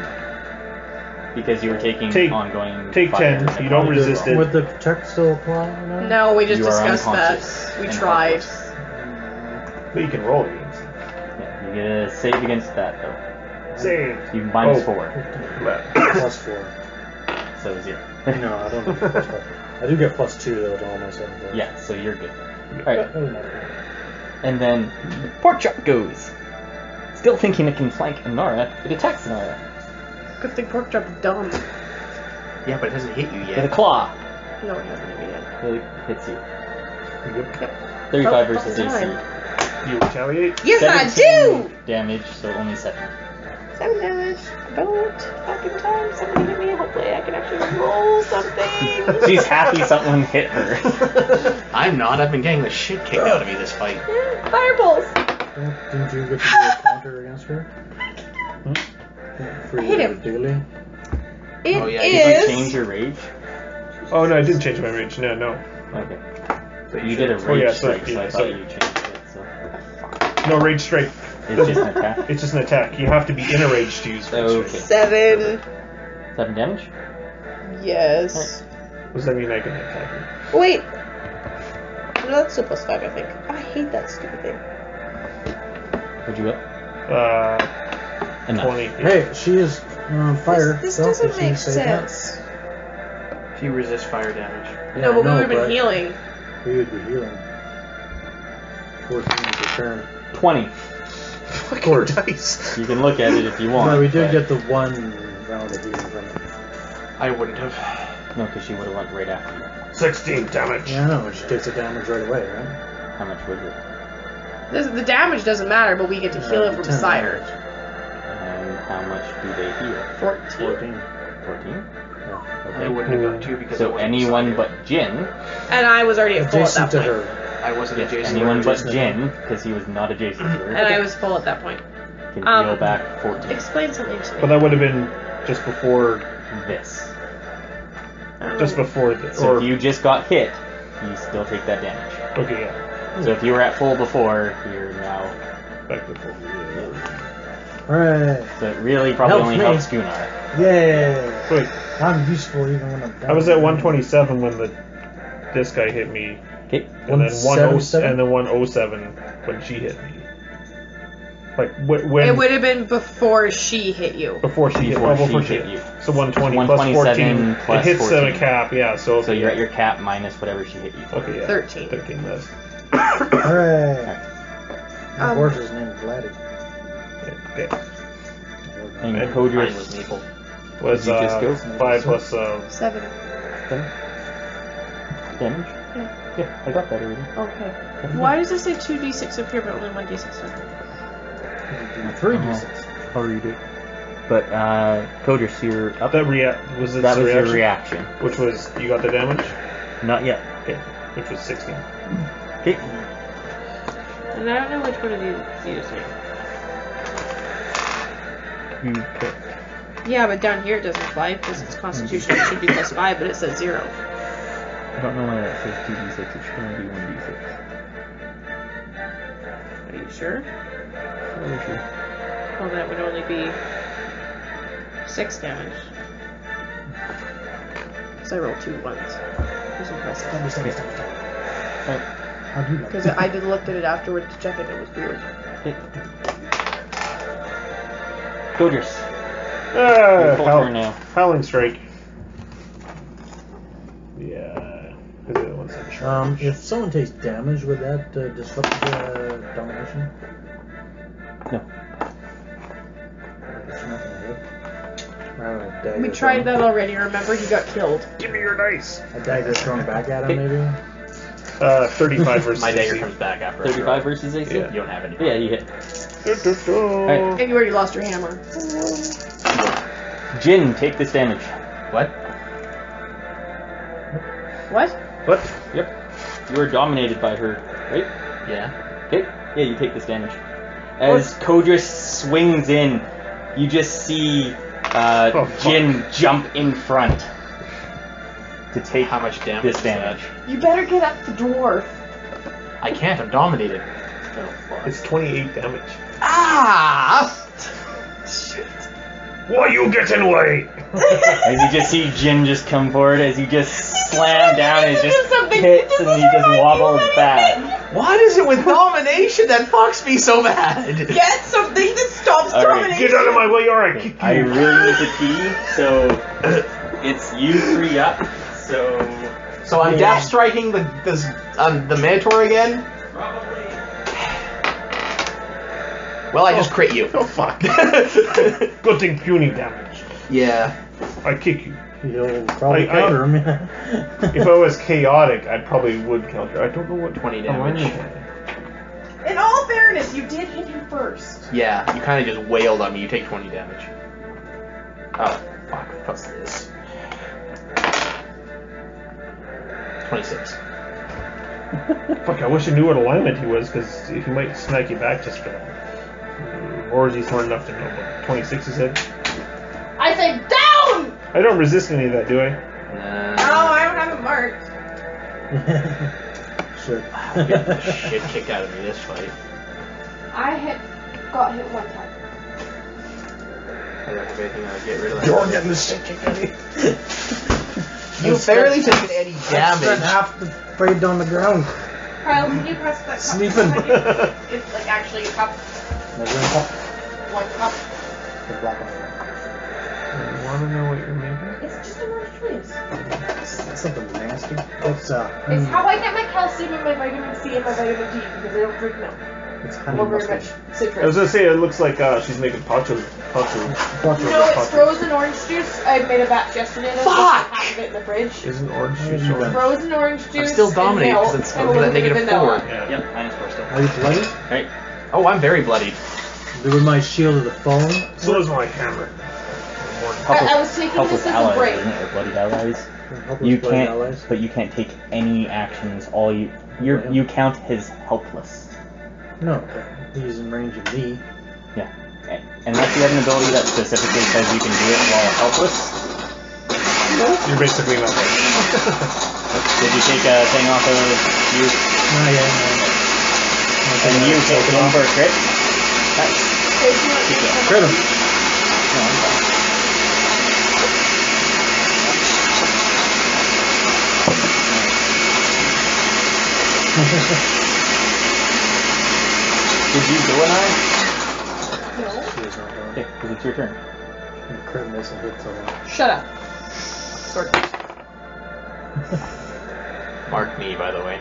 Because you were taking Take- ongoing take fire 10, you don't necrotic. resist it. Would the protect still apply? No. No, we just You are discussed unconscious that. We and tried. helpless. But you can roll against it. Yeah, you get a save against that though. Save. You minus Oh. 4, Plus 4. so 0. No, I don't get plus 4. I do get plus 2 though to all my saving throws. Yeah, so you're good. Alright, Doesn't matter. and then Pork Chop goes. Still thinking it can flank Anara, it attacks Anara. Good thing Pork Chop's dumb. Yeah, but it hasn't hit you With a yet. claw. No, it hasn't hit me yet. It hits you. Yep. 35 Oh, versus fucking AC. time. You retaliate? Yes, I 17 do! damage, so only 7. 7 damage. About fucking time somebody hit me. Hopefully I can actually roll something. She's happy someone hit her. I'm not. I've been getting the shit kicked out of me this fight. Yeah, fireballs. Didn't you get to do a counter against her? For I hate your him. daily? It Oh, yeah, Did you is. change your rage? Oh, no, I didn't change my rage. No. Okay. But You did a Oh, rage yeah, strike, sorry, so I yeah, thought sorry. you changed it. So No, rage strike. it's just an attack. It's just an attack. You have to be in a rage to use rage Okay. strike. 7. 7 damage? Yes. What does that mean I can attack you? Wait. No, that's still plus 5, I think. I hate that stupid thing. What'd you up? Enough. 20. Hey, she is on fire. This so doesn't did she make say that? sense. She resists fire damage. Yeah, No, I but we know, would have been healing. We would be healing. 14 per turn. 20. Fucking course. dice. You can look at it if you want. No, we did but- get the one round of healing from it. I wouldn't have. No, because she would have went right after you. 16 damage. Yeah, I know, she takes the damage right away, right? How much was it? The damage doesn't matter, but we get to heal it from 10 beside her. damage. And how much do they heal? 14. 14. 14? Yeah. I wouldn't have got 2 because I So wasn't anyone beside but Jin, And I was already at full at Adjacent that to point. her. I wasn't yes, adjacent. anyone but adjacent. Jin, because he was not adjacent to her, And I was full at that point. can heal Um, back 14. Explain something to me. But that would have been just before. This. Just before the. So Or, if you just got hit, you still take that damage. okay, yeah. So if you were at full before, you're now. Back to full. Alright. So it really probably Help only me. helps Gunnar. Yay! Wait, I'm useful even when I'm down. I was at 127 when this guy hit me, Okay. and then 177? and then 107 when she hit me. Like when It would have been before she hit you. before she hit you. So 120 plus 127 14. plus It hits 14. a cap, yeah. So So you're at your cap minus whatever she hit you for. okay, yeah. 13. 13 less. Alright. My Um, horse is named Vladdy. Okay. And And code Mine yours was Maple. Was Did you just go? 5 plus 7. damage? Yeah, I got that already. Okay. Why does it say 2d6 up here but only 1d6 up here? 3d6. I'll read it. But Coders, you're up. that was this That was reaction? your reaction. Which was you got the damage? Not yet. Okay. Which was 16. Okay. And I don't know which one of these is me. You Yeah, but down here it doesn't apply because it's constitution. It should be plus 5, but it says 0. I don't know why that says 2d6. It should only be 1d6. Are you sure? Oh, sure. Well, that would only be 6 damage. So I rolled 2 ones. It's impressive. Alright. How do you know? Because I did looked at it afterwards to check it. It was weird. Coders. Your full turn now. Howling Strike. Yeah. Because the one's in charge. If someone takes damage, would that disrupt the domination? No. It's not gonna hit. We tried that already, remember? He got killed. Give me your dice. A dagger thrown back at him, maybe? 35 versus My dagger AC. comes back after 35 versus AC? Yeah. You don't have any. Yeah, you hit. Alright. And you already lost your hammer. Jin, take this damage. What? What? What? Yep. You are dominated by her, right? Yeah. Okay. Yeah, you take this damage. As Kodris swings in, you just see Jin jump in front to take How much damage? this is damage. You better get up the dwarf. that? I can't. I'm dominated. Oh, fuck. It's 28 damage. Ah! Shit. Why you getting away? As you just see Jin just come forward, as you just slam down and it just Something- hits this and is you just already wobble doing back. What is it with domination that fucks me so bad? Get something that stops All right. domination. Get out of my way or I kick you. I really need the key, so it's you 3 up, so... So I'm dash striking the Minotaur again? Probably. Well, I just crit you. Oh fuck. Good thing puny damage. Yeah. I kick you. You'll probably I- counter him. If I was chaotic, I probably would counter. I don't know what 20 damage. damage. In all fairness, you did hit him first. Yeah, you kind of just wailed on me. You take 20 damage. Oh, fuck. What's this? 26. Fuck, I wish I knew what alignment he was, because he might smack you back just for that. Or is he smart enough to know what 26 is it? I say down! I don't resist any of that, do I? Oh, I don't have it marked. Sure. I'm getting the shit kicked out of me this fight. I got hit one time. I don't have anything to get rid of that. You're getting the shit kicked out of me. You barely taken any I spent damage. half the fight on the ground. Kyle, can you press that cup? Sleeping. It's like actually a cup. Measuring cup. One cup. The black one. I want to know what you're making. It's just an orange juice. That's something nasty. It's It's how I get my calcium and my vitamin C and my vitamin D because I don't drink milk. it's honey Or very much mustard. citrus. I was gonna say it looks like she's making ponchos. No, it's frozen orange juice. I made a batch yesterday and I Fuck! left half of it in the fridge. Isn't orange Yeah, juice you orange? bet. Frozen orange juice. I'm still dominated and milk, because it's and a over that little bit of -4. vanilla. Yeah. Yep, -4 still. Are you bloody? Right. Oh, I'm very bloodied. With my shield of the phone. So is my hammer. I was taking Helpless this as a allies, break. isn't it? Or bloodied allies. Helpless You bloody can't, allies. but you can't take any actions. All you count as helpless. No, he's in range of me. Yeah, unless you have an ability that specifically says you can do it while helpless. You're basically not right. Did you take a thing off of you? Not yet, no. And you take it on for a crit? Nice. Crit him. No, I'm fine. Did you go an eye? No. She is not going. Okay, because it's your turn. Crit missile hit so much. Shut up. Sword. Mark me, by the way.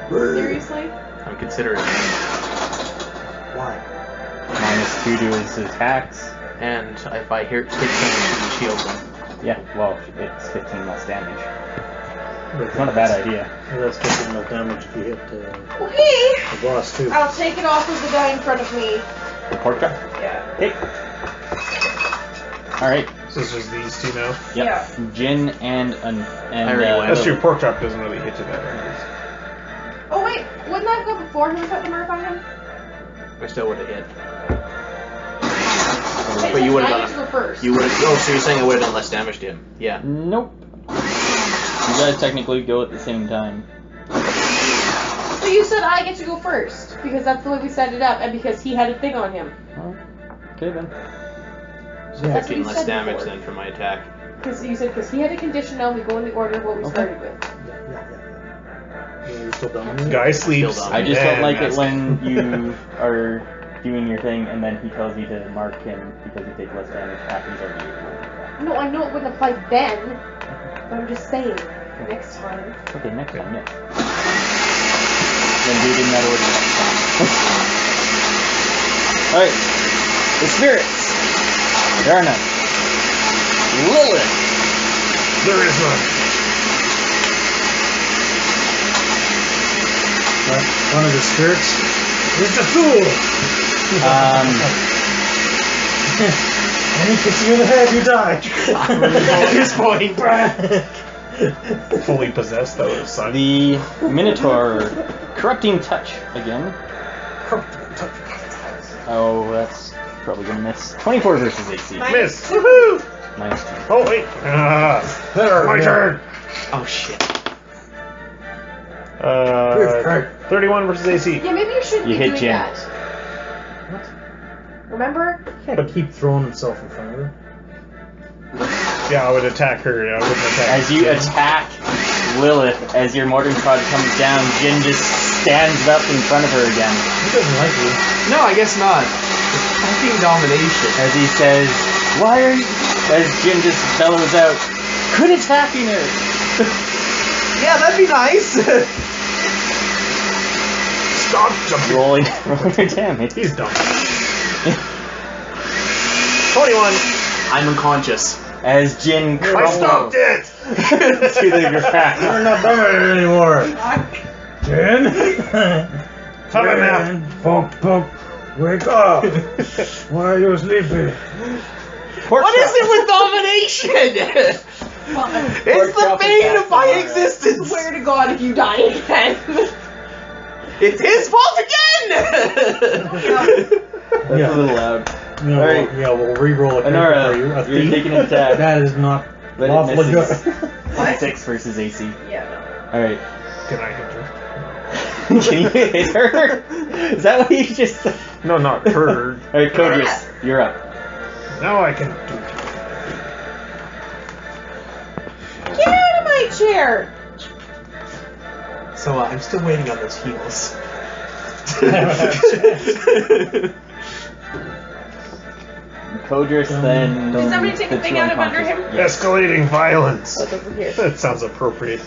Seriously? I'm considering it. Why? -2 to his attacks. And if I hear take damage, she shields them. Yeah, well, it's 15 less damage. But It's not a bad idea. That's 15 more damage if you hit Okay. the boss too. I'll take it off of the guy in front of me. The pork chop? Yeah. Okay. Alright. So it's just these two now. Yep. Yeah. Jin and I already went. That's true. Pork chop doesn't really hit you that hard. Oh wait, wouldn't I go before him and put the mark on him? I still would have hit. Okay, But you so would've I done get to go first. You would have. Oh, so you're saying I would have done less damage to him? Yeah. Nope. You guys technically go at the same time. So you said I get to go first because that's the way we set it up, and because he had a thing on him. Alright. Okay then. Yeah, That's what 15 you less said damage before. then for my attack. Because you said because he had a condition on, we go in the order of what we Okay. started with. Yeah, you're still dominating? Guy sleeps. Still I just don't and like it that's- when you are doing your thing and then he tells you to mark him because you take less damage after he's already used. No, I know it wouldn't apply then, but I'm just saying next time. Okay, next time, yeah. Then do it in that order next time. Alright. The spirits. There are none. Lilith. There is none. One of the skirts is Dethul. And he hits you in the head, you die. At this point. Fully possessed, that would have sucked. The Minotaur. Corrupting Touch again. Oh, that's probably gonna miss. 24 versus AC. Miss! Woohoo! Minus 2. Oh, wait. My turn. Oh shit. 31 versus AC. Yeah, maybe you shouldn't You be hit doing Jen. that. Remember? Can't keep throwing himself in front of her. Yeah, I would attack her. I wouldn't attack As you attack Lilith, as your mortar prod comes down, Jin just stands up in front of her again. He doesn't like you. No, I guess not. It's fucking domination. As he says, "Why are you?" As Jin just bellows out, "Quit attacking her!" Yeah, that'd be nice. Stop jumping. Roll your damage. He's dumb. 21. I'm unconscious. As Jin I crumbles stopped it! to the ground. You're not doing it anymore. Jen? Have a nap. Pop, pop. Wake up. Why are you sleeping? What is it with domination? It's the bane of my existence. Swear to God if you die again. It's his fault again. That's a little loud. No, Alright. yeah, we'll re-roll it for you. Anara, you're taking an attack. That is not But it lawfully good. misses. 6 versus AC. Yeah, Alright. Can I hit her? Can you hit her? Is that what you just said? No, not her. Alright, Codrus, you're up. Now I can do it. Get out of my chair! So I'm still waiting on those heals. Codrus then. Did somebody take a thing out of under him? Yes. Escalating violence. What's over here? That sounds appropriate.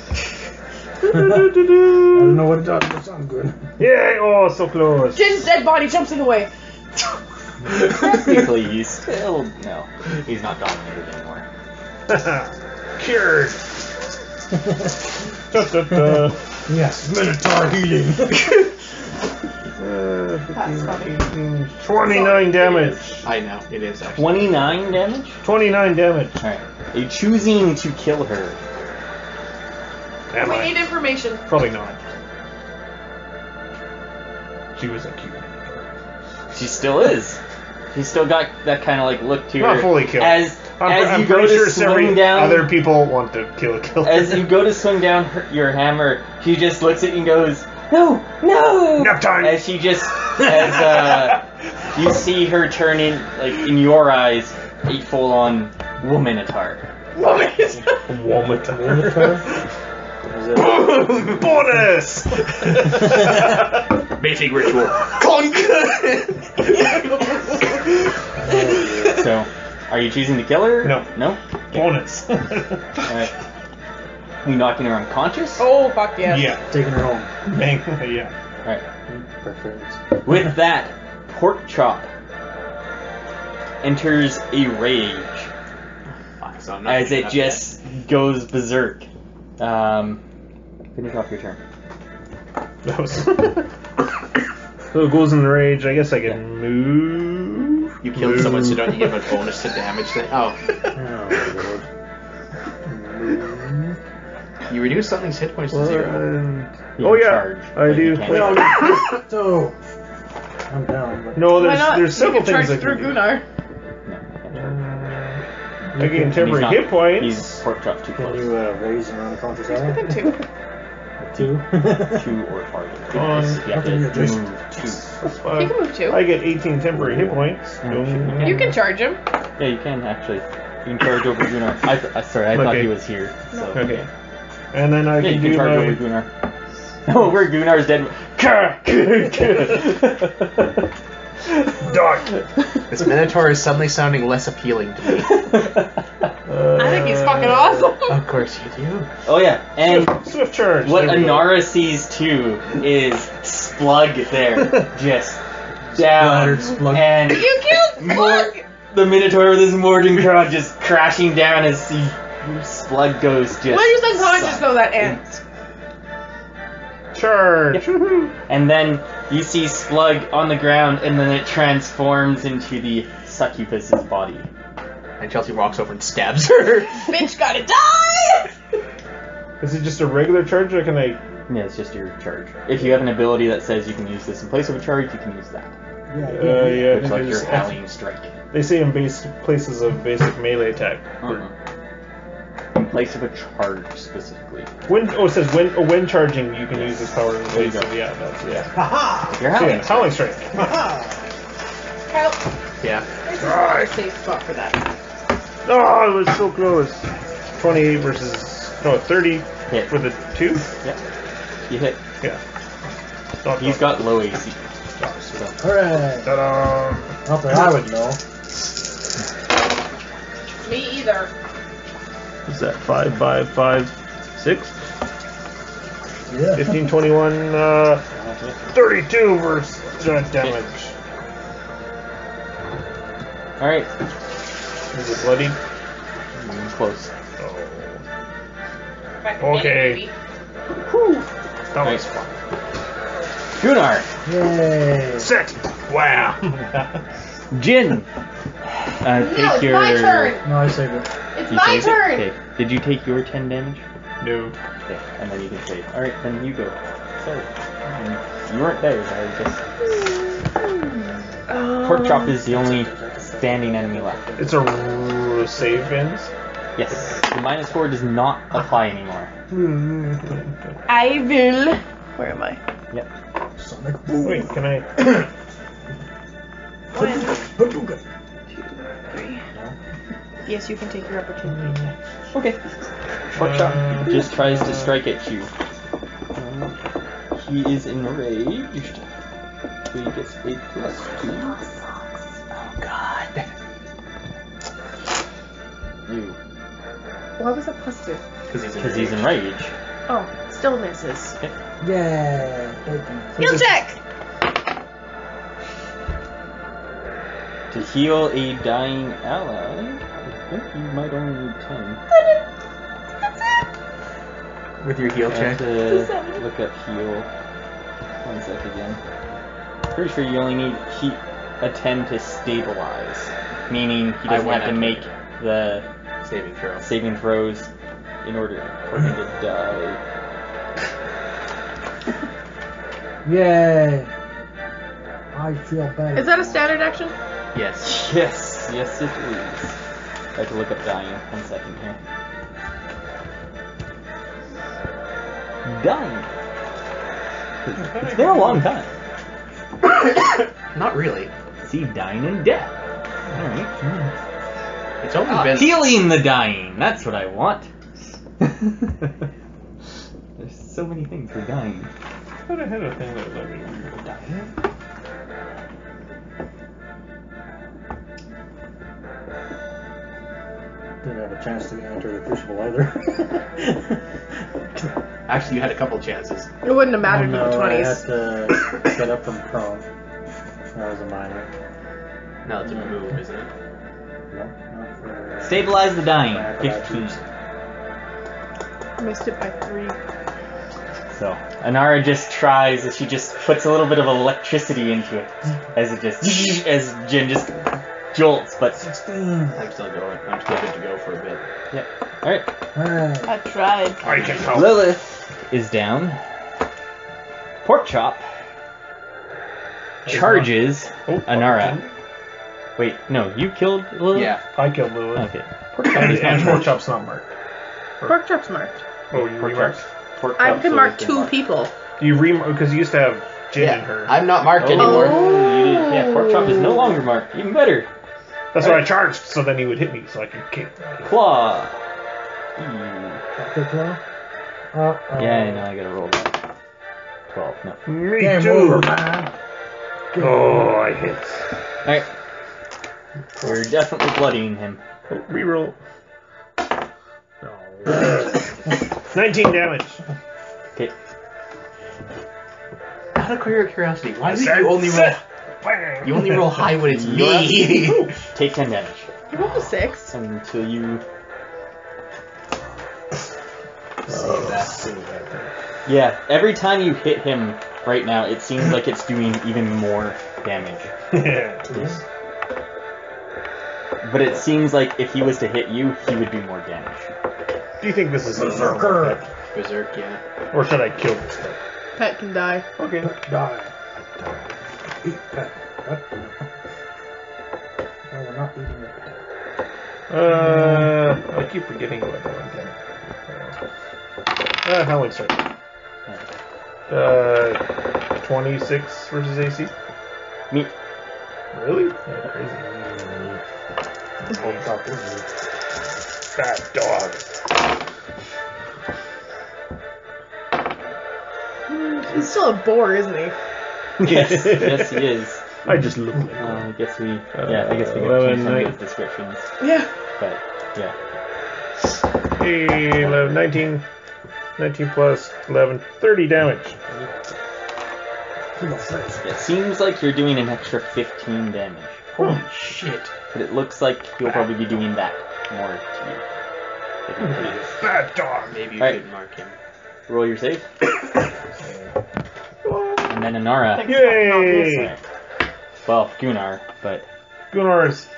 I don't know what it does, but it sounds good. Yay! Oh, so close. Jin's dead body jumps in the way. Technically, he's still. No, he's not dominated anymore. Cured. Da, da, da. Yes, Minotaur healing. 15, 29 damage. I know, it is actually. 29 damage? 29 damage. Alright. Are you choosing to kill her? Am We I? need information. Probably not. She was a cute. She still is. She's still got that kind of like look to her. Not fully killed. As I'm you go pretty to sure swing several down, other people want to kill her. as you go to swing down your hammer, she just looks at you and goes, "No, no!" Nap time. As she just, you see her turn in, like in your eyes, a full-on womanitar. Womanitar. Bonus! Mating ritual. Clunk! So, are you choosing to kill her? No. No? Bonus. Alright. We knocking her unconscious? Oh, fuck yeah. Yeah. Taking her home. Bang. Yeah. Alright. Perfect. With that, Pork Chop enters a rage Fuck, so I'm not as picking it up just goes berserk. Finish off your turn. That was. So it goes in rage. I guess I can move. yet. You killed someone, so don't you give a bonus to damage then? Oh. You reduce something's hit points to 0. You Oh can yeah, charge, I but do. you can't- So, I'm down. But No, Why not? there's several you can things I charge can through do. Gunnar. I gain temporary He's not- hit points. He's Pork Chop too can close. you raise an unconscious ally? Within 2. 2? 2 or farther. On- You have to Okay, move 2. That's You fine. can move 2. I get 18 temporary hit points. Oh, shit. You can charge him. Yeah, you can actually. You can charge over Gunnar. Sorry, I thought Okay. he was here. So. Okay. And then I Yeah, can you can do charge over my. Gunnar. Oh, where Gunnar's dead. Dog. This Minotaur is suddenly sounding less appealing to me. I think he's fucking awesome. Of course you do. Oh yeah, and Swift charge. what There we go. Anara sees too is Splug there, just down, Splattered Splug. and You killed more, Plug! the Minotaur with his Morgan Crow just crashing down as he Slug goes just. Why are you unconscious though, that ant? Charge! Yep. And then you see Slug on the ground, and then it transforms into the Succubus's body. And Chelsea walks over and stabs her. Bitch gotta die! Is it just a regular charge, or can I... Yeah, it's just your charge. If you have an ability that says you can use this in place of a charge, you can use that. yeah, Which like your Howling Strike. They say in places of basic melee attack. In place of a charge, specifically. It says when charging, you can use this power in place of... Yeah, that's... Yeah. Haha! Your So, Howling yeah, Howling Strike. Kyle, Yeah. this is a safe spot for that. Oh, it was so close. 28 versus... No, 30 Hit. for the 2? Yep. You hit. Yeah. He's got low AC. Alright. Ta-da! Not that I would know. Me either. What's that? 5, 5, 5, 6? Yeah. 15, 21, 32 versus damage. Alright. Is it bloody? Close. Okay. Whew. That was fun. Gunnar! Yay! Set! Wow! Jin! No, Take it's your... my turn! No, I saved it. It's You my saved it? turn! Okay. Did you take your 10 damage? No. Okay, and then you can save. Alright, then you go. Sorry. You weren't there, I guess. Pork Chop is the only standing enemy left. It's a save ends? Yes. The -4 does not apply anymore. I will. Where am I? Yep. Sonic boom. Wait, can I... 1, Hadouken. 2, 3. Yes, you can take your opportunity. Okay. Pork Chop just tries to strike at you. He is enraged. So he gets a +2. Oh god. You. Why was that +2? Because he's enraged. Oh, still misses. Okay. Yeah. Heal check! To heal a dying ally, I think you might only need 10. With your heal I have check. to look up heal. 1 sec again. Pretty sure you only need a 10 to stabilize, meaning he doesn't have to make the saving throws in order for him to die. Yay! I feel better. Is that a standard action? Yes. Yes, yes it is. I have to look up dying. 1 second here. Dying. It's been a long time. Not really. See, dying and death. Alright. It's only been... Healing the dying. That's what I want. There's so many things for dying. I thought I had a thing that let me read dying. Didn't have a chance to enter the crucible either. Actually, you had a couple chances. It wouldn't have mattered in the I 20s. had to get up from prone. That was a minor. No, it's a move, isn't it? No, not for... Stabilize the dying. 15. Missed it by 3. So, Anara just tries, she just puts a little bit of electricity into it. As it just, as Jin just jolts, but... 16. I'm still going. I'm still good to go for a bit. Yep. Alright. Alright. I tried. I can help. Lilith is down. Pork Chop charges Anara. Wait, no, you killed Lilith? Yeah. I killed Lilith. Okay. Pork Chop is And not Pork Chop's not marked. Pork chop's marked. Oh, you remarked? Pork I Chop's can always mark been 2 marked. people. You because you used to have Jin and her. I'm not marked Oh, anymore. you did, yeah, Pork Chop is no longer marked. Even better. That's why I charged, so then he would hit me, so I could kick. Claw. Doctor Claw? Uh-oh. Yeah, I know, I gotta roll that. 12, no. Me Game too. over, man. Oh, I hit. Alright. We're definitely bloodying him. Oh, reroll. No. 19 damage. Okay. Out of curiosity, why did you only roll? Bang. You only roll high when it's You're me. Take 10 damage. You rolled a 6. Until you... Save that. Yeah, every time you hit him right now, it seems like it's doing even more damage. But it seems like if he was to hit you, he would do more damage. Do you think this is a normal pet? Berserk, yeah. Or should I kill this pet? Pet can die. Okay. Die. Eat pet. What? No, we're not eating the pet. I keep forgetting about that one thing. Howling Strike. 26 versus AC? Meat. Really? Yeah, crazy. Bad dog. He's still a boar, isn't he? Yes, yes he is. I just look like I guess we can 11, change some of those descriptions. Yeah. But, yeah. Hey, 11, 19 plus 11, 30 damage. It seems like you're doing an extra 15 damage. Holy shit. But it looks like you'll probably be doing that more to you. If you please. Bad dog. Maybe you Alright. should mark him. Roll your save. And then Anara. Yay! Alright. Well, Gunnar, but Gunnar's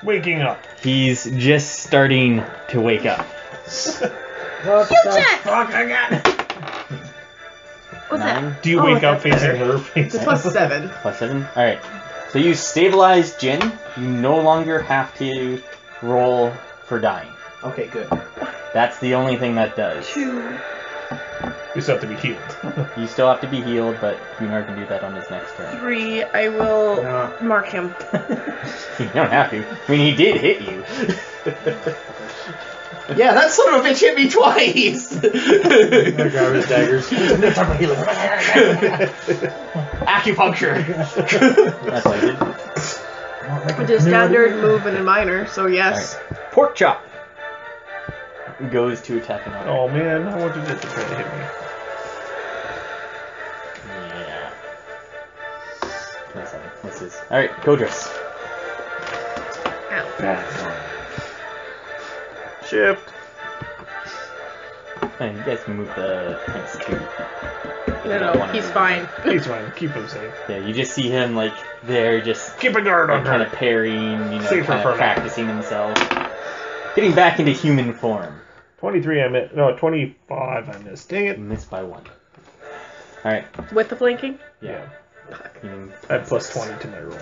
waking up. he's just starting to wake up. What You the check! fuck? I got it! What's 9 that? Do you Oh, wake up that's facing better. her face? It's plus 7. plus 7. Alright. So you stabilize Jin. You no longer have to roll for dying. Okay, good. That's the only thing that does. 2. You still have to be healed. You still have to be healed, but Gunnar can do that on his next turn. 3. I will No. mark him. You don't have to. I mean, he did hit you. Yeah, that son of a bitch hit me twice! I got his daggers. Acupuncture. That's what I did. I did standard, move, and a minor, so yes. Alright. Pork chop goes to attack Anara. Oh man, I want you just to try to hit me. Yeah. 27. Misses. Alright, Kodris. Ow. Shift. And you guys can move the prince too. No, he's fine. He's fine. Keep him safe. Yeah, you just see him like there, just Keep a guard on kind her. of parrying, you know, Safer kind for of now. practicing himself, getting back into human form. 23 I missed. No, 25 I missed. Dang it. You missed by 1. All right. With the flanking? Yeah. I had plus 20 to my roll.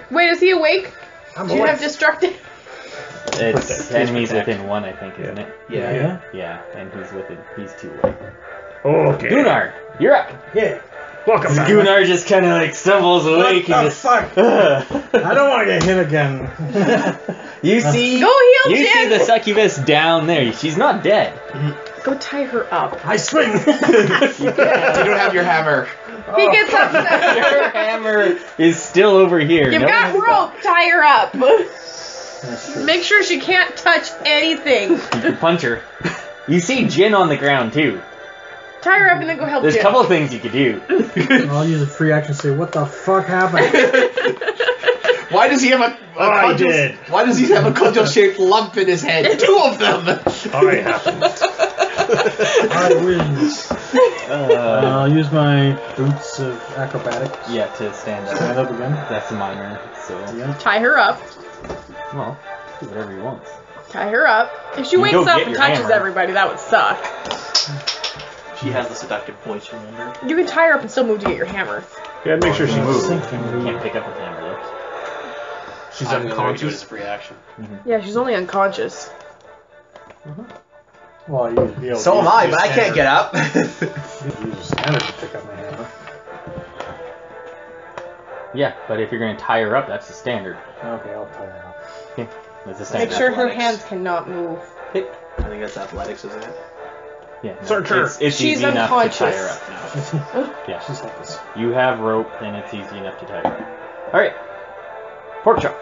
Wait, is he awake? I'm Do you have destructive? It's Protect. enemies Protect. within 1, I think, isn't it? Yeah. Yeah, and he's within. He's 2 away. Okay. Gunnar, you're up. Yeah. Welcome back. Gunnar just kind of like stumbles awake What and the just. fuck? I don't want to get hit again. You see? Go heal You see Jen! the succubus down there. She's not dead. Go tie her up. I swing. You don't have your hammer. He gets upset. Your hammer is still over here. You've No got one's- rope. Tie her up. That's true. Make sure she can't touch anything. You can punch her. You see Jin on the ground too. Tie her up and then go help There's a Jin. couple of things you could do. I'll use a free action to say, what the fuck happened? Why does he have a I cudgel? did. Why does he have a cudgel-shaped lump in his head? 2 of them. I happened. I wins. I'll use my boots of acrobatics. Yeah, to stand up. Stand up again. That's a minor, so Yeah. Tie her up. well, do whatever you want. Tie her up. If she You wakes go up get and your touches hammer. everybody, that would suck. She has the seductive voice, remember? You can tie her up and still move to get your hammer. Yeah, make sure she's Move. You Sinking. can't pick up a hammer though. she's I'm gonna do it unconscious. as a free action. Yeah, she's only unconscious. Well, you So am I, but I can't get up. Use a standard to pick up my hammer. Yeah, but if you're going to tie her up, that's the standard. Okay, I'll tie her up. Okay, that's the standard. Make sure her Athletics. hands cannot move. I think that's athletics, isn't it? Yeah, no, Search her. It's She's easy enough to tie her unconscious. up now. Yeah, She's like this. you have rope, and it's easy enough to tie her up. All right, pork chop.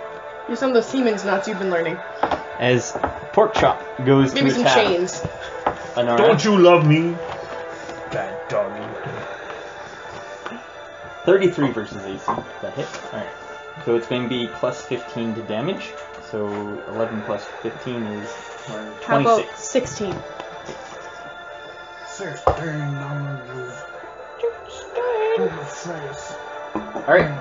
Use some of those Siemens nuts you've been learning. As pork chop goes Maybe to some attack chains. Anara. Don't you love me? Bad doggy. 33 versus AC. That hit. All right. So it's going to be plus 15 to damage. So 11 plus 15 is How about 26. 16? 16, I'm gonna face. Alright.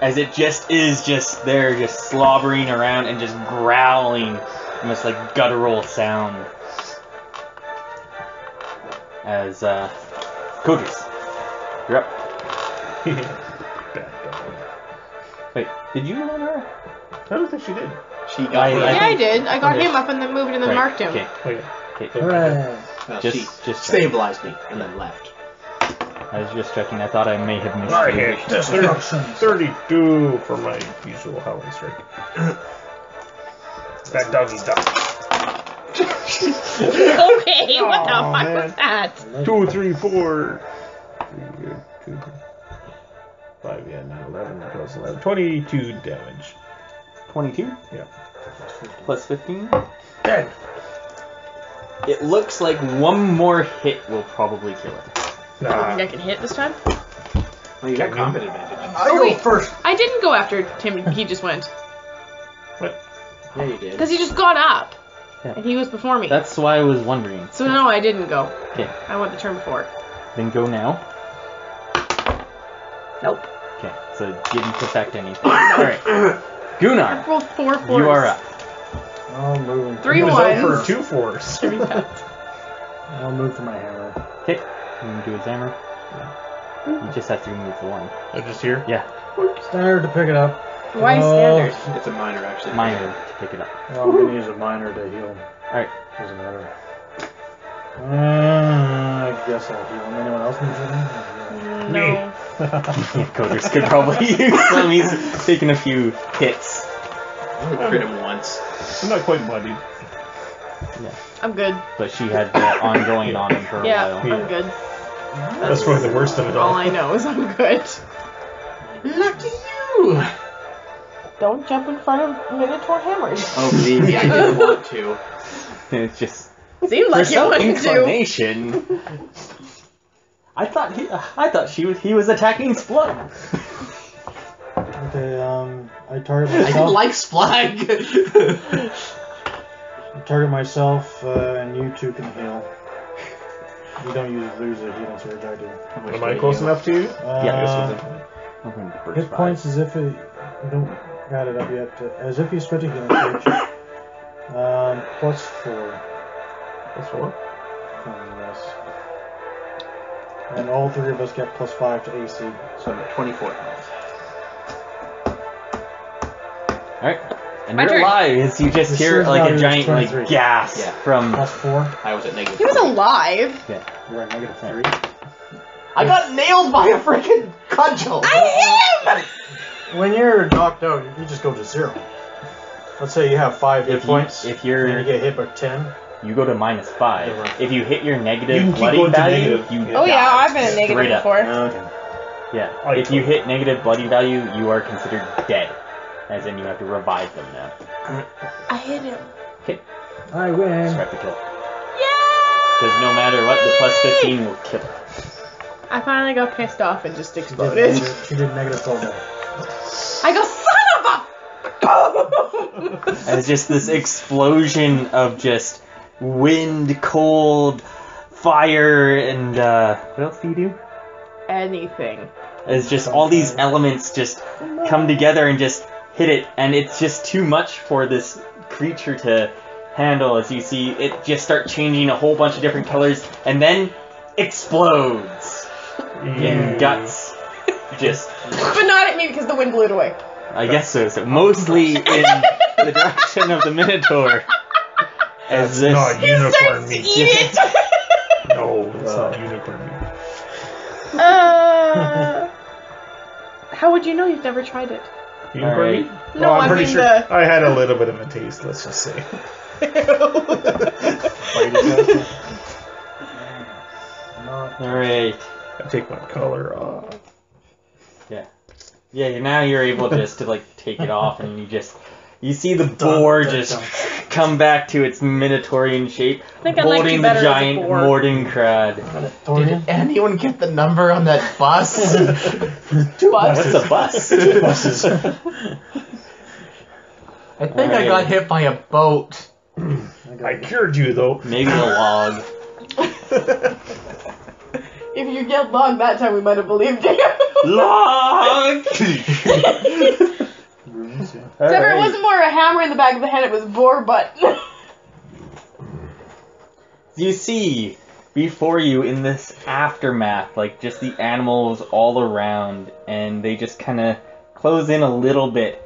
As it just is just there, just slobbering around and just growling, almost like guttural sound. As, Kodris, you're up. Wait, did you run her? I don't think she did. She got I Yeah, I think- did. I got Okay. him up and then moved and then Right, marked him. Okay, Okay. okay. Hooray! Well, Just- she just stabilized me and then left. I was just checking. I thought I may have missed I you. hit Destruction. 32 for my usual howling strike. That doggy duck. Okay, what the Aw, fuck man. was that? 2, 3, 4. 2, 5, yeah, 9, 11, plus 11. 22 damage. 22 Yeah. plus 15. Dead. It looks like one more hit will probably kill it. I don't think I can hit this time. Well, you got combat advantage. I Oh, go wait. first. I didn't go after him. He just went. What? Yeah, you did. Because he just got up. Yeah. And he was before me. That's why I was wondering. So no, I didn't go. Okay, I went the turn before. then go now. Nope. Okay, so didn't affect anything. Alright. Gunnar, I rolled 4 4s. you are up. I'll move. 3 He was out for ones. 2 4s. I'll move for my hammer. Okay, you can do his hammer. You just have to remove the one. I'm just here. Yeah, Standard to pick it up. Why standard? It's a minor, actually. minor to pick it up. Well, I'm gonna use a minor to heal. Alright, Doesn't matter. I guess I'll heal him. Anyone else needs anything? No. yeah, Kodris could probably use some. He's taken a few hits. I only crit him once. I'm not quite bloodied. Yeah, I'm good. but she had the ongoing on him for a Yeah, while. I'm good. That's probably the worst of it All all. I know is I'm good. Lucky you! Don't jump in front of Minotaur hammers. Oh, baby, I didn't want to. It's just Seemed for like you some wanted to. inclination. I thought he was attacking Splug. Okay, I target I myself. didn't like Splag! Target myself, and you two can heal. You don't lose a healing surge, I do. Am I close enough to you? Yeah, I guess Hit points as if it. I don't got it up yet. As if you spent a healing surge. Plus 4 That's 4. from this. And all 3 of us get plus 5 to AC. So I'm at 24 health. Alright. And My you're turn. alive as you just The hear surge like value a is giant 23. like gasp Yeah. from Plus 4. I was at negative He was 3. alive. You're at negative 3. I got nailed by a freaking cudgel! When you're knocked out, you just go to 0. Let's say you have 5 hit points. if and you you're get hit by 10. you go to -5. Yeah, right. If you hit your You negative can keep bloody going to value, negative. you Yeah. Oh yeah, die. I've been a negative Straight up. before. Okay. Yeah. I If you totally- hit negative bloody value, you are considered dead. As in you have to revive them now. I hit him. Okay. I win. Scrap the kill. Yeah! Because no matter what, the plus 15 will kill it. I finally got pissed off and just She exploded. did negative 12 damage. I go, son of a! And it's just this explosion of just wind, cold, fire, and what else do you do? Anything. It's just all these elements just come together and just hit it, and it's just too much for this creature to handle. As you see, it just start changing a whole bunch of different colors, and then explodes in guts. Just, But not at me because the wind blew it away. I guess so. So mostly in the direction of the Minotaur. As this, Not unicorn meat. Eat it! No, it's not unicorn meat. How would you know? You've never tried it. Unicorn Alright. meat? No, Well, I'm I pretty mean sure the- I had a little bit of a taste, let's just say. alright. I take my collar off. Yeah, now you're able just to like take it off, and you see the boar just come back to its Minotaurian shape, I think I like holding you the better as a giant boar. Mordenkrad. Did anyone get the number on that bus? Two Bus? What's a bus? Two buses. I think I got hit by a boat. I cured you, though. Maybe a log. If you get log that time, we might have believed you. Log! Runes, yeah. Except for it wasn't more a hammer in the back of the head, it was boar butt. You see before you in this aftermath, like just the animals all around, and they just kind of close in a little bit.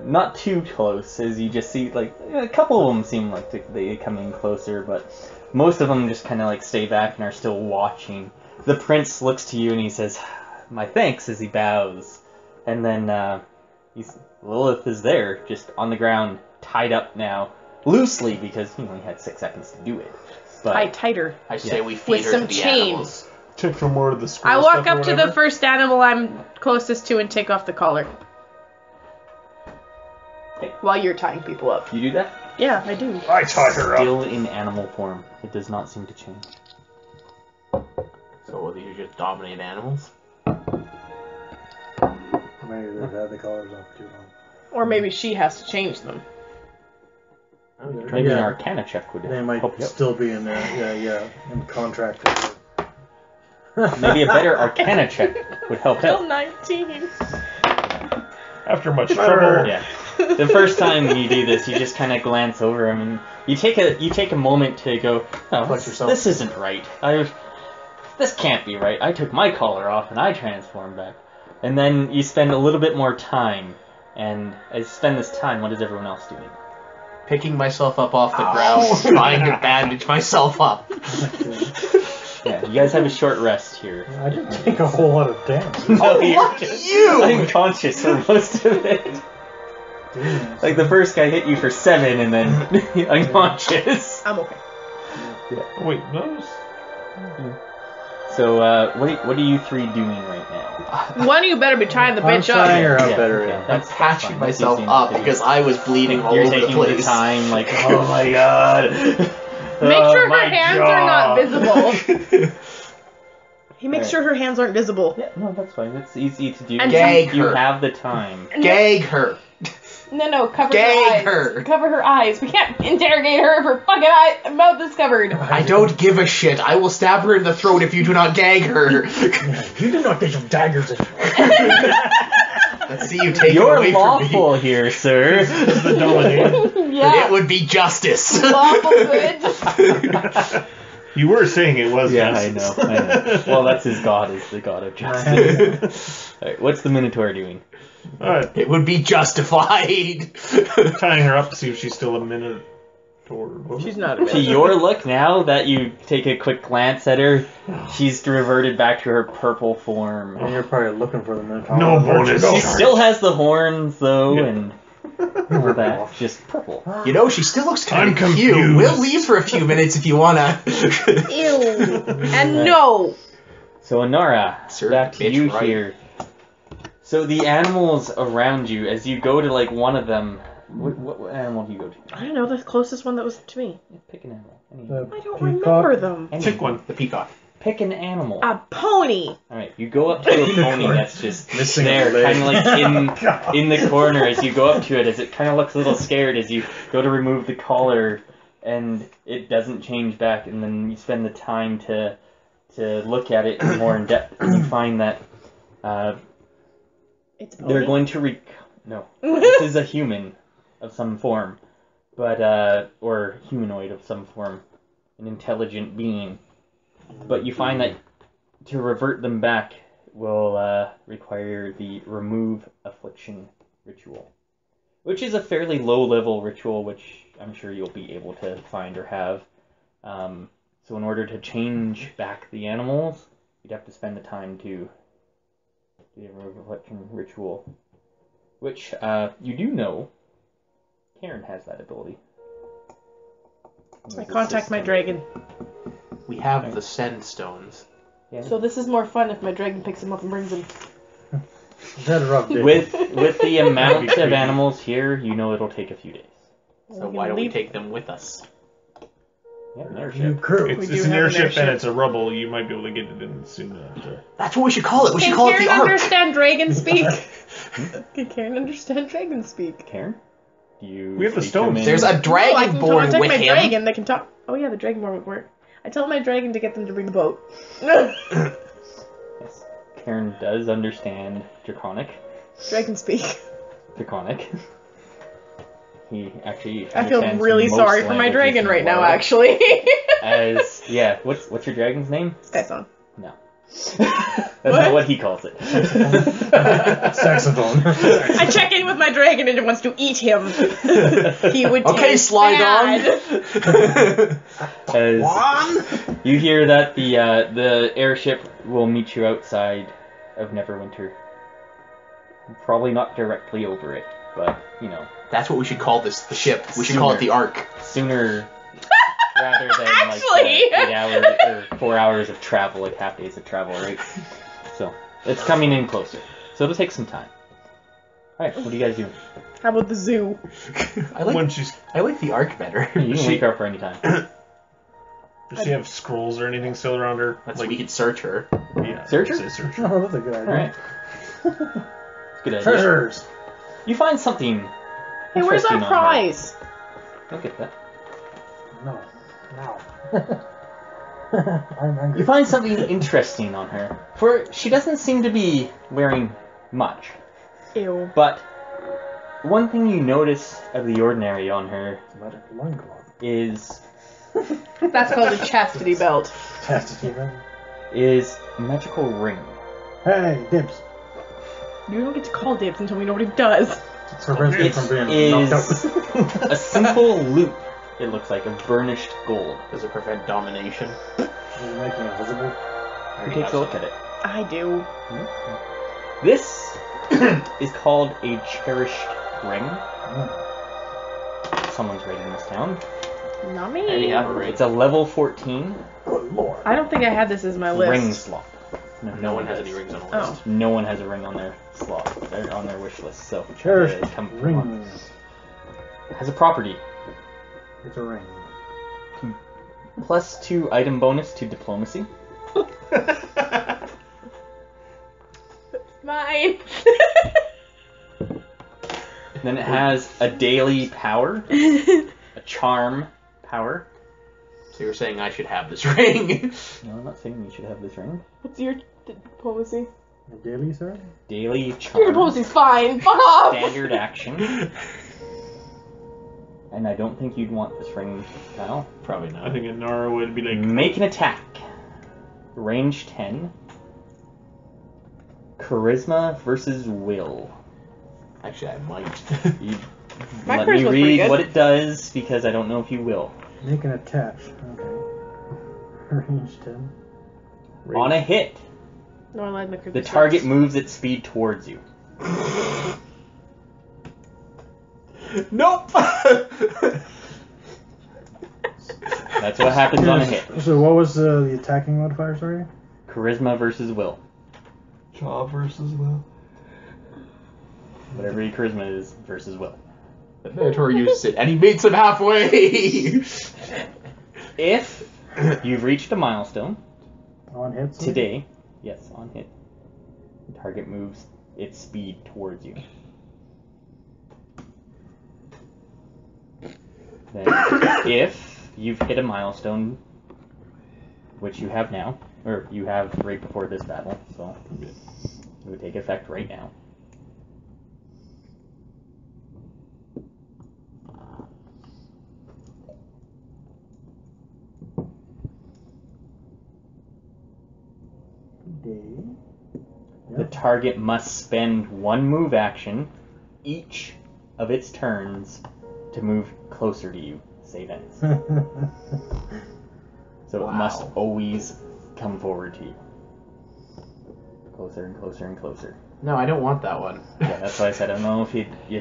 Not too close, as you just see, like, a couple of them seem like they come in closer, but most of them just kind of like stay back and are still watching. The prince looks to you and he says, "My thanks," as he bows. And then Lilith is there, just on the ground, tied up now, loosely, because he only had 6 seconds to do it. But I tighter. I say we feed With her some to the chains. animals. Took from more of the I squirrel walk stuff or up to the whatever. first animal I'm closest to and take off the collar. Okay. While you're tying people up. You do that? Yeah, I do. I tied her up. Still in animal form. It does not seem to change. So will you just dominate animals? Maybe they've had the collars off too long. Or maybe she has to change them. Maybe an Yeah. Arcana check would They might help you. still be in there, in contract. Maybe a better Arcana check would help Still out. 19. After much trouble. Yeah. The first time you do this, you just kind of glance over him, and you take a moment to go, "Oh, Clutch yourself. this isn't right. This can't be right. I took my collar off and I transformed back." And then you spend a little bit more time, and as you spend this time, what is everyone else doing? Picking myself up off the ground, trying to bandage myself up. Yeah, you guys have a short rest here. I didn't take a whole lot of damage. No, you're Lucky just you! unconscious for most of it. Damn. Like the first guy hit you for 7 and then unconscious. I'm okay. Oh, wait, no. So, what are you three doing right now? One of you better be tying the I'm bitch up. tying her up Yeah, better. okay. I'm That's patching fine. myself That's up easy enough to because I was bleeding all You're over the taking the place. time, like, oh my god. Make Oh, sure my her hands jaw. are not visible. He makes Alright. sure her hands aren't visible. Yeah, no, that's fine. It's easy to do. And Gag You her. have the time. Gag her. No, cover Gag her eyes. her. Cover her eyes. We can't interrogate her if her fucking mouth is covered. I don't give a shit. I will stab her in the throat if you do not gag her. You do not get some daggers in Let's see you take it You're away lawful here, sir. The dominator. from me. Yeah. It would be justice. Lawful good. You were saying it was. Yeah, justice. I know. Well, that's his god, is the god of justice. Alright, what's the Minotaur doing? Alright, It would be justified. tying her up to see if she's still a minute or. She's not a To your look, now that you take a quick glance at her, she's reverted back to her purple form. And you're probably looking for the Minotaur. No bonus. She still has the horns, though, Yeah. and all that. Just purple. You know, she still looks kind I'm of cute. confused. We'll leave for a few minutes if you wanna. Ew. And Right. no. So, Anara, Sir, back to bitch, you right. here. So, the animals around you, as you go to, like, one of them, what animal do you go to? I don't know, the closest one that was to me. Yeah, pick an animal. I don't remember them. Pick one. The peacock. Pick an animal. A pony. Alright, you go up to a pony that's just Missing a there, leg. kind of like in the corner as you go up to it, as it kind of looks a little scared as you go to remove the collar, and it doesn't change back, and then you spend the time to look at it more in depth, and you find that It's a they're pony. going to no, this is a human of some form, but or humanoid of some form, an intelligent being. But you find that to revert them back will require the remove affliction ritual, which is a fairly low-level ritual, which I'm sure you'll be able to find or have. So in order to change back the animals, you'd have to spend the time to do the remove affliction ritual, which you do know Karen has that ability. I contact my dragon. We have the send stones. Yeah. So this is more fun if my dragon picks him up and brings him. Is that a rough day? With the amount of animals here, you know it'll take a few days. So why don't we take them with us? Yeah, an You airship. crew. It's do an have an airship airship. and it's a rubble. You might be able to get it in soon enough. That's what we should call it. We should Can call it the Karen Ark. understand dragon speak? Can Karen understand dragon speak? Karen? Do you We have the speak to him stones. in- There's a I dragon can board contact with my him. dragon. They can talk. Oh yeah, the dragon board would work. I tell my dragon to get them to bring the boat. Yes. Karen does understand Draconic. Dragon speak. Draconic. He actually I feel understands really most sorry for my languages dragon in the right now, world. actually. Yeah, what's your dragon's name? Skysong. No. That's not what he calls it. Saxophone. I check in with my dragon and it wants to eat him. He would Okay, taste slide bad. on. As you hear that the airship will meet you outside of Neverwinter. Probably not directly over it, but you know, That's what we should call this. The ship. We should call it the Ark. sooner rather than Actually. like 8 hours or 4 hours of travel, like half days of travel, right? So it's coming in closer. So it'll take some time. All right, what do you guys do? How about the zoo? I like Once she's, the Ark better. You can wake her up for any time. does she have scrolls or anything still around her? That's we could search her. Yeah, Search her? say search her. Oh, that's a good idea. All right. Good idea. Treasures. You find something. Hey, where's our interesting on her. prize? Don't get that. No. Now. I'm angry. You find something interesting on her. For she doesn't seem to be wearing much. Ew. But one thing you notice of the ordinary on her Magic loincloth. is That's called a chastity belt. Chastity ring. a magical ring. Hey, dibs. You don't get to call dibs until we know what he does. It prevents me It from being is knocked out. a simple loop. It looks like of burnished gold. Does it prevent domination? You make me invisible. Who takes a look at it? I do. This is called a cherished ring. Someone's right in this town. Not I already me. have a ring. It's a level 14 Good lord. I don't think I had this as my list. ring slot. No one has does. any rings on the Oh. list. No one has a ring on their slot. They're on their wish list. So Cherished come from ring. has a property. It's a ring. +2 item bonus to diplomacy. Mine. Then it has a daily power, a charm power. So you're saying I should have this ring? No, I'm not saying you should have this ring. What's your diplomacy? A daily, sir? Daily Your charm. diplomacy's fine. Fuck off. Standard action. And I don't think you'd want this ring now. Probably not. I think Anara would be like, Make an attack. Range 10. Charisma versus will. Actually, I might. You My let me charisma's pretty read good. what it does because I don't know if you will. Make an attach. Okay. Range 10. On a hit, No, I lied. My the target moves its speed towards you. Nope! That's what happens on a hit. So what was the attacking modifier, sorry? Charisma versus will. Jaw versus Will. Whatever your charisma is versus will. The Minotaur uses it, and he meets him halfway! If you've reached a milestone On hits? today, yes, on hit, the target moves its speed towards you. Then, if you've hit a milestone, which you have now, or you have right before this battle, so it would take effect right now. The target must spend one move action each of its turns to move closer to you, save ends. So it must Wow. always come forward to you. Closer and closer and closer. No, I don't want that one. Yeah, that's why I said I don't know if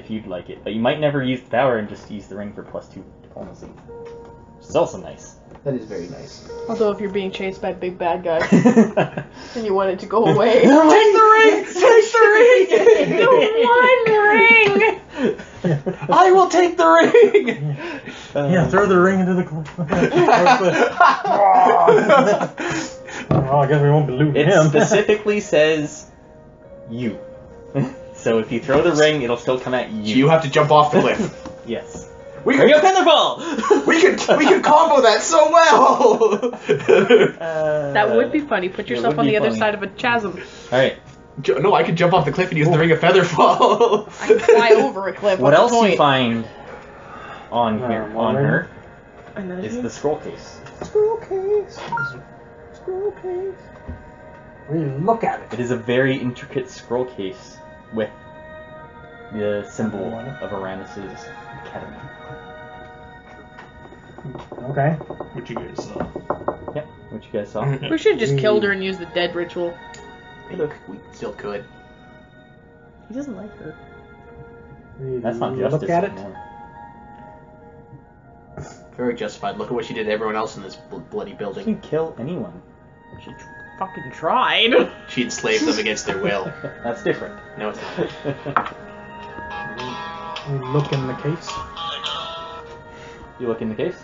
you'd like it. But you might never use the power and just use the ring for +2 diplomacy. Which is also nice. That is very nice. Although if you're being chased by a big bad guy and you want it to go away, Take the ring! Take the ring! the one ring. I will take the ring! Yeah, throw the ring into the cliff. Oh, I guess we won't be looting It him. specifically says you. So if you throw the ring, it'll still come at you. You have to jump off the cliff. Yes. We Bring could, a featherball! we could combo that so well! That would be funny. Put yourself would on be the other funny. side of a chasm. Alright. No, I could jump off the cliff and use the ring of featherfall. I can fly over a cliff. What What's else the you point? find on here, on her, Another is thing? the scroll case. Scroll case. Scroll case. We look at it. It is a very intricate scroll case with the symbol of Aramis' academy. Okay. What you guys saw. Yep, what you guys saw. We should have just killed her and used the dead ritual. We still could. He doesn't like her. That's not Look justice at it. anymore. Very justified. Look at what she did to everyone else in this bloody You building. can kill anyone. She fucking tried. She enslaved them against their will. That's different. No, it's not. We look in the case. You look in the case?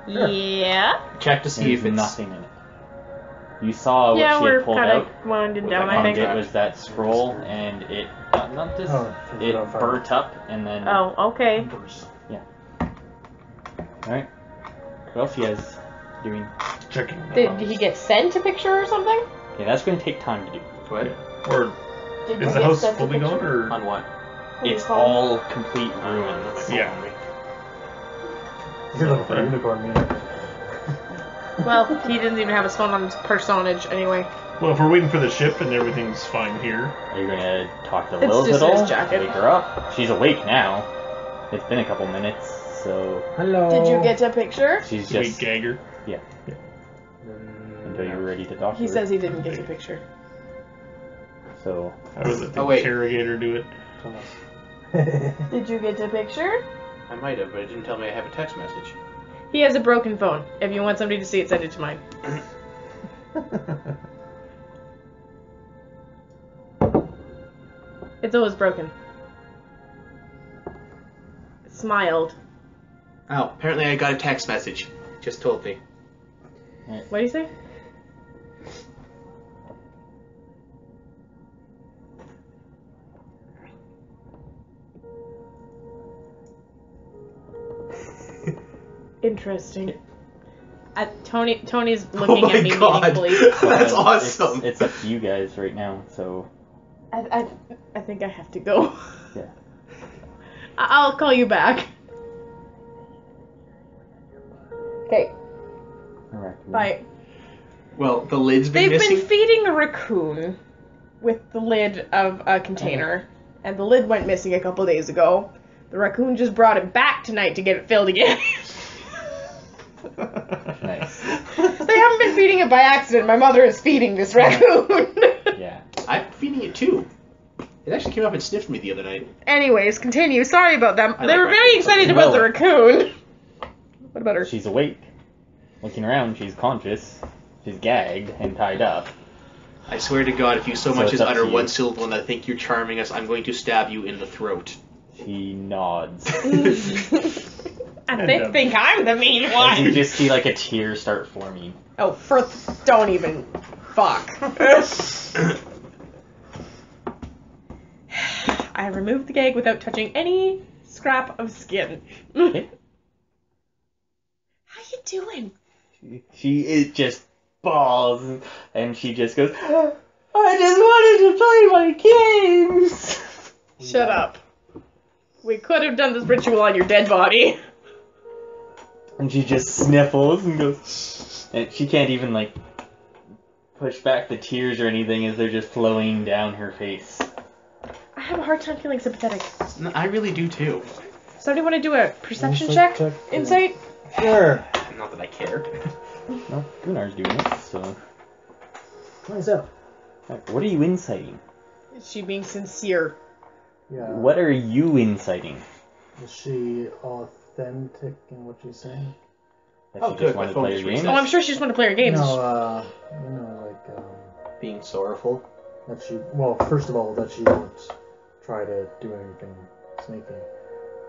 Yeah. Check to see There's if it's... nothing in it. You saw what Yeah, she we're had pulled kind out. of winding Was down, that I And think. contract? it was that scroll, and it not just Oh, it on fire. burnt up, and then Oh, okay. Alright. What else you guys doing? Checking. the Did house. he get sent a picture or something? Okay, that's going to take time to do. What? Or Did is you the get house sent a fully picture? gone, or? On what? What do you It's call it? all complete ruins. Yeah. You're looking for a unicorn, man. Well, he didn't even have his phone on his personage anyway. Well, if we're waiting for the ship and everything's fine here. Are you going to talk to It's Lilith just at in all? his jacket. Wake her up? She's awake now. It's been a couple minutes, so Hello. Did you get a picture? she's Sweet just gagger. until you're ready to talk to He her. says he didn't get a picture. So I would let the Oh, wait. interrogator do it. Did you get a picture? I might have, but it didn't tell me I have a text message. He has a broken phone. If you want somebody to see it, send it to mine. It's always broken. It smiled. Oh, apparently I got a text message. Just told me. What do you say? Interesting. Tony's looking at me meaningfully. That's Well, awesome. It's up to you guys right now, so I think I have to go. yeah. I'll call you back. Okay, Alright. bye. Well, the lid's been They've missing. been feeding a raccoon with the lid of a container, and the lid went missing a couple days ago. The raccoon just brought it back tonight to get it filled again. Nice. They haven't been feeding it by accident. My mother is feeding this raccoon. Yeah. I'm feeding it too. It actually came up and sniffed me the other night. Anyways, continue. Sorry about them. I They like were very raccoons. excited about the raccoon. What about her? She's awake. Looking around, she's conscious. She's gagged and tied up. I swear to God, if you so So much it's as up utter to you. one syllable and I think you're charming us, I'm going to stab you in the throat. She nods. And they think I'm the mean And you one. just see like a tear start forming. Oh, don't even. Fuck. I removed the gag without touching any scrap of skin. Okay. How you doing? She is just balls, and she just goes, I just wanted to play my games. Shut up. We could have done this ritual on your dead body. And she just sniffles and goes, and she can't even like push back the tears or anything as they're just flowing down her face. I have a hard time feeling sympathetic. No, I really do too. Somebody want to do a perception Insight check? check. Insight? Sure. Not that I care. Well, Gunnar's doing it, so. What's up? What are you inciting? Is she being sincere? Yeah. What are you inciting? Is she authentic in what she's saying? That Oh, she good, just my wanted to phone play just her games? Oh, I'm sure she just wanted to play her games. No, Being sorrowful. that she, well, first of all, that she won't try to do anything sneaking.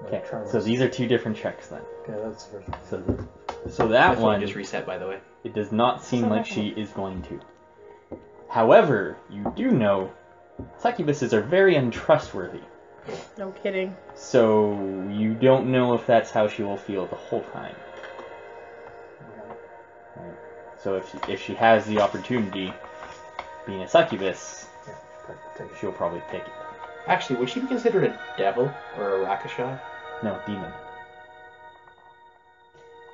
Okay, Charmless. so these are two different checks then. Okay, that's the first one. So that This one just reset, by the way. it does not seem So like that she is going to. However, you do know succubuses are very untrustworthy. No kidding. So you don't know if that's how she will feel the whole time. Okay. Right? So if she has the opportunity, being a succubus, Yeah, perfect. Take it. she'll probably take it. Actually, would she be considered a devil or a rakasha? No, demon.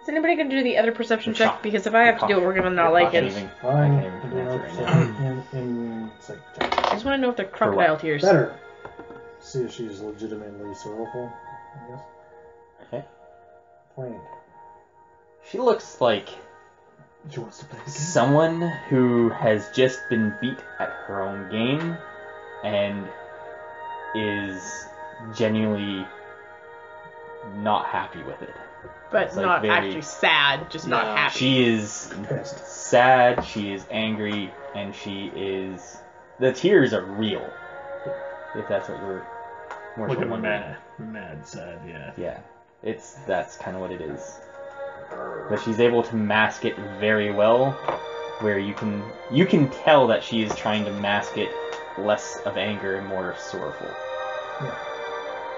Is anybody gonna do the other perception Good check? shot. Because if I have to do it, we're gonna not like it. Fine. I can't even answer right now. Insight check. I just want to know if they're crocodile tears. Better. See if she's legitimately sorrowful, I guess. Okay. 20. She looks like She wants to play the game. someone who has just been beat at her own game and is genuinely not happy with it. But It's like not very- actually sad, just No, not happy. She is Pissed. sad, she is angry, and she is... The tears are real. If that's what you're more Like so a wondering. mad sad, yeah. Yeah, that's kind of what it is. But she's able to mask it very well, where you can tell that she is trying to mask it less of anger and more sorrowful.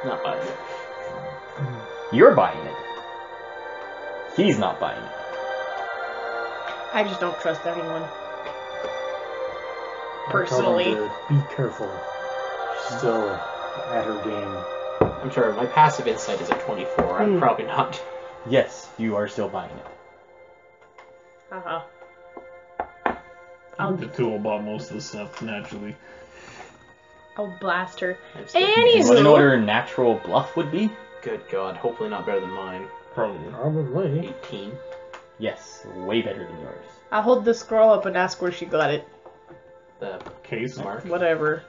Not bad. You're buying it. He's not buying it. I just don't trust anyone. I told Personally. her to be careful. She's still at her game. I'm sorry, my passive insight is at 24. I'm probably not. Yes, you are still buying it. Uh-huh. The tool bought most of the stuff naturally. I'll blast her. I'm still- You want to know what Anywho. her natural bluff would be? Good God, hopefully not better than mine. Probably. Probably. 18. Yes, way better than yours. I'll hold the scroll up and ask where she got it. The Case. mark. Whatever.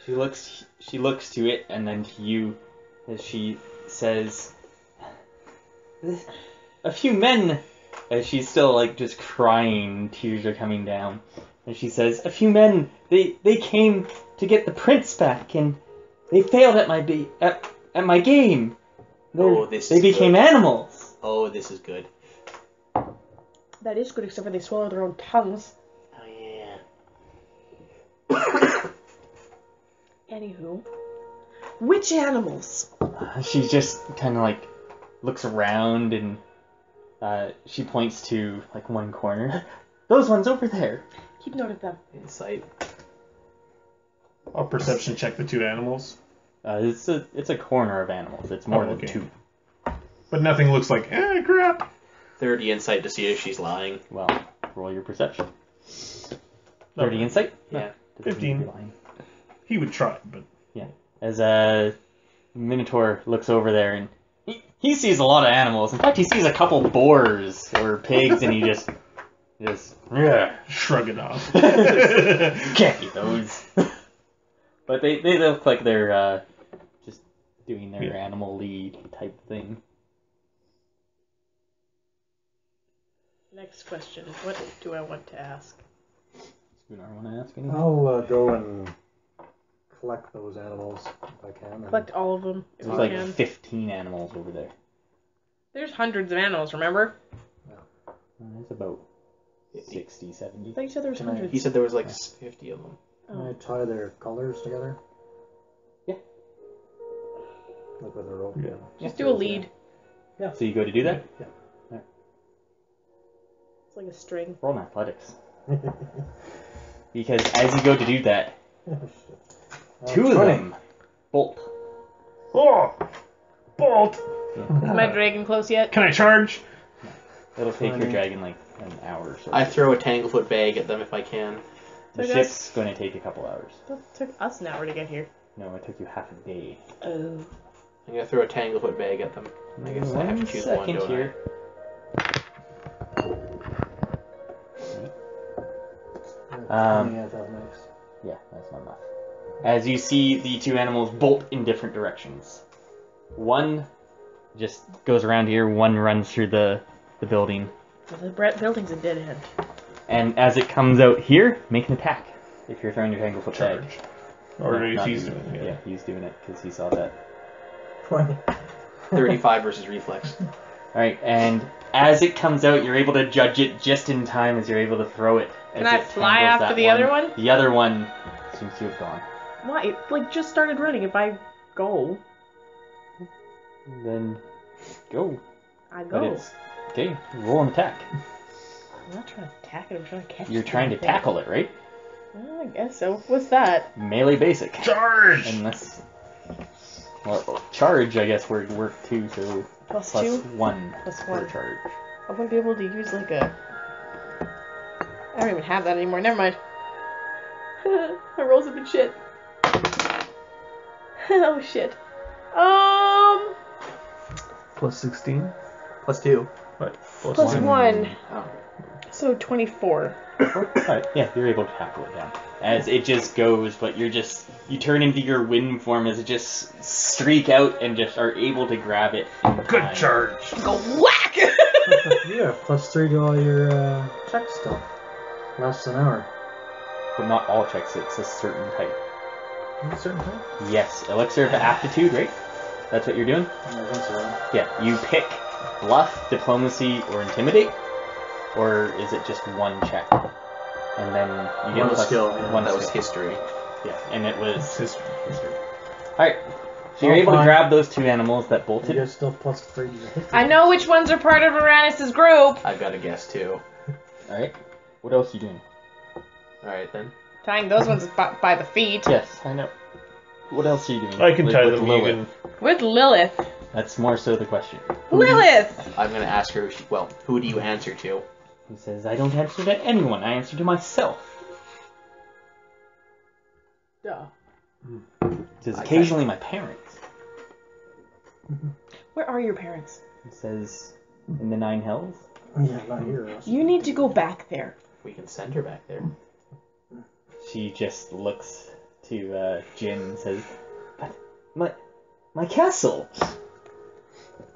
She looks to it and then to you as she says, a few men, as she's still like just crying, tears are coming down, and she says, a few men, they came to get the prince back and they failed at my game. They became good. animals. Oh, this is good. That is good, except for they swallow their own tongues. Oh, yeah. Anywho. Which animals? She just kind of like looks around and she points to like one corner. Those ones over there. Keep note of them. Insight. I'll perception check the two animals. It's a corner of animals. It's more Oh, than okay. two. But nothing looks like, crap. 30 insight to see if she's lying. Well, roll your perception. 30 insight? Yeah. 15. He would try, but Yeah. As a Minotaur looks over there and he sees a lot of animals. In fact, he sees a couple boars or pigs and he just yeah. shrug it off. Can't eat those. But they look like they're just doing their animal lead type thing. Next question. What do I want to ask? Gunnar, want to ask anything? I'll go and collect those animals if I can. and- Collect all of them if There's you like can. 15 animals over there. There's hundreds of animals, remember? There's about 60, 70. I thought you said there was Can I- hundreds. He said there was like 50 of them. Can I tie their colors together? Yeah. Like with a rope? Yeah. Just do a lead. So you go to do that? Yeah. It's like a string. Roll an athletics. Because as you go to do that, two of 20. them bolt. Oh! Bolt! Is my dragon close yet? Can I charge? It'll take your 20. dragon like an hour or so. I throw a tanglefoot bag at them if I can. The So ship's going to take a couple hours. That took us an hour to get here. No, it took you half a day. Oh. I'm gonna throw a tanglefoot bag at them. I guess I have to choose one, second don't here. Yeah, 20, I thought makes. Yeah, that's not enough. As you see the two animals bolt in different directions. One just goes around here, one runs through the building. Well, the building's a dead end. And as it comes out here, make an attack. If you're throwing your tanglefoot bag. Charge. Or No, is not he's you. doing it? Yeah, he's doing it because he saw that. 20. 35 versus reflex. Alright, and as it comes out, you're able to judge it just in time as you're able to throw it. Can as I it fly tangles after that the other one? The other one seems to have gone. Why? It, like, just started running. If I go, Then go. I But go. it's okay. Roll an attack. I'm not trying to attack it. I'm trying to catch it. You're trying to tackle it, right? Well, I guess so. What's that? Melee basic. Charge! Unless, well, charge I guess would work too. So Plus plus 2? 1 Plus for 1. charge. I wouldn't be able to use like a... I don't even have that anymore. Never mind. My rolls have been shit. Oh shit. Plus 16? Plus 2. What? Plus 1. Oh. So 24. Alright, yeah, you're able to tackle it down. As it just goes, but you turn into your wind form as it just streak out and just are able to grab it. Good charge! Go whack! You have +3 to all your checks still. Lasts an hour. But not all checks, it's a certain type. A certain time? Yes, Elixir of Aptitude, right? That's what you're doing? I think so. Yeah, you pick Bluff, Diplomacy, or Intimidate? Or is it just one check? And then you get One plus skill, yeah. one That was skill. history. Yeah, and it was History. Alright. So you're Oh, able to fine. grab those two animals that You bolted. guys still +3 to hit. I know which ones are part of Uranus's group. I've got a guess too. Alright. What else are you doing? Alright then. Tying those ones by the feet. Yes, I know. What else are you doing? I can tie with them Lilith? even. With Lilith. That's more so the question. Lilith! I'm gonna ask her, who do you answer to? He says, I don't answer to anyone, I answer to myself. Duh. He says, occasionally my parents. Where are your parents? He says, in the Nine Hells. Yeah, not here. You need to go back there. We can send her back there. She just looks to Jin and says, but my castle.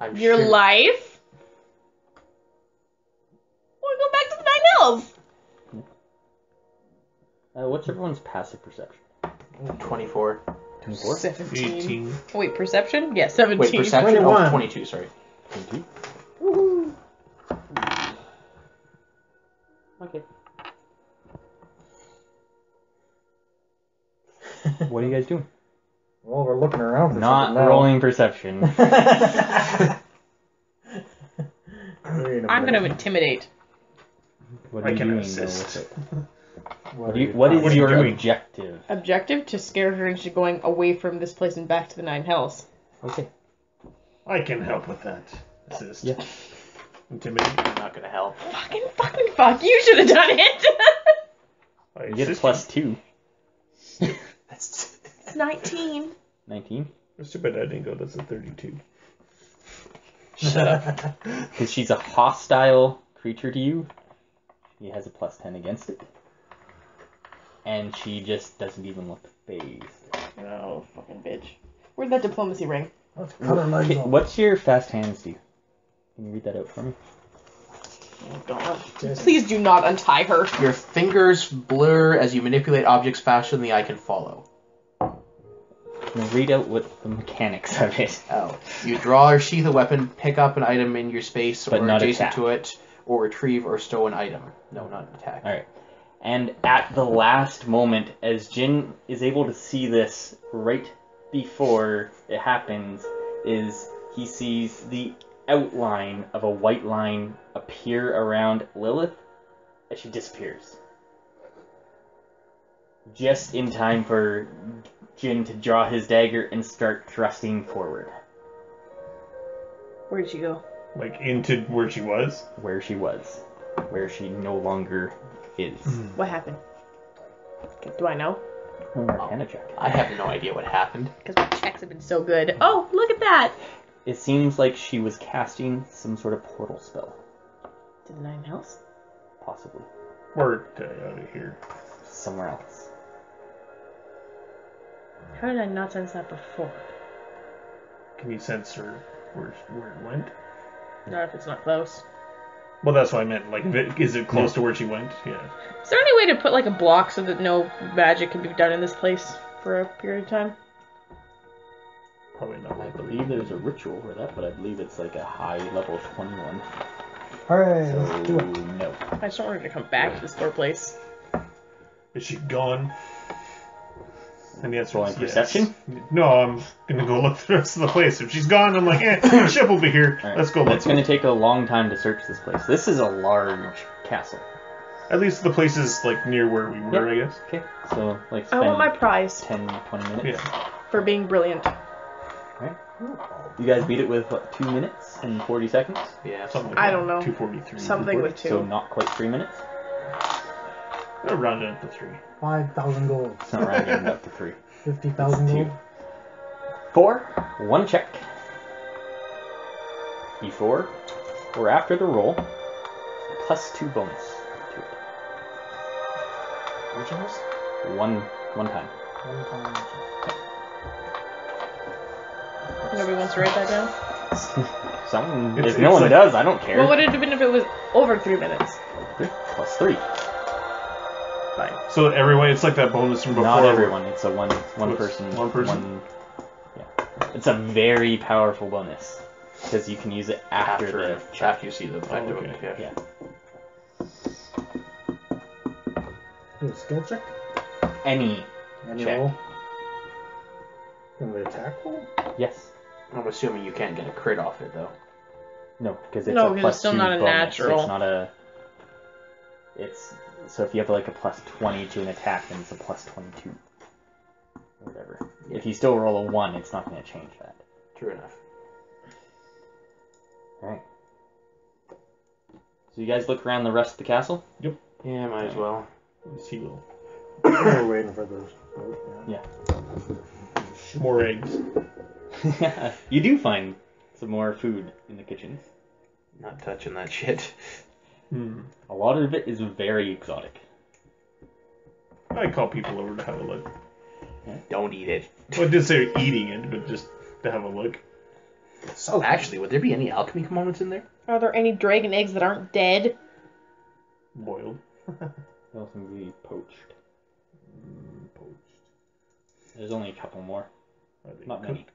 I'm Your sure. life? Want to go back to the Nine Hells? What's everyone's passive perception? 24. 24? 17. 18. Wait, perception? Yeah, 17. Wait, perception? 21. Oh, 22, sorry. 22? Woohoo. Okay. What are you guys doing? Well, we're looking around for Not something now. rolling perception. Wait a I'm going to minute. intimidate. What I are you can doing assist. though with it? What What is What are you your doing? objective? Objective to scare her into going away from this place and back to the Nine Hells. Okay. I can help with that. Assist. Yeah. Intimidate. I'm not gonna help. Fuck. You should have done it. I You get a assist +2. That's It's 19. 19. It's too bad I didn't go. That's a 32. Shut up. Because she's a hostile creature to you. She has a +10 against it. And she just doesn't even look phased. Oh, fucking bitch. Where'd that diplomacy ring? Let's cut her legs off. What's your fast hands do? Can you read that out for me? Oh, God. Please do not untie her. Your fingers blur as you manipulate objects faster than the eye can follow. Now read out what the mechanics of it. Oh. You draw or sheath a weapon, pick up an item in your space But or not adjacent attack. to it, or retrieve or stow an item. No, not an attack. Alright. And at the last moment, as Jin is able to see this right before it happens, is he sees the outline of a white line appear around Lilith as she disappears. Just in time for Jin to draw his dagger and start thrusting forward, Where did she go? Like into where she was. where she was, where she no longer is. What happened? Do I know? Arcana check. I have no idea what happened. Because my checks have been so good. Oh, look at that! It seems like she was casting some sort of portal spell, To the Nine Hells? possibly Or out of here. somewhere else. How did I not sense that before? Can you sense her where it went? Not if it's not close. Well, that's what I meant. Like, is it close to where she went? Yeah. Is there any way to put like a block so that no magic can be done in this place? for a period of time? Probably not. I believe there's a ritual for that, but I believe it's like a high level 21. Alright, So, let's do it. no. I just don't want her to come back to this poor place. Is she gone? And the answer Rolling is yes. perception? No, I'm gonna go look the rest of the place. If she's gone, I'm like, ship will be here. Alright. Let's go look. It's going to take a long time to search this place. This is a large castle. At least the place is like near where we were, I guess. Okay, so like I spend want my prize 10, 20 minutes. Yeah. for being brilliant. Alright. You guys beat it with, what, 2 minutes and 40 seconds? Yeah. Something I like don't know. 243. Something with 2. So not quite 3 minutes? I'll round it up to 3. 5,000 gold. It's not rounding up to 3. 50,000 It's 2. gold. 4, 1 check. Before or after the roll, plus 2 bonus to it. Which house? One time. One time. Nobody wants to write that down? Something. It's- If no it's one like- does, I don't care. What would it have been if it was over 3 minutes? Plus 3. Fine. So everyone, it's like that bonus from before. Not everyone. It's a one What's- person. one person? Yeah. It's a very powerful bonus because you can use it after the After you see the find Oh, okay. yeah. Yeah. Do a skill check? Any. Any Check. roll? Can we attack roll? Yes. I'm assuming you can't get a crit off it though. No, because it's No, a because plus it's still 2 not a bonus. natural. It's not a. It's so if you have like a plus 20 to an attack, then it's a plus 22. Or whatever. Yeah. If you still roll a 1, it's not going to change that. True enough. Alright. So you guys look around the rest of the castle? Yeah, might as well. Yes, he will. We're waiting for those. Yeah. More eggs. You do find some more food in the kitchens. Not touching that shit. A lot of it is very exotic. I call people over to have a look. Don't eat it. Well, I did say eating it, but just to have a look. So actually, would there be any alchemy components in there? Are there any dragon eggs that aren't dead? Boiled. They also can be poached. Poached. There's only a couple more. Are they Not cooked? many.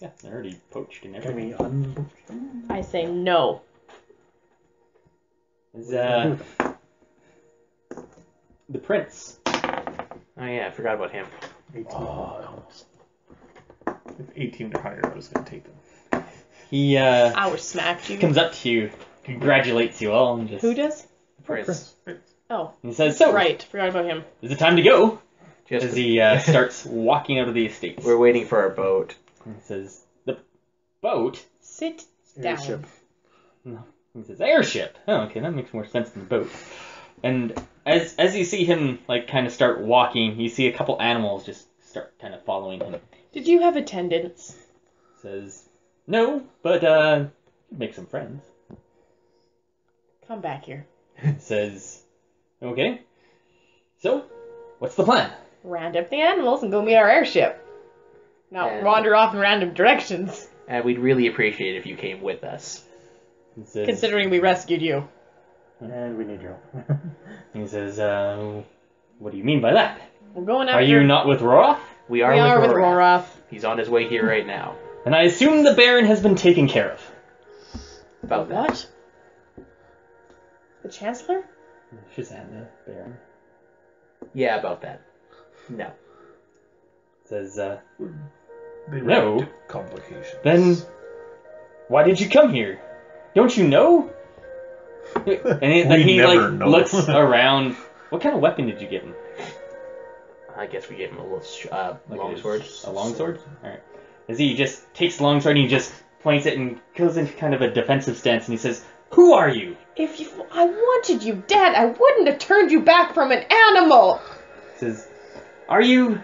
Yeah, they're already poached and Can everything. we unpoach them? I say no. Is, the prince. Oh yeah, I forgot about him. 18. If 18 or higher, I was going to take them. He I was smacked you. comes up to you, congratulates you all, and just Who does? Prince. Oh, he says, "So, right. Forgot about him. is it time to go?" Just As he starts walking out of the estates. We're waiting for our boat. And he says, "The boat." Sit down. Airship. No. He says, "Airship." Oh, okay, that makes more sense than boat. And as you see him like kind of start walking, you see a couple animals just start kind of following him. Did you have attendants? Says, "No, but make some friends." Come back here. Says, "Okay. So, what's the plan?" Round up the animals and go meet our airship. Not And- wander off in random directions. And we'd really appreciate it if you came with us. He says, Considering we rescued you. And we need your help. He says, "What do you mean by that? We're going after... Are you not with Roroth?" We are, We are with Roroth. Roroth. He's on his way here right now. And I assume the Baron has been taken care of. About that. What? The Chancellor? Shazam, the Baron. Yeah, about that. No. Says, They No. ran into complications. "Then why did you come here? Don't you know?" And then We he never like know. looks around. What kind of weapon did you give him? I guess we gave him a little Like longsword. A longsword? Alright. As he just takes the longsword and he just points it and goes into kind of a defensive stance and he says, "Who are you?" If I wanted you dead, I wouldn't have turned you back from an animal! He says, "Are you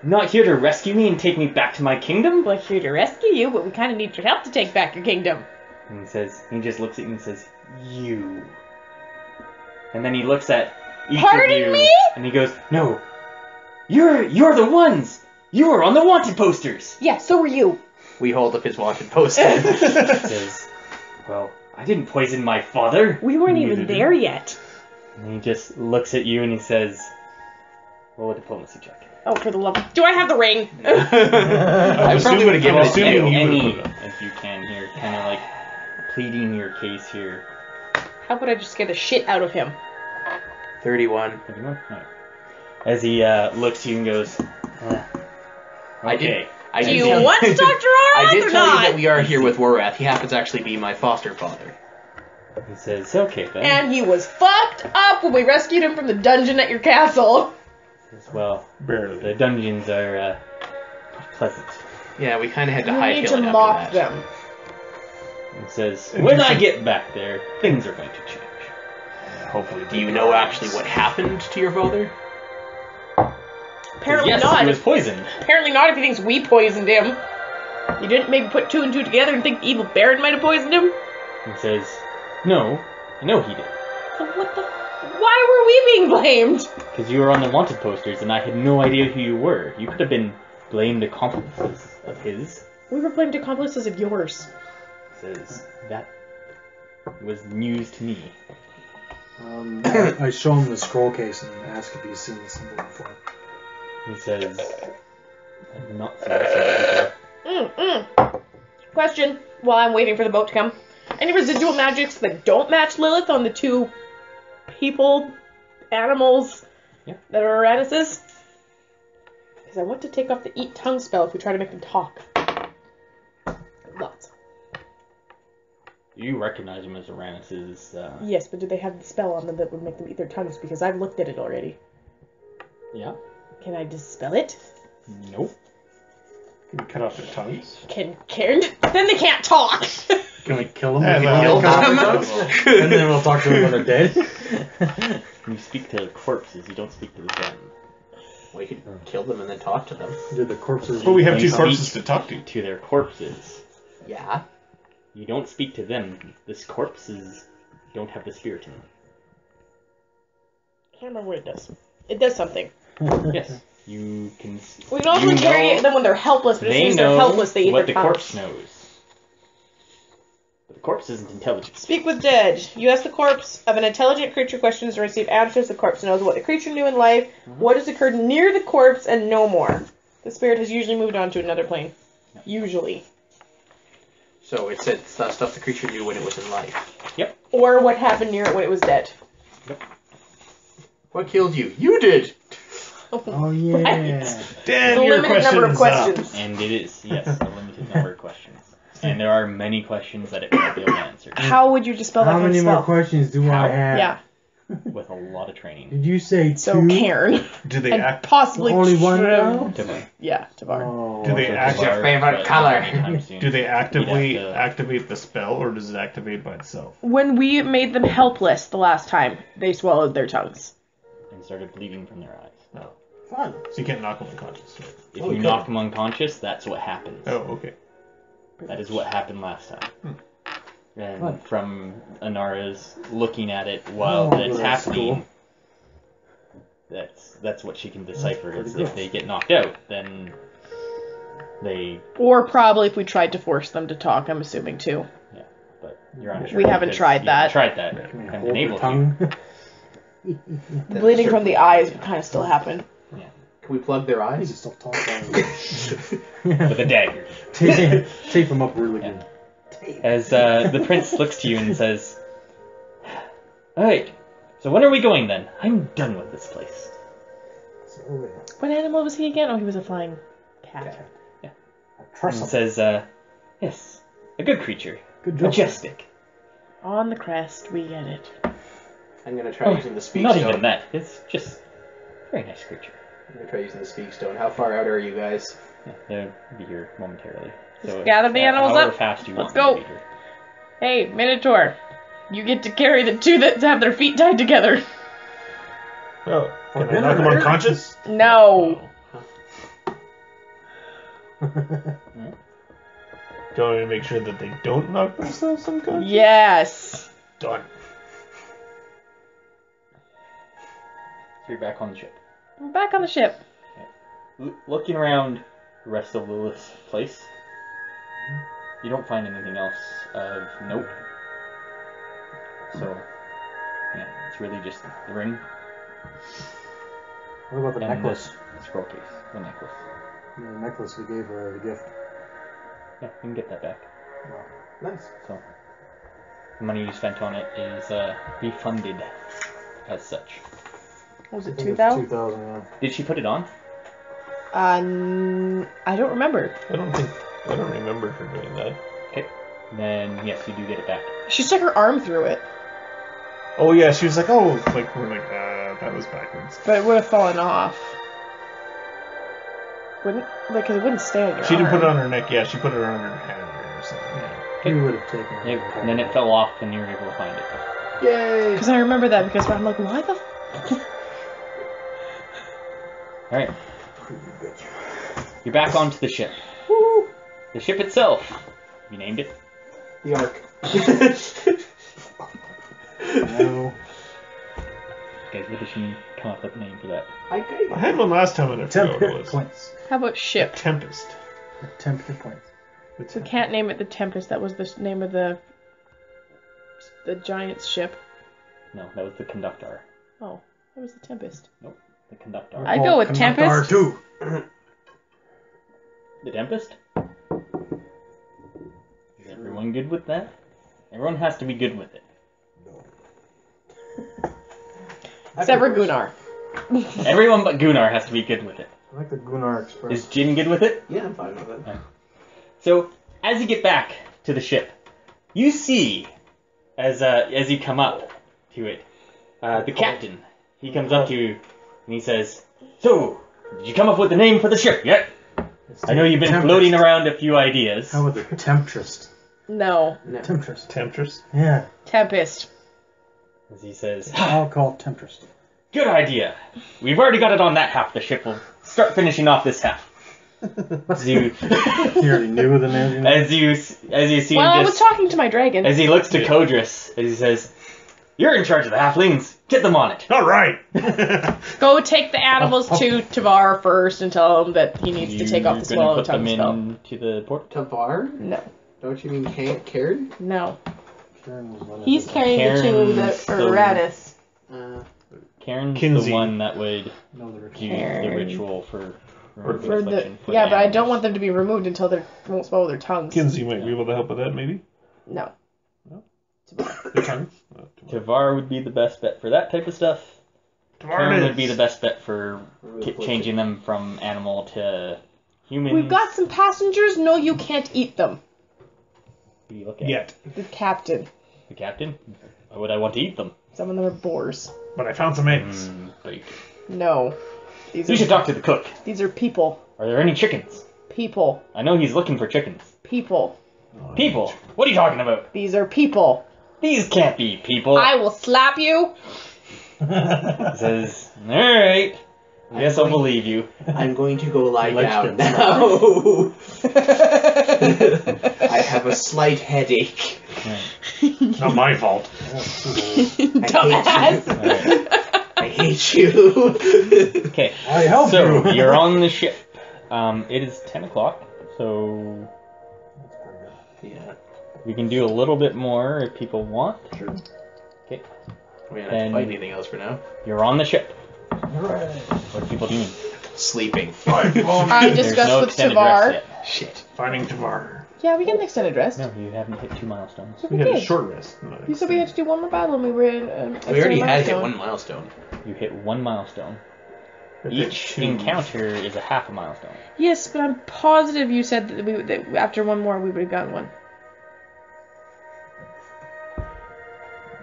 not here to rescue me and take me back to my kingdom?" We're here to rescue you, but we kind of need your help to take back your kingdom. And he just looks at you and says, "You." And then he looks at each Pardon of you me? and he goes, "No. You're the ones! You were on the wanted posters!" Yeah, so were you. We hold up his wanted poster. He says, "Well, I didn't poison my father." We weren't Neither even did there yet. And he just looks at you and he says, "Roll a diplomacy check." Oh, for the love of... Do I have the ring? I probably would have given it to you. Any if you can here, kind of like pleading your case here. How about I just scare the shit out of him? 31. Alright. As he looks at you and goes, okay. Do you want to talk to Rorath I did or tell not? you that we are here with Worath. He happens to actually be my foster father. He says, okay then. And he was fucked up when we rescued him from the dungeon at your castle. He says, well, Barely. the dungeons are pleasant. Yeah, we kind of had to You hightail need it to after mock that. them. He says, when I get back there, things are going to change. Hopefully. Do you know actually what happened to your father? Apparently yes, not. he was poisoned. Apparently not if he thinks we poisoned him. You didn't maybe put 2 and 2 together and think the evil Baron might have poisoned him? He says, no, I know he did. So what the... Why were we being blamed? Because you were on the wanted posters and I had no idea who you were. You could have been blamed accomplices of his. We were blamed accomplices of yours. He says, that was news to me. I show him the scroll case and ask if he's seen the symbol before. He says, I've not seen this before. Question, while I'm waiting for the boat to come. Any residual magics that don't match Lilith on the 2 people, animals that are Aranis's? Because I want to take off the Eat Tongue spell if we try to make them talk. Lots. You recognize him as Aranis's, Yes, but do they have the spell on them that would make them eat their tongues? Because I've looked at it already. Yeah? Can I dispel it? Nope. Can you cut off their tongues? Can then they can't talk! Can we kill him? Yeah, If well, he kill kills them. them? And then we'll talk to them when they're dead? You speak to the corpses, you don't speak to the dead. We could kill them and then talk to them. Do the corpses... But we have You 2 corpses speak to talk to. To their corpses. Yeah. You don't speak to them. This corpses don't have the spirit in them. I can't remember what it does. It does something. Yes. You can... We can also you interrogate know- them when they're helpless, but as soon They as they're know helpless, they eat what their the tongues. corpse knows. But the corpse isn't intelligent. Speak with dead. You ask the corpse of an intelligent creature questions and receive answers. The corpse knows what the creature knew in life, what has occurred near the corpse, and no more. The spirit has usually moved on to another plane. Usually. So it said stuff the creature knew when it was in life. Yep. Or what happened near it when it was dead. What killed you? You did! Oh, yeah. Damn, The your limited number of question's questions. And it is, yes, a limited number of questions. And there are many questions that it won't be able to answer. How would you dispel that How from many spell? more questions do I have? Yeah. With a lot of training. Did you say 2? So Cairn. up. Do they And act? possibly Only one Trim. now? Yeah, Tavar. Oh, Do they So act- Tavar, favorite but color? not anytime soon. Do they actively You'd have to- activate the spell, or does it activate by itself? When we made them helpless the last time, they swallowed their tongues. And started bleeding from their eyes. No. fun. So you can't knock them unconscious. Right? If Oh, you okay. knock them unconscious, that's what happens. Oh, okay. That is what happened last time. And Fun. from Anara's looking at it while Oh, it's that's happening, cool. that's what she can decipher. That's Is pretty if they get knocked out, then they. Or probably if we tried to force them to talk, I'm assuming too. Yeah, but you're unsure. We haven't because tried you that. haven't tried that. Can we Haven't hold been your able to. tongue? The bleeding from the eyes would kind of still happen. Can we plug their I need eyes? to stop talking. With a dagger. Tape them up really Yeah. good. As the prince looks to you and says, "Alright, so when are we going then? I'm done with this place." So, What animal was he again? Oh, he was a flying cat. I And trust them. says, "Yes, a good creature. Good job. Majestic. On the crest, we get it. I'm gonna try using the speak Not stone. even that. It's just a very nice creature." I'm gonna try using the speak stone. How far out are you guys? Yeah, they'll be here momentarily. Just gather the animals however up. fast you Let's want them go. to be here. Hey, Minotaur, you get to carry the two that have their feet tied together. Oh, can I dinner, knock them right? unconscious? No. Do you want me to make sure that they don't knock themselves unconscious? Yes. Done. So you're back on the ship. I'm back on the ship. Looking around the rest of Lilith's place, you don't find anything else of note. So, yeah, it's really just the ring. What about the and necklace? the scroll case. The necklace. The necklace we gave her as a gift. Yeah, you can get that back. Nice. So, the money you spent on it is refunded as such. What was it, I think 2,000? 2,000, yeah. Did she put it on? I don't remember. I don't remember her doing that. Okay. Then, yes, you do get it back. She stuck her arm through it, Oh yeah, she was like, oh, that was backwards. but it would have fallen off. Wouldn't? Like, 'cause it wouldn't stay on your She didn't put it arm. on her neck. Yeah, she put it on her hand or something. Yeah. You would have taken it. And then it fell off and you were able to find it. Yay! Because I remember that, because I'm like, why the Alright. You're back onto the ship. Woo! The ship itself. You named it? The Ark. No. Okay, what did she come up with a name for that? I had one last time and I forgot what it Temp was. points. How about ship? Tempest. Temp points. We can't name it the Tempest. That was the name of the giant's ship. No, that was the Conductor. Oh, that was the Tempest. Nope, the Conductor. I'd go with Tempest. R2. The Tempest? Is everyone good with that? Everyone has to be good with it. Except for Gunnar. Everyone but Gunnar has to be good with it. I like the Gunnar Express. Is Jin good with it? Yeah, I'm fine with it. So, as you get back to the ship, you see, as you come up to it, the captain, he comes up to you, and he says, "So, did you come up with the name for the ship yet? I know you've been Tempest. floating around a few ideas." How about the Temptress? No. Temptress. Temptress. Yeah. Tempest. As he says, I'll call it Temptress. "Good idea. We've already got it on that half of the ship. We'll start finishing off this half." As you, You already knew the name. as you see Well, him I was just, talking to my dragon. as he looks to Kodris, as he says, "You're in charge of the halflings. Get them on it." All right. Go take the animals to Tavar first and tell him that he needs to take off the swallow put them tongue spell. into the port. Tavar? No. Don't you mean Karen? No. Karen was one of He's the- carrying the two that Karen's are the- Radis. Karen's Kinsey. the one that would No, the do ritual. the ritual for For the reflection for yeah, the but I don't animals. want them to be removed until they won't swallow their tongues. Kinsey might be able to help with that, maybe. No. The tongue. Tavar would be the best bet for that type of stuff. Karen would be the best bet for changing them from animal to human. We've got some passengers. No, you can't eat them. Who do you look at? Yet. The captain. The captain? Why would I want to eat them? Some of them are boars. But I found some eggs. Bacon. No. These You should talk to the cook. These are people. Are there any chickens? People. I know he's looking for chickens. People. People? What are you talking about? These are people. These can't be people. I will slap you. He says, "Alright. I guess I'll believe you." I'm going to go lie Likes down it. now. I have a slight headache. Not my fault. Dumbass. Alright. I hate you. Okay. I help So, you. you're on the ship. It is 10 o'clock, so Yeah. we can do a little bit more if people want. Sure. Okay. We don't have Then- to fight anything else for now. You're on the ship. Hooray. What are people doing? Sleeping. I There's discussed no with extended rest Tavar. yet. Shit. Finding Tavar. Yeah, we get an extended rest. No, you haven't hit 2 milestones. Yeah, We we had a did. short rest. You said we had to do one more battle and we were in. We already had hit one milestone. You hit 1 milestone. I think Each 2. encounter is a half a milestone. Yes, but I'm positive you said that after one more we would have gotten one.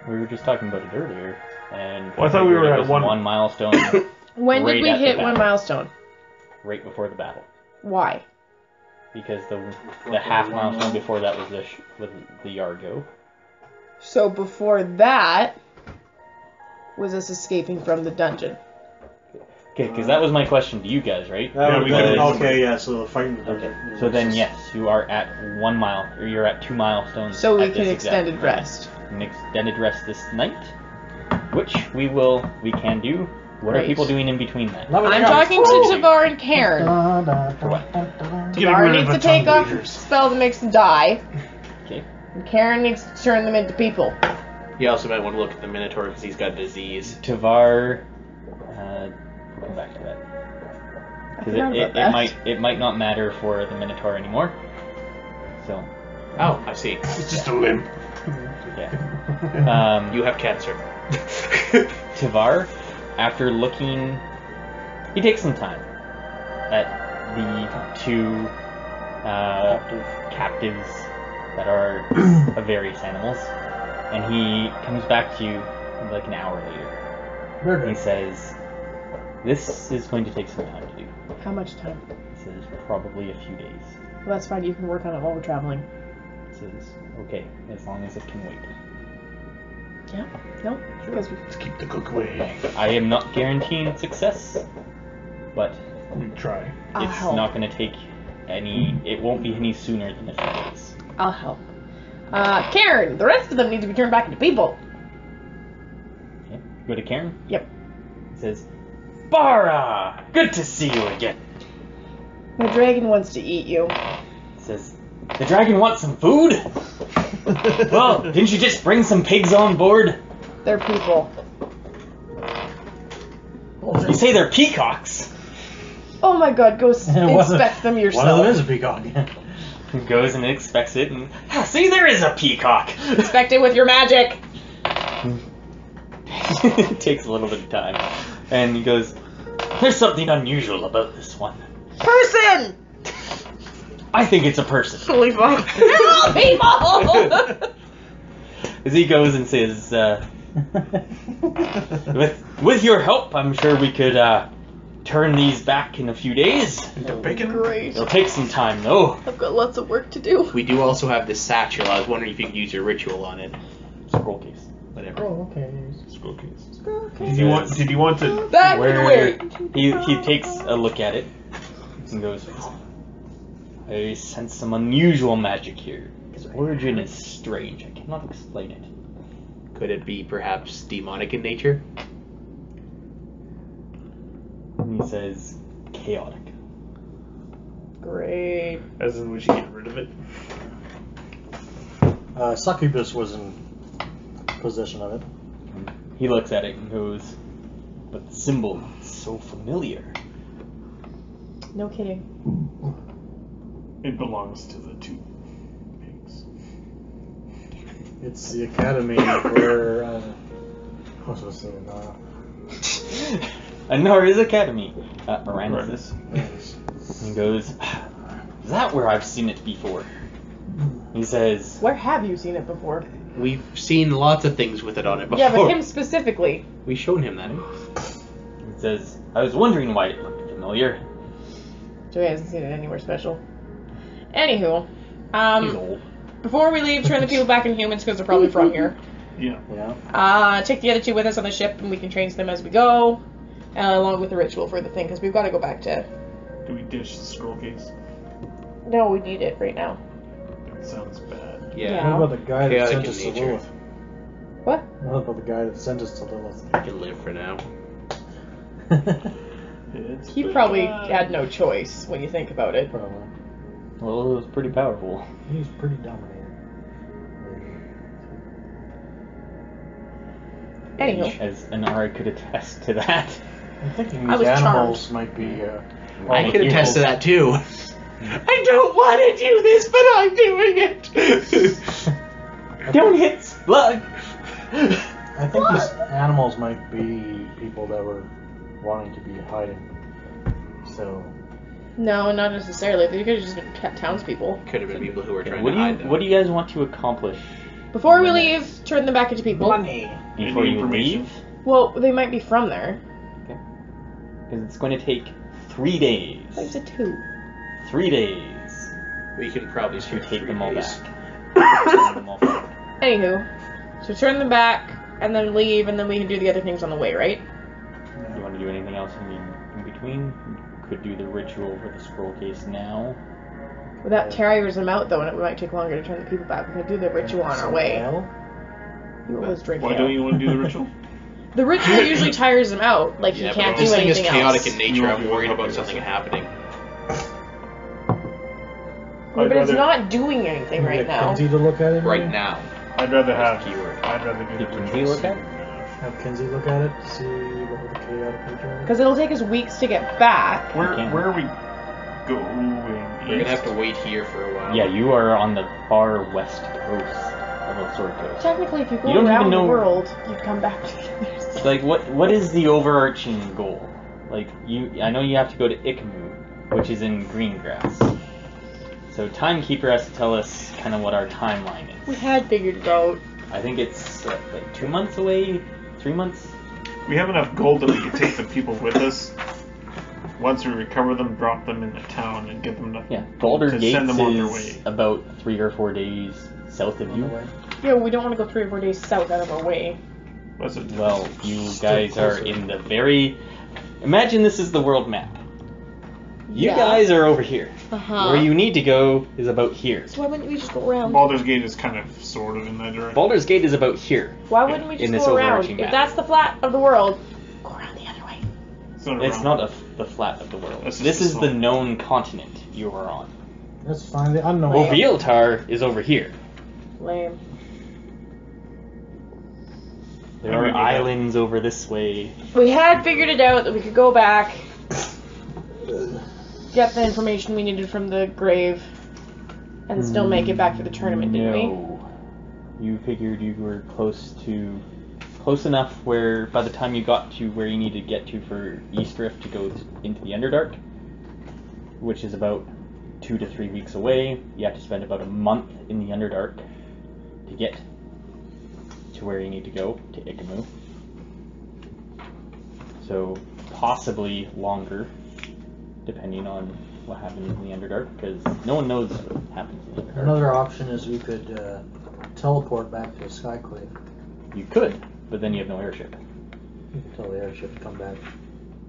We were just talking about it earlier, and Well, I thought we were it at was one. 1 milestone When Right did we at the hit one battle. milestone? right before the battle, Why? because the half milestone before that was with the Yargo. So before that was us escaping from the dungeon. Okay, because that was my question to you guys, right? That Yeah, would we have been- did. okay, yeah, so the fighting. Okay, so then yes, you are at 1 mile, or you're at 2 milestones. So we at can this exact extended moment. rest. An extended rest this night, which we can do. What are Right. people doing in between that? I'm talking to Tavar and Karen. For what? Getting Tavar rid needs of to the take tongue off bleeders. spell that makes them die. Okay. And Karen needs to turn them into people. You also might want to look at the Minotaur because he's got disease. Tavar come back to that. I Because forgot about that. it might not matter for the Minotaur anymore. So, Oh, I see. It's just a limp. yeah. You have cancer. Tavar, after looking, he takes some time at the two captives that are of various animals, and he comes back to you like an hour later. He says, "This is going to take some time to do." How much time? He says, "Probably a few days." Well, that's fine. You can work on it while we're traveling. He says, "Okay, as long as it can wait." Yeah. No. Because we... Let's keep the cook away. I am not guaranteeing success, but We try. I'll it's help. not going to take any. It won't be any sooner than a few days. I'll help. Karen, the rest of them need to be turned back into people. Okay. Go to Karen. Yep. He says, "Bara, good to see you again." My dragon wants to eat you. He says, "The dragon wants some food?" Well, didn't you just bring some pigs on board? They're people. You say they're peacocks. Oh my god, go inspect them One of them yourself. is a peacock. He goes and inspects it, and see, there is a peacock. Inspect it with your magic. It takes a little bit of time, and he goes, "There's something unusual about this one. Person! I think it's a person." Holy fuck. They're all people! As he goes and says, with your help, I'm sure we could turn these back in a few days. They're bacon. Great. It'll take some time, though. I've got lots of work to do. We do also have this satchel. I was wondering if you could use your ritual on it. Scroll case. Whatever. Oh, okay. Scroll case. Okay. Did you want to? That Where way. he takes a look at it and goes, "I sense some unusual magic here. Its origin is strange. I cannot explain it." Could it be perhaps demonic in nature? And he says, "Chaotic." Great. As in, we should get rid of it. Succubus was in possession of it. And he looks at it and goes, "But the symbol is so familiar." No kidding. It belongs to the two pigs. It's the academy where. What was it? Anara's Academy. Aranis. Yes. He goes, "Is that where I've seen it before?" He says, Where have you seen it before? We've seen lots of things with it on it before. Yeah, but him specifically. We've shown him that. he says, "I was wondering why it looked familiar." So he hasn't seen it anywhere special. Anywho, He's old. before we leave, turn the people back into humans because they're probably from here. Yeah. Yeah. Take the other two with us on the ship and we can change them as we go, along with the ritual for the thing because we've got to go back to... Do we dish the scroll case? No, we need it right now. That sounds bad. Yeah. What about the guy that Chaotic sent us to in nature. Lilith? What? What about the guy that sent us to Lilith? I can live for now. It's He bad. probably had no choice when you think about it. Probably. Well, it was pretty powerful. He's pretty dominating. Anywho. As Anara could attest to that. I'm thinking I these was animals might be. I can attest to that too. I don't want to do this, but I'm doing it! Don't hit Slug! I think these animals might be people that were wanting to be hiding. So. No, not necessarily. They could have just been townspeople. Could have been people who were trying What to do hide you them. What do you guys want to accomplish Before we leave, turn them back into people. Money! before Any you information? leave? Well, they might be from there. Because it's going to take 3 days. 5 to 2. 3 days We can probably to stretch take 3 them all days. back. Turn them all forward. Anywho, so turn them back, and then leave, and then we can do the other things on the way, right? Do you want to do anything else in between? You could do the ritual for the scroll case now. Without tires them out, though, and it might take longer to turn the people back. We could do the ritual on our way. Ale? You always drink Why ale. don't you want to do the ritual? The ritual usually tires them out. Like, Yeah, you but can't this do thing is anything chaotic else. in nature. You I'm won't worried do about it. something happening. Yeah, but it's rather- not doing anything right Get now. Kenzie to look at it? Right maybe? now. I'd rather That's have. the keyword. I'd rather do Did the Kenzie ritual look at sooner than have Kinsey look at it to see what the chaotic nature is? Because it'll take us weeks to get back. Where Okay. are we going? We're gonna have to wait here for a while. Yeah, you are on the far west coast of the Sword Coast. Technically, if you go You don't even around the know- world, you'd come back together. Like, what is the overarching goal? Like, I know you have to go to Ikamu, which is in Greengrass. So Timekeeper has to tell us kind of what our timeline We is. had figured it out. I think it's like 2 months away, 3 months. We have enough gold that we can take the people with us. Once we recover them, drop them in the town and give them enough Yeah, Baldur to Gates send them on their is way. about 3 or 4 days south of you. Yeah, we don't want to go 3 or 4 days south out of our way. What's it? Well, you Still guys are closer. in the very... Imagine this is the world map. You Yeah. guys are over here. Uh-huh. Where you need to go is about here. So why wouldn't we just go around? Baldur's Gate is kind of sort of in that direction. Baldur's Gate is about here. Why wouldn't we in just this go around? overarching If map. that's the flat of the world, go around the other way. It's not the flat of the world. That's just This is small. the known continent you are on. Let's find the unknown. Ovieltar is over here. Lame. There How do are we do that? islands over this way. We had figured it out that we could go back, get the information we needed from the grave, and still make it back for the tournament, didn't we? No. You figured you were close enough where by the time you got to where you need to get to for Eastrift to go into the Underdark, which is about 2 to 3 weeks away, you have to spend about a month in the Underdark to get to where you need to go, to Ikamu. So possibly longer, depending on what happens in the Underdark, because no one knows what happens in the Underdark. Another option is we could teleport back to Skyclave. You could, but then you have no airship. We could tell the airship to come back.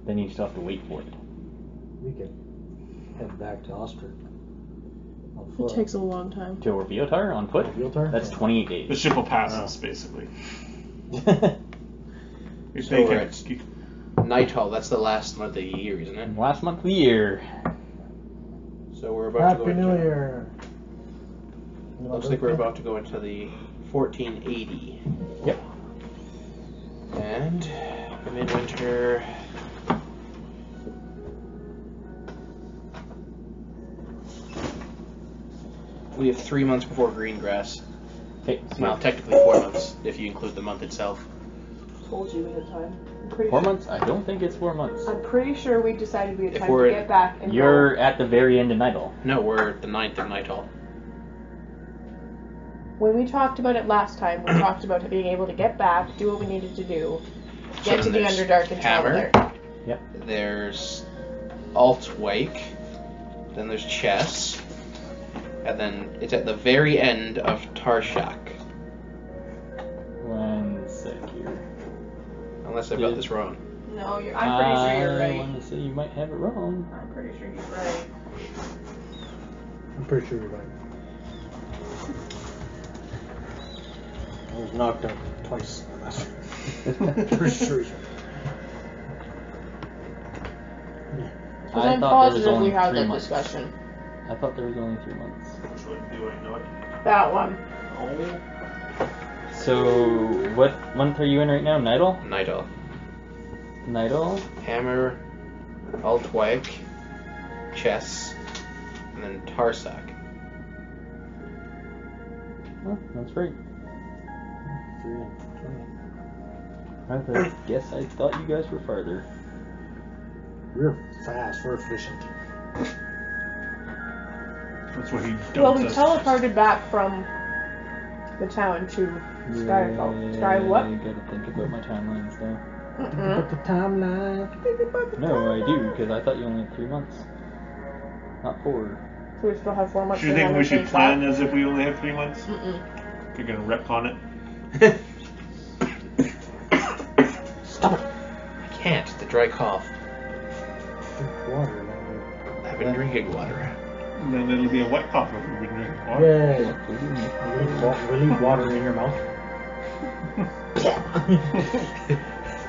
Then you still have to wait for it. We could head back to Oster. On It foot. takes a long time. To Orviotar on foot? Ovieltar? That's Yeah. 28 The days. ship will pass us, basically. If So they we're can- at Nighthall, that's the last month of the year, isn't it? Last month of the year. So we're about to go Happy New into... Year! Looks like we're about to go into the 1480. Yep. And the midwinter... We have 3 months before Greengrass. Okay, Well, so technically 4 months, if you include the month itself. Told you we had time. I'm pretty 4 months? I don't think it's 4 months. I'm pretty sure we decided we had If time we're to get back and You're at the very end of Nighthall. No, we're at the 9th of Nighthall. go. When we talked about it last time, we talked about being able to get back, do what we needed to do, get So to the there's Underdark and travel Hammer. there. Yep. There's Altwake, then there's Chess, and then it's at the very end of Tarshak. 1 sec here. Unless I've got this wrong. No, I'm pretty sure you're I right. want to say you might have it wrong. I'm pretty sure you're right. I'm pretty sure you're right. I was knocked out twice on that. Pretty sure he's right. Because I I'm thought there was positive only we had 3 that months. discussion. I thought there was only 3 months. Which one do I know it? That one. So, what month are you in right now? Nighthall? Nighthall. Nighthall? Hammer, Altwake, Chess, and then Tarsak. Oh, that's right. 3 and 20. I guess I thought you guys were farther. We're fast, we're efficient. That's what he dumped Well, we us. teleported back from the town to Sky what? I gotta think about my timelines though. But the timeline. No, I do, because I thought you only had 3 months. Not 4. So we still have 4 months. Do you to think run we and should finish plan that. as if we only have 3 months? Mm-mm. You're gonna retcon it? Stop it! I can't. The dry cough. Drink water. Then I've been drinking water. And then it'll be a wet cough if we've been drinking water. Yay! Will leave water in your mouth.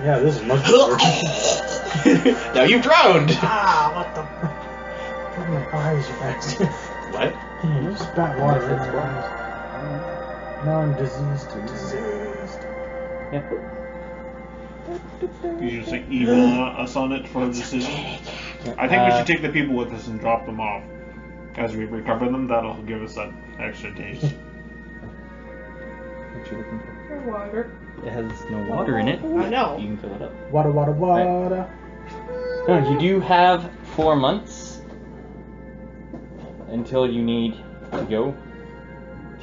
Yeah, this is much better. Now you've drowned! Ah, what the? Look at my eyes, you bastard. What? You spat water in my eyes. Now I'm diseased. Diseased. Yeah. You should say evil us on it for a decision. I think we should take the people with us and drop them off. As we recover them, that'll give us that extra taste. What you looking for? Water. It has no water in it. I know. You can fill it up. Water, water, water. No, you do have 4 months until you need to go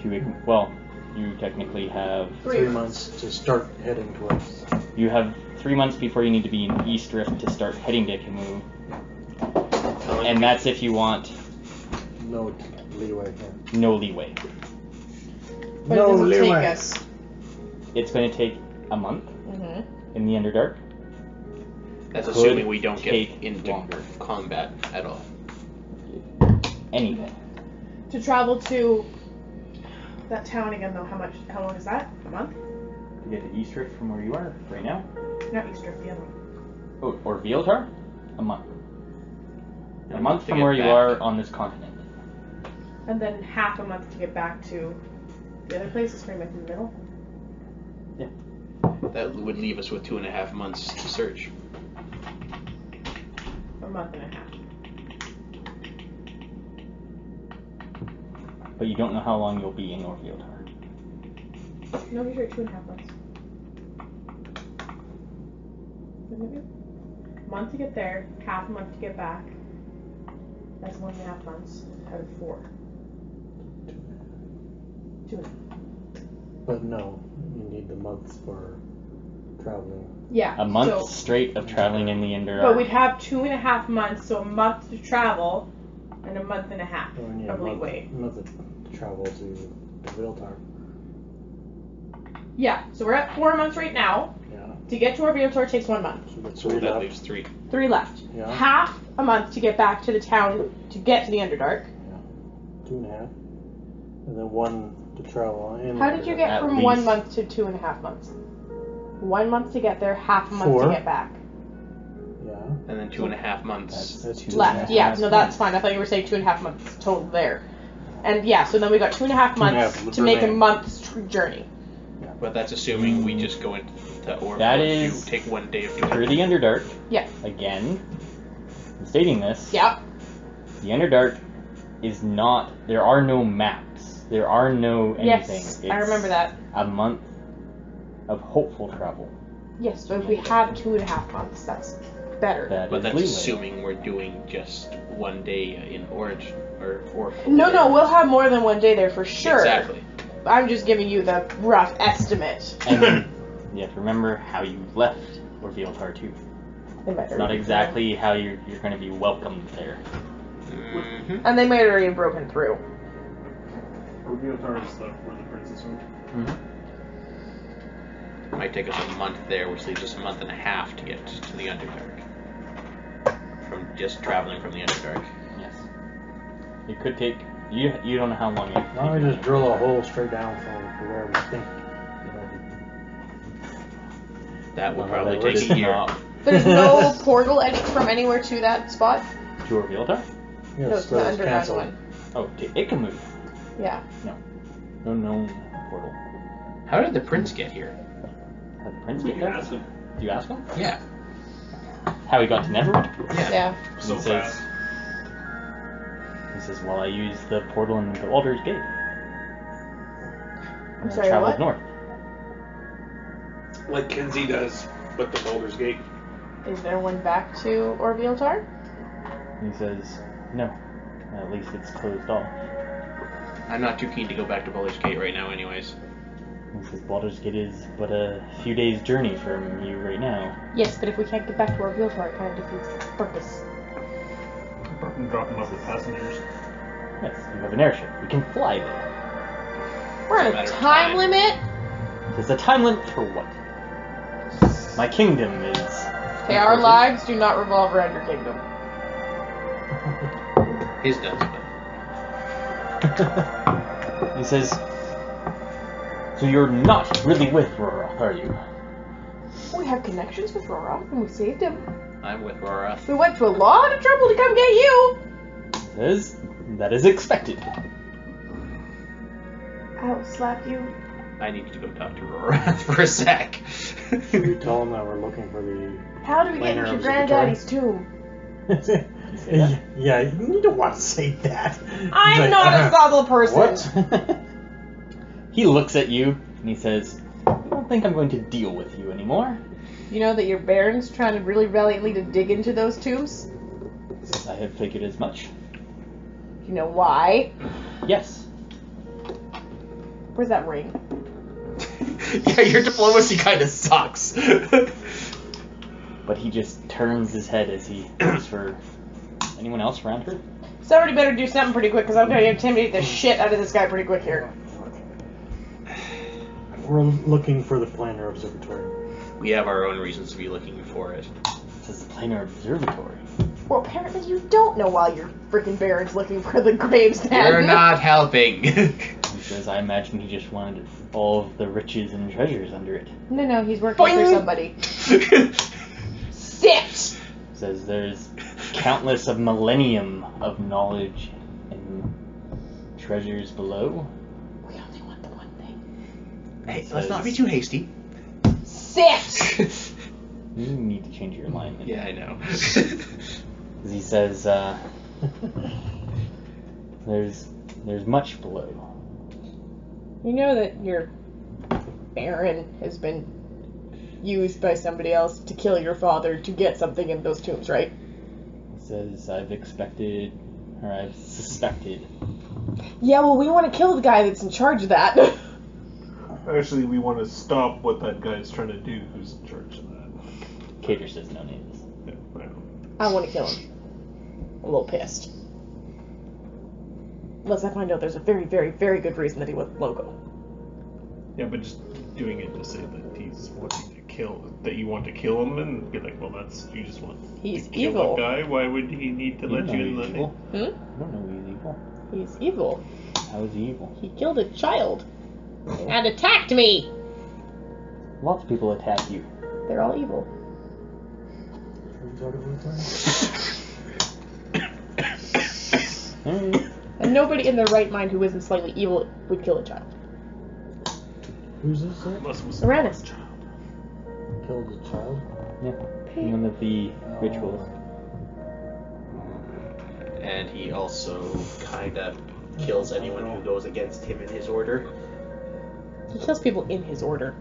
to. Well, you technically have 3 months to start heading towards. You have 3 months before you need to be in East Rift to start heading to Camus. And that's if you want No leeway here. no leeway. But No it doesn't leeway. take us. It's going to take a month Mm-hmm. in the Underdark. That's Could assuming we don't get take into longer. combat at all. Anything. To travel to that town again, though, how long is that? A month? To get to East Rift from where you are right now. Not Easter, the other one. Oh, or Vieltar? A month. A month to from get where you back. are on this continent. And then half a month to get back to the other place. It's pretty much in the middle. Yeah. That would leave us with 2.5 months to search. A month and a half. But you don't know how long you'll be in Vieltar. No, these are 2.5 months. Wouldn't it be? A month to get there, half a month to get back. That's 1.5 months out of 4. 2.5. But no, you need the months for traveling. Yeah. A month so- straight of traveling in the Underdark. But we'd have 2.5 months, so a month to travel and a month and a half Or you need of a leeway. month to travel to Viltar. Yeah, so we're at 4 months right now. Yeah. To get to our Realtor takes 1 month. So that's So three that left. leaves 3. 3 left. Yeah. Half a month to get back to the town to get to the Underdark. Yeah. 2.5. And then 1 to travel in. How did you get At from least. 1 month to 2.5 months? 1 month to get there, half a month 4. to get back. Yeah. And then 2.5 months. That's Left. 2.5 Yeah, months. no, that's fine. I thought you were saying 2.5 months total there. And yeah, so then we got 2.5 months 2.5 to make a remaining. month's journey. But that's assuming we just go into Orb. That or is- take 1 day of doing Through it. the Underdark. Yeah. Again, I'm stating this. Yep. The Underdark is not. There are no maps. There are no anything. Yes, I remember that. A month of hopeful travel. Yes, so if we have 2.5 months, that's better. That But is that's leeway. assuming we're doing just 1 day in Origin or No, we'll have more than 1 day there for sure. Exactly. I'm just giving you the rough estimate. And then you have to remember how you left Orviltar too. It's not exactly how you're going to be welcomed there. Mm-hmm. And they might have already broken through. Viltar is where the princess went. Mm-hmm. Might take us a month there, which leaves us a month and a half to get to the Underdark. From just traveling from the Underdark. Yes. It could take. You don't know how long it Why don't we just drill a hole straight down from where we think, That would No, probably that take would a year. not. There's no portal from anywhere to that spot? To Orviltar? you know. No, it's the underground one. Oh, to Ikamu. Yeah. No known portal. How did the prince get here? How did the prince We get can there? ask him. Do you ask him? Yeah. How he got to Neverwinter? Yeah. So He says- fast. He says, well, I used the portal in the Baldur's Gate. And sorry, I traveled what? north. Like Kenzie does, but the Baldur's Gate. Is there one back to Orviltar? And he says, no. At least it's closed off. I'm not too keen to go back to Baldur's Gate right now anyways. He says, Baldur's Gate is but a few days' journey from you right now. Yes, but if we can't get back to Orviltar, it kind of defeats the purpose. And drop them off with passengers. Yes, you have an airship. We can fly there. We're on It's a a matter of time time. limit. There's a time limit for what? My kingdom is... Okay, our lives do not revolve around your kingdom. His does, but He says, so you're not really with Roroth, are you? We have connections with Roroth, and we saved him. I'm with Rorath. We went to a lot of trouble to come get you. That is expected. I will slap you. I need to go talk to Rorath for a sec. Should we tell him that we're looking for the... How do we get Planar into your observatory? granddaddy's tomb? Yeah, you don't want to say that. I'm He's not like, a subtle person. What? He looks at you and he says, I don't think I'm going to deal with you anymore. You know that your Baron's trying to really valiantly to dig into those tombs? I have figured as much. Do you know why? Yes. Where's that ring? Yeah, your diplomacy kind of sucks. But he just turns his head as he looks for anyone else around her. Somebody better do something pretty quick, because I'm going to intimidate the shit out of this guy pretty quick here. We're looking for the Planar Observatory. We have our own reasons to be looking for it. This is the Planar Observatory. Well, apparently you don't know while your freaking Baron's looking for the graves then. You're not helping. He says, I imagine he just wanted all of the riches and treasures under it. No, he's working for somebody. Sit! Says there's countless of millennium of knowledge and treasures below. We only want the one thing. Hey, let's not be too hasty. Sit! You need to change your alignment. Yeah, I know. He says, there's much below. You know that your Baron has been used by somebody else to kill your father to get something in those tombs, right? He says, I've suspected. Yeah, well, we want to kill the guy that's in charge of that. Actually, we want to stop what that guy's trying to do who's in charge of that. Cater says no names. Yeah, I know. I want to kill him. I'm a little pissed. Unless I find out there's a very, very, very good reason that he was logo. Yeah, but just doing it to say that he's wanting to kill, that you want to kill him, and be like, well, that's, you just want He's to kill evil. that guy? Why would he need to let you in the evil. Hmm? I don't know he's evil. He's evil. How is he evil? He killed a child. And attacked me! Lots of people attack you. They're all evil. And nobody in their right mind who isn't slightly evil would kill a child. Who's this? Must be Uranus. Killed a child? Yeah. One of the rituals. And he also kind of kills anyone who goes against him in his order. He kills people in his order.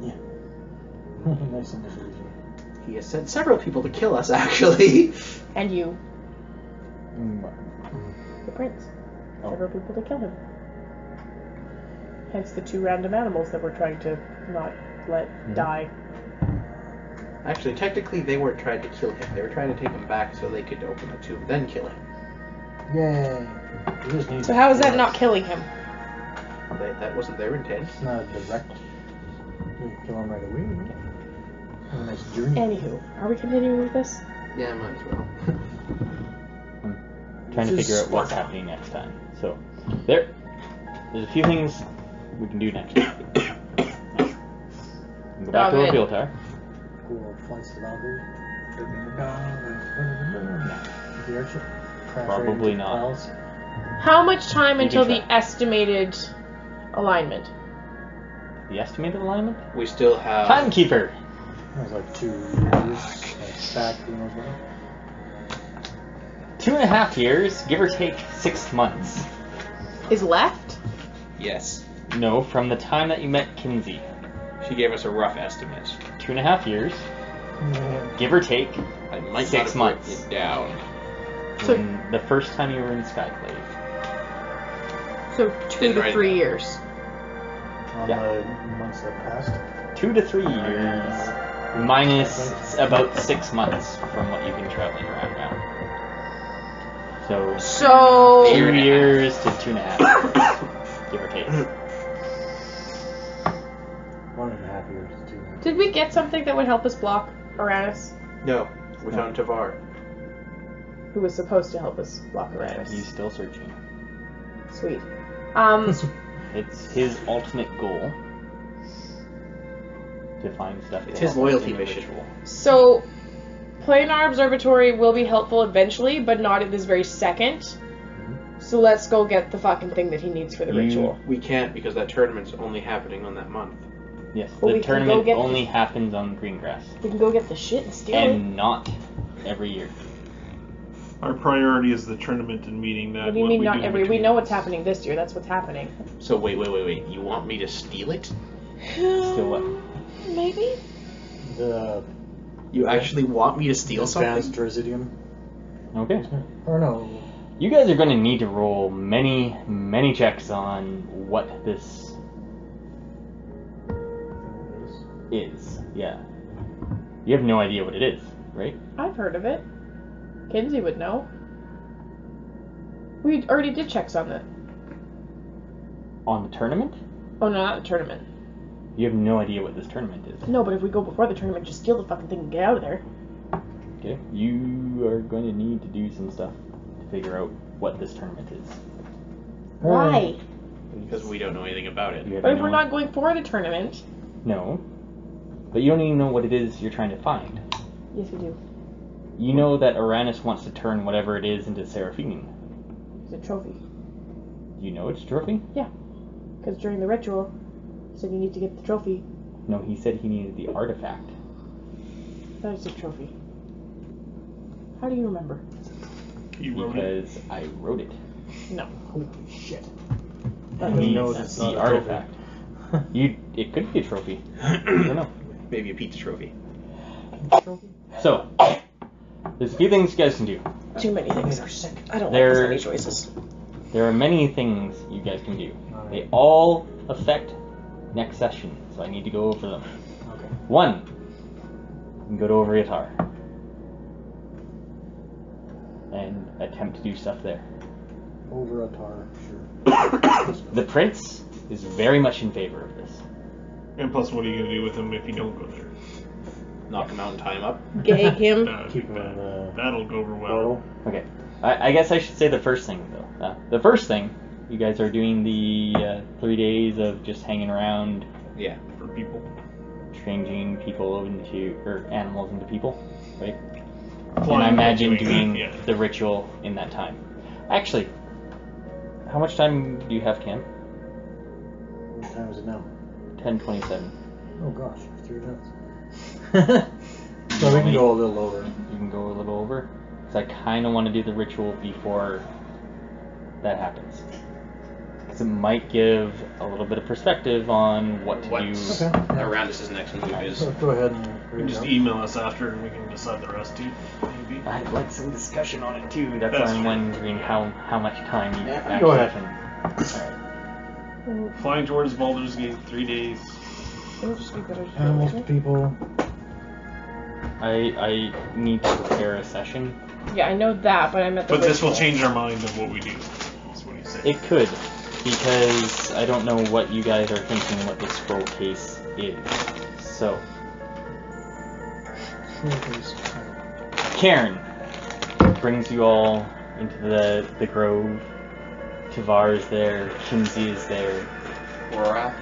Yeah. Nice and easy. He has sent several people to kill us, actually. And you, Mm. the prince. Oh. Several people to kill him. Hence the 2 random animals that we're trying to not let die. Actually, technically, they weren't trying to kill him. They were trying to take him back so they could open the tomb, then kill him. Yay. We just need So how is that not killing him? That wasn't their intent. It's not direct. We can kill him right away. Have a nice journey. Anywho, are we continuing with this? Yeah, might as well. I'm trying to This is figure out what's Sparta. happening next time. So, there's a few things we can do next time. Go back to Okay. our field tower. Cool flights to Valkyrie. The airship. Crash right Probably into not. clouds. How much time You until can the try. estimated alignment? The estimated alignment? We still have... Timekeeper! That was like 2 years. Back, who knows what. 2.5 years, give or take 6 months. Is left? Yes. No, from the time that you met Kinsey. She gave us a rough estimate. 2.5 years, give or take I might 6 not have months. written it down. So- When the first time you were in Skyclave. So 2 Didn't to write it 3 down. years. On Yeah. the months that passed. 2 to 3 years, minus about 6 months from what you've been traveling around now. So, So 2 years to 2.5, give or take. 1.5 years too. did we get something that would help us block Uranus? No, we found Tavar. Who was supposed to help us block He's Uranus? still searching. Sweet. It's his ultimate goal to find stuff. It's to his help loyalty in the mission. ritual. So Planar Observatory will be helpful eventually, but not at this very second. So let's go get the fucking thing that he needs for the ritual. We can't because that tournament's only happening on that month. Yes, But we the can tournament go get only happens on green grass. We can go get the shit and steal it. And not every year. Our priority is the tournament and meeting that. What do you mean we not do in every? We between know what's is- happening this year. That's what's happening. So wait. You want me to steal it? Still what? Maybe. The You actually want me to steal advanced something? residium. Okay. Or no. You guys are going to need to roll many, many checks on what this is. Yeah. You have no idea what it is, right? I've heard of it. Kinsey would know. We already did checks on that. On the tournament? Oh no, not the tournament. You have no idea what this tournament is. No, but if we go before the tournament, just steal the fucking thing and get out of there. Okay. You are going to need to do some stuff to figure out what this tournament is. Why? Because we don't know anything about it. You have But if no we're not going for the tournament, No. But you don't even know what it is you're trying to find. yes we do. You know that Uranus wants to turn whatever it is into Seraphine. It's a trophy. You know it's a trophy? Yeah. Because during the ritual, he said you need to get the trophy. No, he said he needed the artifact. That is a trophy. How do you remember? You wrote it. Because I wrote it. No. Holy shit. That He doesn't make knows sense. it's the not a artifact. It could be a trophy. I don't know. Maybe a pizza trophy. So, there's a few things you guys can do. Too many things. I don't like There- this many choices. There are many things you guys can do. They all affect next session, so I need to go over them. Okay. 1. You can go to Ovriatar and attempt to do stuff there. Over a tar, sure. The prince is very much in favor of this. And plus, what are you going to do with him if you don't go there? Knock him out and tie him up. Gag him. Keep him in the That'll go over well. portal. Okay, I guess I should say the first thing, though. The first thing, you guys are doing the 3 days of just hanging around, Yeah. For people. changing people into, or animals into people, right? And Flying I imagine doing doing that, yeah. the ritual in that time. Actually, how much time do you have, Cam? What time is it now? 10:27. Oh gosh, 3 minutes. So we can go a little over. You can go a little over. Because I kind of want to do the ritual before that happens. Because it might give a little bit of perspective on what to What? do. Okay. Around next move is. So go ahead and You read can just it email us after and we can decide the rest too, maybe. I'd like some discussion on it too. That's That's why I'm true. wondering how much time you Yeah, actually go ahead. can. Alright. Flying towards Baldur's Gate, 3 days. It'll just be better to do Animals, it. people. I need to prepare a session. Yeah, I know that, but I'm at the But this will ritual. change our mind of what we do. That's what he's saying. It could, because I don't know what you guys are thinking what the scroll case is. So, Karen brings you all into the grove. Tavar is there, Kinsey is there, Aura.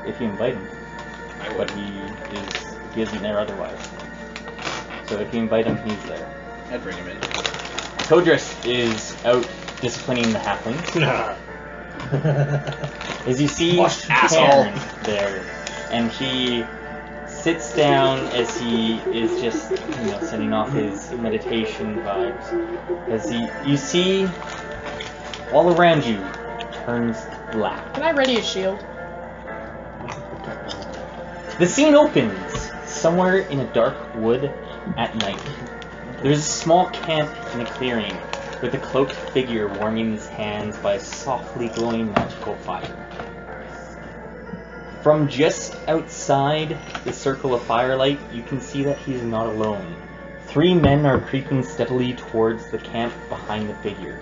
if you invite him. I But would. he isn't there otherwise. So if you invite him, he's there. I'd bring him in. Todris is out disciplining the halflings. As you see Karen there, and he sits down as he is just, setting off his meditation vibes. As you see, all around you turns black. Can I ready a shield? The scene opens somewhere in a dark wood at night. There's a small camp in a clearing with a cloaked figure warming his hands by a softly glowing magical fire. From just outside the circle of firelight, you can see that he is not alone. 3 men are creeping steadily towards the camp behind the figure.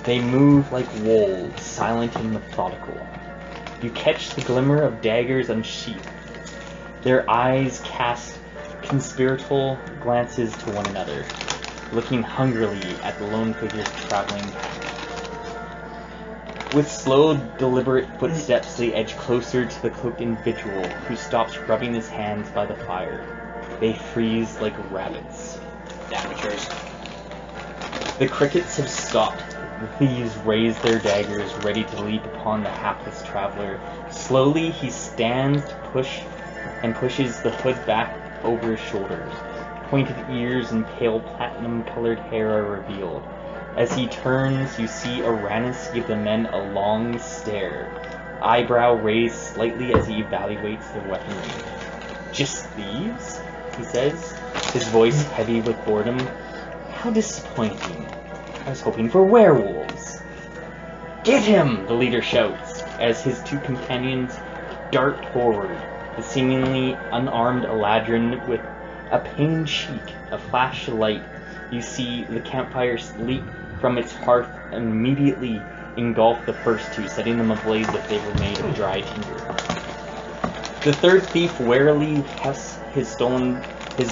They move like wolves, silent and methodical. You catch the glimmer of daggers unsheathed. Their eyes cast conspiratorial glances to one another, looking hungrily at the lone figures traveling past. With slow, deliberate footsteps, they edge closer to the cloaked individual, who stops rubbing his hands by the fire. They freeze like rabbits. Amateurs. The crickets have stopped The thieves raise their daggers, ready to leap upon the hapless traveler. Slowly he stands to pushes the hood back over his shoulders. Pointed ears and pale platinum-colored hair are revealed. As he turns, you see Uranus give the men a long stare, eyebrow raised slightly as he evaluates their weaponry. "Just thieves?" he says, his voice heavy with boredom. "How disappointing. I was hoping for werewolves." "Get him!" the leader shouts, as his two companions dart forward. The seemingly unarmed Eladrin with a pained cheek, a flash of light. You see the campfire leap from its hearth and immediately engulf the first two, setting them ablaze if they were made of dry tinder. The third thief warily hefts his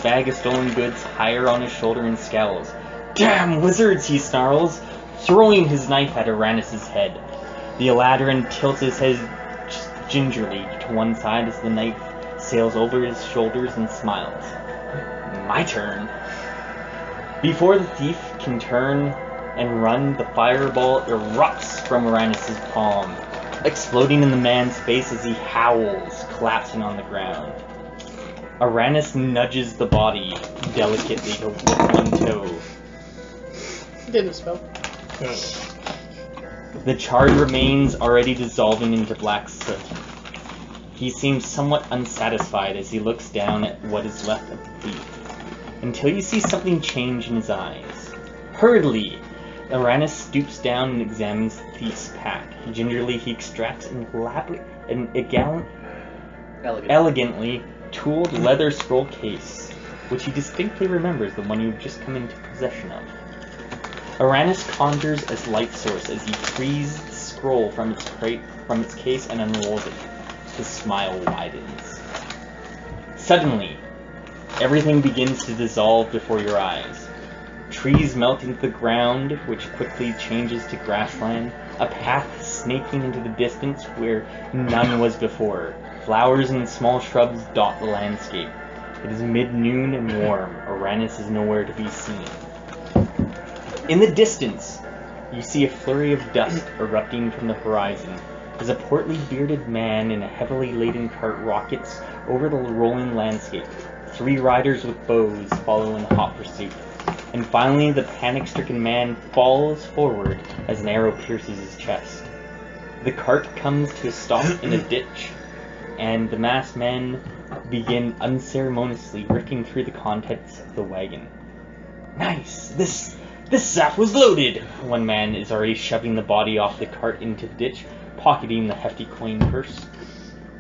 bag of stolen goods higher on his shoulder and scowls. "Damn wizards!" he snarls, throwing his knife at Uranus's head. The Eladrin tilts his head gingerly to one side as the knife sails over his shoulders and smiles. "My turn." Before the thief can turn and run, the fireball erupts from Uranus's palm, exploding in the man's face as he howls, collapsing on the ground. Uranus nudges the body delicately with one toe. Didn't spell. The charred remains already dissolving into black soot. He seems somewhat unsatisfied as he looks down at what is left of the thief, until you see something change in his eyes. Hurriedly, Uranus stoops down and examines the thief's pack. Gingerly, he extracts an elegantly tooled leather scroll case, which he distinctly remembers the one you've just come into possession of. Uranus conjures as light source as he frees the scroll from its case and unrolls it. His smile widens. Suddenly, everything begins to dissolve before your eyes. Trees melt into the ground, which quickly changes to grassland, a path snaking into the distance where none was before. Flowers and small shrubs dot the landscape. It is mid-noon and warm. Uranus is nowhere to be seen. In the distance, you see a flurry of dust erupting from the horizon as a portly bearded man in a heavily laden cart rockets over the rolling landscape. 3 riders with bows follow in hot pursuit. And finally, the panic-stricken man falls forward as an arrow pierces his chest. The cart comes to a stop in a ditch, and the masked men begin unceremoniously ripping through the contents of the wagon. "Nice! This sap was loaded!" One man is already shoving the body off the cart into the ditch, pocketing the hefty coin purse.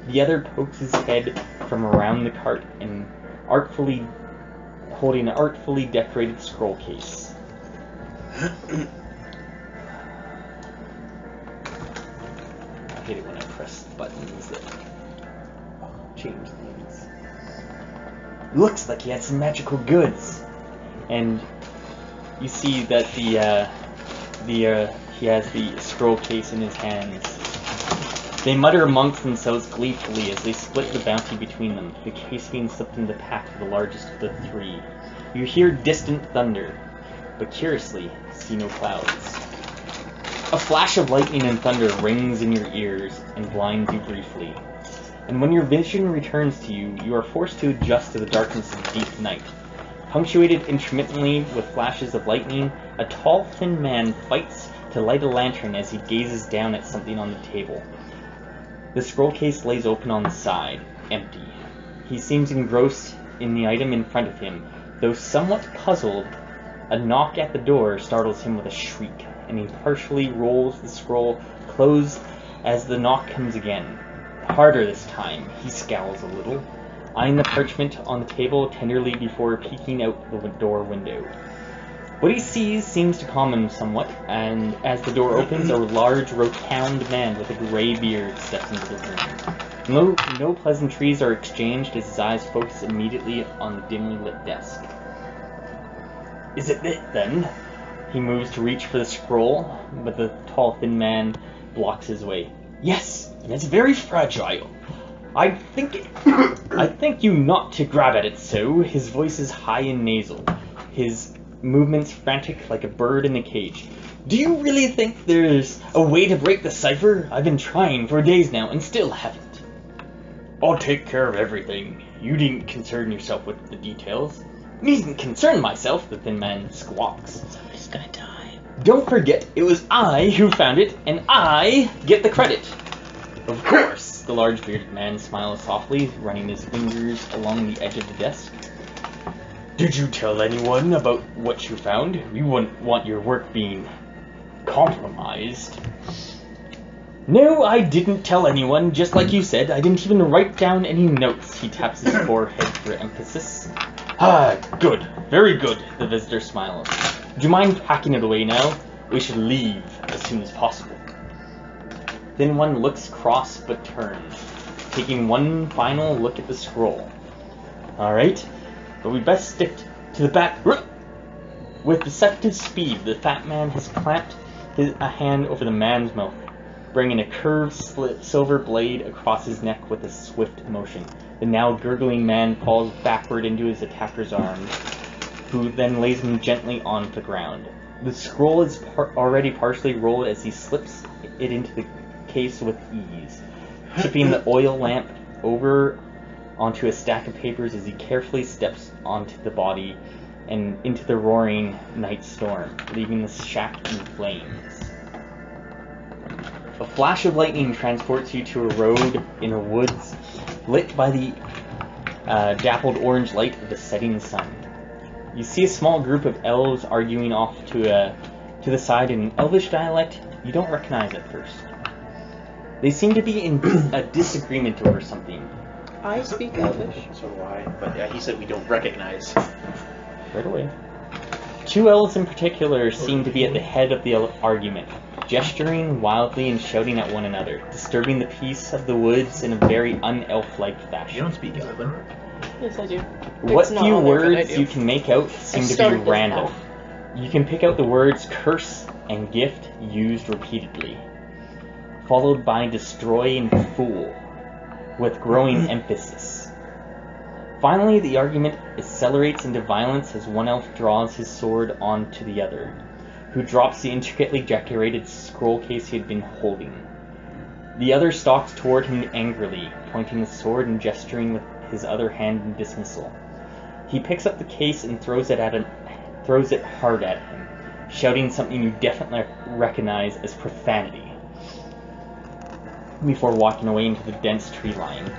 The other pokes his head from around the cart and holding an artfully decorated scroll case. I hate it when I press buttons that change things. "Looks like he had some magical goods." And you see that he has the scroll case in his hands. They mutter amongst themselves gleefully as they split the bounty between them, the case being slipped into the pack of the largest of the 3. You hear distant thunder, but curiously see no clouds. A flash of lightning and thunder rings in your ears and blinds you briefly. And when your vision returns to you, you are forced to adjust to the darkness of deep night. Punctuated intermittently with flashes of lightning, a tall, thin man fights to light a lantern as he gazes down at something on the table. The scroll case lays open on the side, empty. He seems engrossed in the item in front of him. Though somewhat puzzled, a knock at the door startles him with a shriek, and he partially rolls the scroll closed as the knock comes again. Harder this time. He scowls a little, eyeing the parchment on the table tenderly before peeking out the door window. What he sees seems to calm him somewhat, and as the door opens, a large, rotund man with a gray beard steps into the room. No pleasantries are exchanged as his eyes focus immediately on the dimly lit desk. "Is it then?" He moves to reach for the scroll, but the tall, thin man blocks his way. "Yes, and it's very fragile. I think you not to grab at it so." His voice is high and nasal, his movements frantic like a bird in a cage. Do you really think there's a way to break the cipher? I've been trying for days now and still haven't. I'll take care of everything. You needn't concern yourself with the details. Needn't concern myself, the thin man squawks. Somebody's gonna die. Don't forget, it was I who found it, and I get the credit. Of course, the large bearded man smiles softly, running his fingers along the edge of the desk. Did you tell anyone about what you found? We wouldn't want your work being compromised. No, I didn't tell anyone, just like you said. I didn't even write down any notes. He taps his forehead for emphasis. Ah, good. Very good, the visitor smiles. Do you mind packing it away now? We should leave as soon as possible. Then one looks cross but turns, taking one final look at the scroll. Alright, but we best stick to the back. With deceptive speed, the fat man has clamped a hand over the man's mouth, bringing a curved silver blade across his neck with a swift motion. The now gurgling man falls backward into his attacker's arms, who then lays him gently on the ground. The scroll is already partially rolled as he slips it into the case with ease, tipping the oil lamp over onto a stack of papers as he carefully steps onto the body and into the roaring night storm, leaving the shack in flames. A flash of lightning transports you to a road in a woods lit by the dappled orange light of the setting sun. You see a small group of elves arguing off to the side in an elvish dialect you don't recognize at first. They seem to be in a disagreement over something. I speak Elvish. So do I. But yeah, he said we don't recognize. Right away. Two elves in particular seem to be at the head of the argument, gesturing wildly and shouting at one another, disturbing the peace of the woods in a very un-elf-like fashion. You don't speak Elven. Yes, I do. What It's not few on there, but I words do. you can make out seem to be started with random. elf. You can pick out the words curse and gift used repeatedly, followed by destroy and fool, with growing emphasis. Finally, the argument accelerates into violence as one elf draws his sword onto the other, who drops the intricately decorated scroll case he had been holding. The other stalks toward him angrily, pointing the sword and gesturing with his other hand in dismissal. He picks up the case and throws it hard at him, shouting something you definitely recognize as profanity, before walking away into the dense tree line.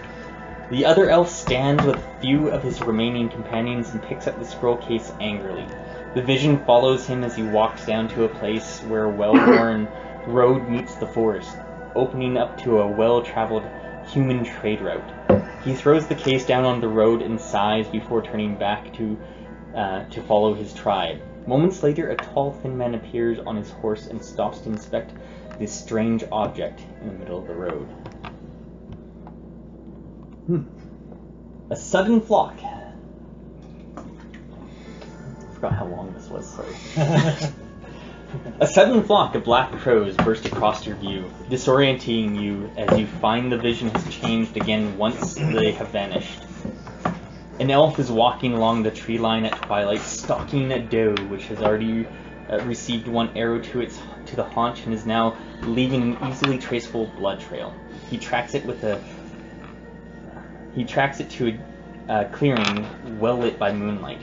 The other elf stands with a few of his remaining companions and picks up the scroll case angrily. The vision follows him as he walks down to a place where a well-worn road meets the forest, opening up to a well-traveled human trade route. He throws the case down on the road and sighs before turning back to follow his tribe. Moments later, a tall, thin man appears on his horse and stops to inspect this strange object in the middle of the road. A sudden flock. I forgot how long this was, sorry. A sudden flock of black crows burst across your view, disorienting you as you find the vision has changed again once they have vanished. An elf is walking along the tree line at twilight, stalking a doe which has already received one arrow to the haunch and is now leaving an easily traceable blood trail. He tracks it to a clearing well lit by moonlight.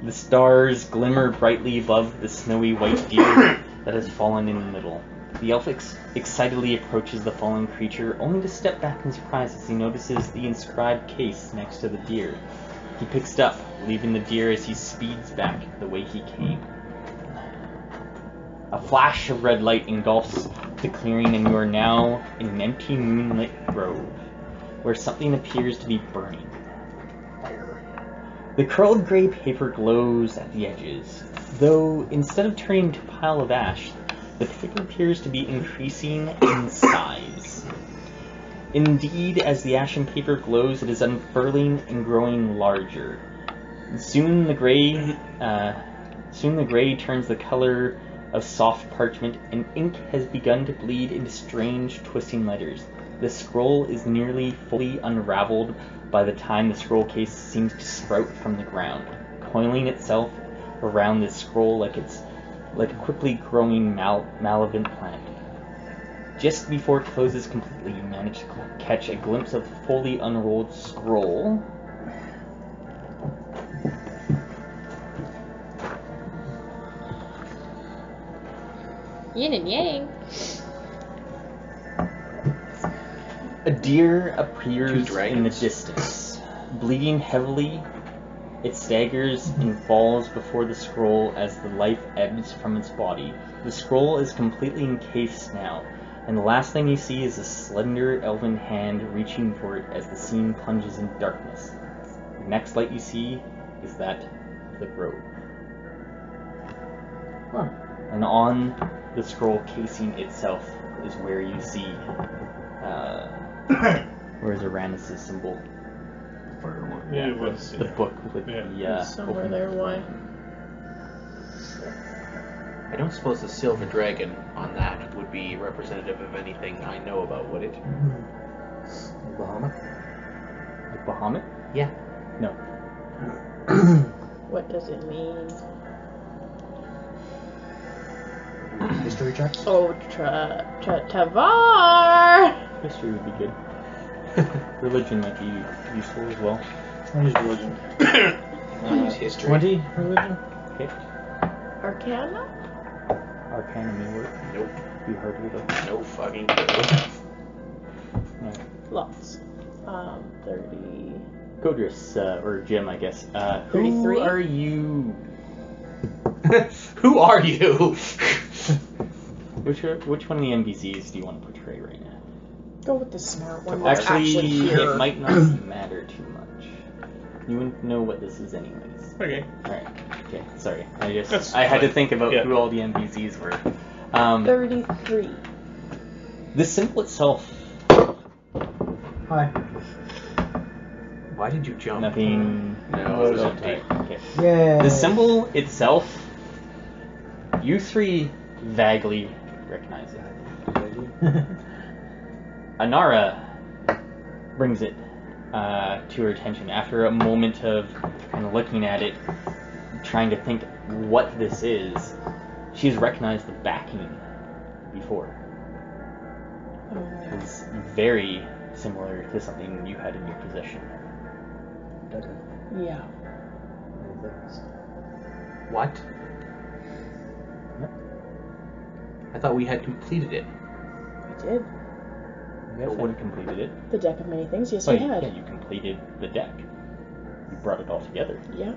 The stars glimmer brightly above the snowy white deer that has fallen in the middle. The elf excitedly approaches the fallen creature, only to step back in surprise as he notices the inscribed case next to the deer. He picks it up, leaving the deer as he speeds back the way he came. A flash of red light engulfs the clearing, and you are now in an empty moonlit grove, where something appears to be burning. The curled gray paper glows at the edges, though instead of turning to a pile of ash, the paper appears to be increasing in size. Indeed, as the ashen paper glows, it is unfurling and growing larger. Soon the gray turns the color of soft parchment, and ink has begun to bleed into strange, twisting letters. The scroll is nearly fully unraveled by the time the scroll case seems to sprout from the ground, coiling itself around the scroll like its like a quickly growing malevolent plant. Just before it closes completely, you manage to catch a glimpse of the fully unrolled scroll. Yin and yang. A deer appears Two dragons. in the distance. Bleeding heavily, it staggers and falls before the scroll as the life ebbs from its body. The scroll is completely encased now, and the last thing you see is a slender elven hand reaching for it as the scene plunges in darkness. The next light you see is that of the grove. Huh. And on the scroll casing itself is where you see where's Uranus' symbol? Yeah, it was. The book with the Somewhere open- there, why? I don't suppose the silver dragon on that would be representative of anything I know about, would it? Bahamut? Like Bahamut? Yeah. No. What does it mean? History checks? Oh, Tavar! History would be good. Religion might be useful as well. I'll use religion. I'll use history. 20 religion? Okay. Arcana? Arcana may work. Nope. Be harder to. No fucking clue. No. Lots. 30. Godris, or Jim, I guess. 33? Who are you? Who are you? Which one of the NPCs do you want to portray right now? Go with the smart one. That's actually Actually, here. it might not matter too much. You wouldn't know what this is anyways. Okay. Alright. Okay, sorry. I That's had to fine. think about Yeah. who all the NPCs were. 33. The symbol itself, Hi. Why did you jump? nothing. No, it was empty. Okay. Yeah. The symbol itself, you three vaguely recognize it. Anara brings it to her attention after a moment of kind of looking at it, trying to think what this is. She's recognized the backing before. It's very similar to something you had in your possession. Yeah. What? Yep. I thought we had completed it. We did. You guys hadn't completed it. The deck of many things, yes, Oh, we had. yeah, you completed the deck. You brought it all together. Yeah.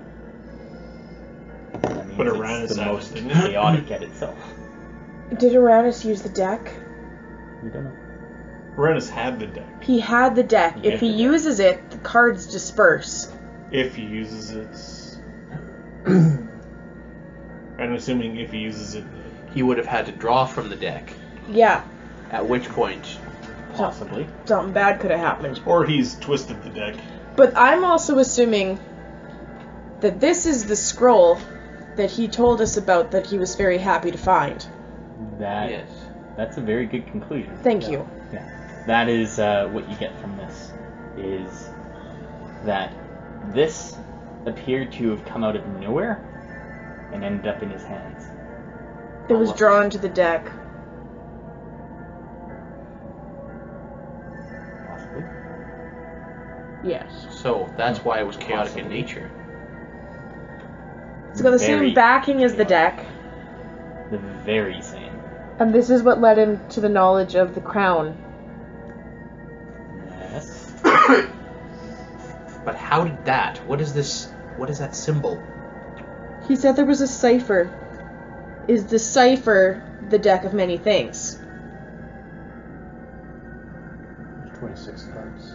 That means But it's Uranus the hadn't, most didn't it? chaotic at itself. Did Uranus use the deck? You don't know. Renus had the deck. He had the deck. He If he had the deck. uses it, the cards disperse. If he uses it. I'm assuming if he uses it. He would have had to draw from the deck. Yeah. At which point, Possibly. Something bad could have happened. Or he's twisted the deck. But I'm also assuming that this is the scroll that he told us about that he was very happy to find. yes. That's a very good conclusion. Thank you. Yeah. That is what you get from this, is that this appeared to have come out of nowhere and ended up in his hands. It was drawn to the deck. Possibly. Yes. So that's why it was chaotic in Possibly. nature. It's got the Very same backing as the deck, The very same. and this is what led him to the knowledge of the crown. Yes. But how did that? What is this? What is that symbol? He said there was a cipher. Is the cipher the deck of many things? There's 26 cards. Is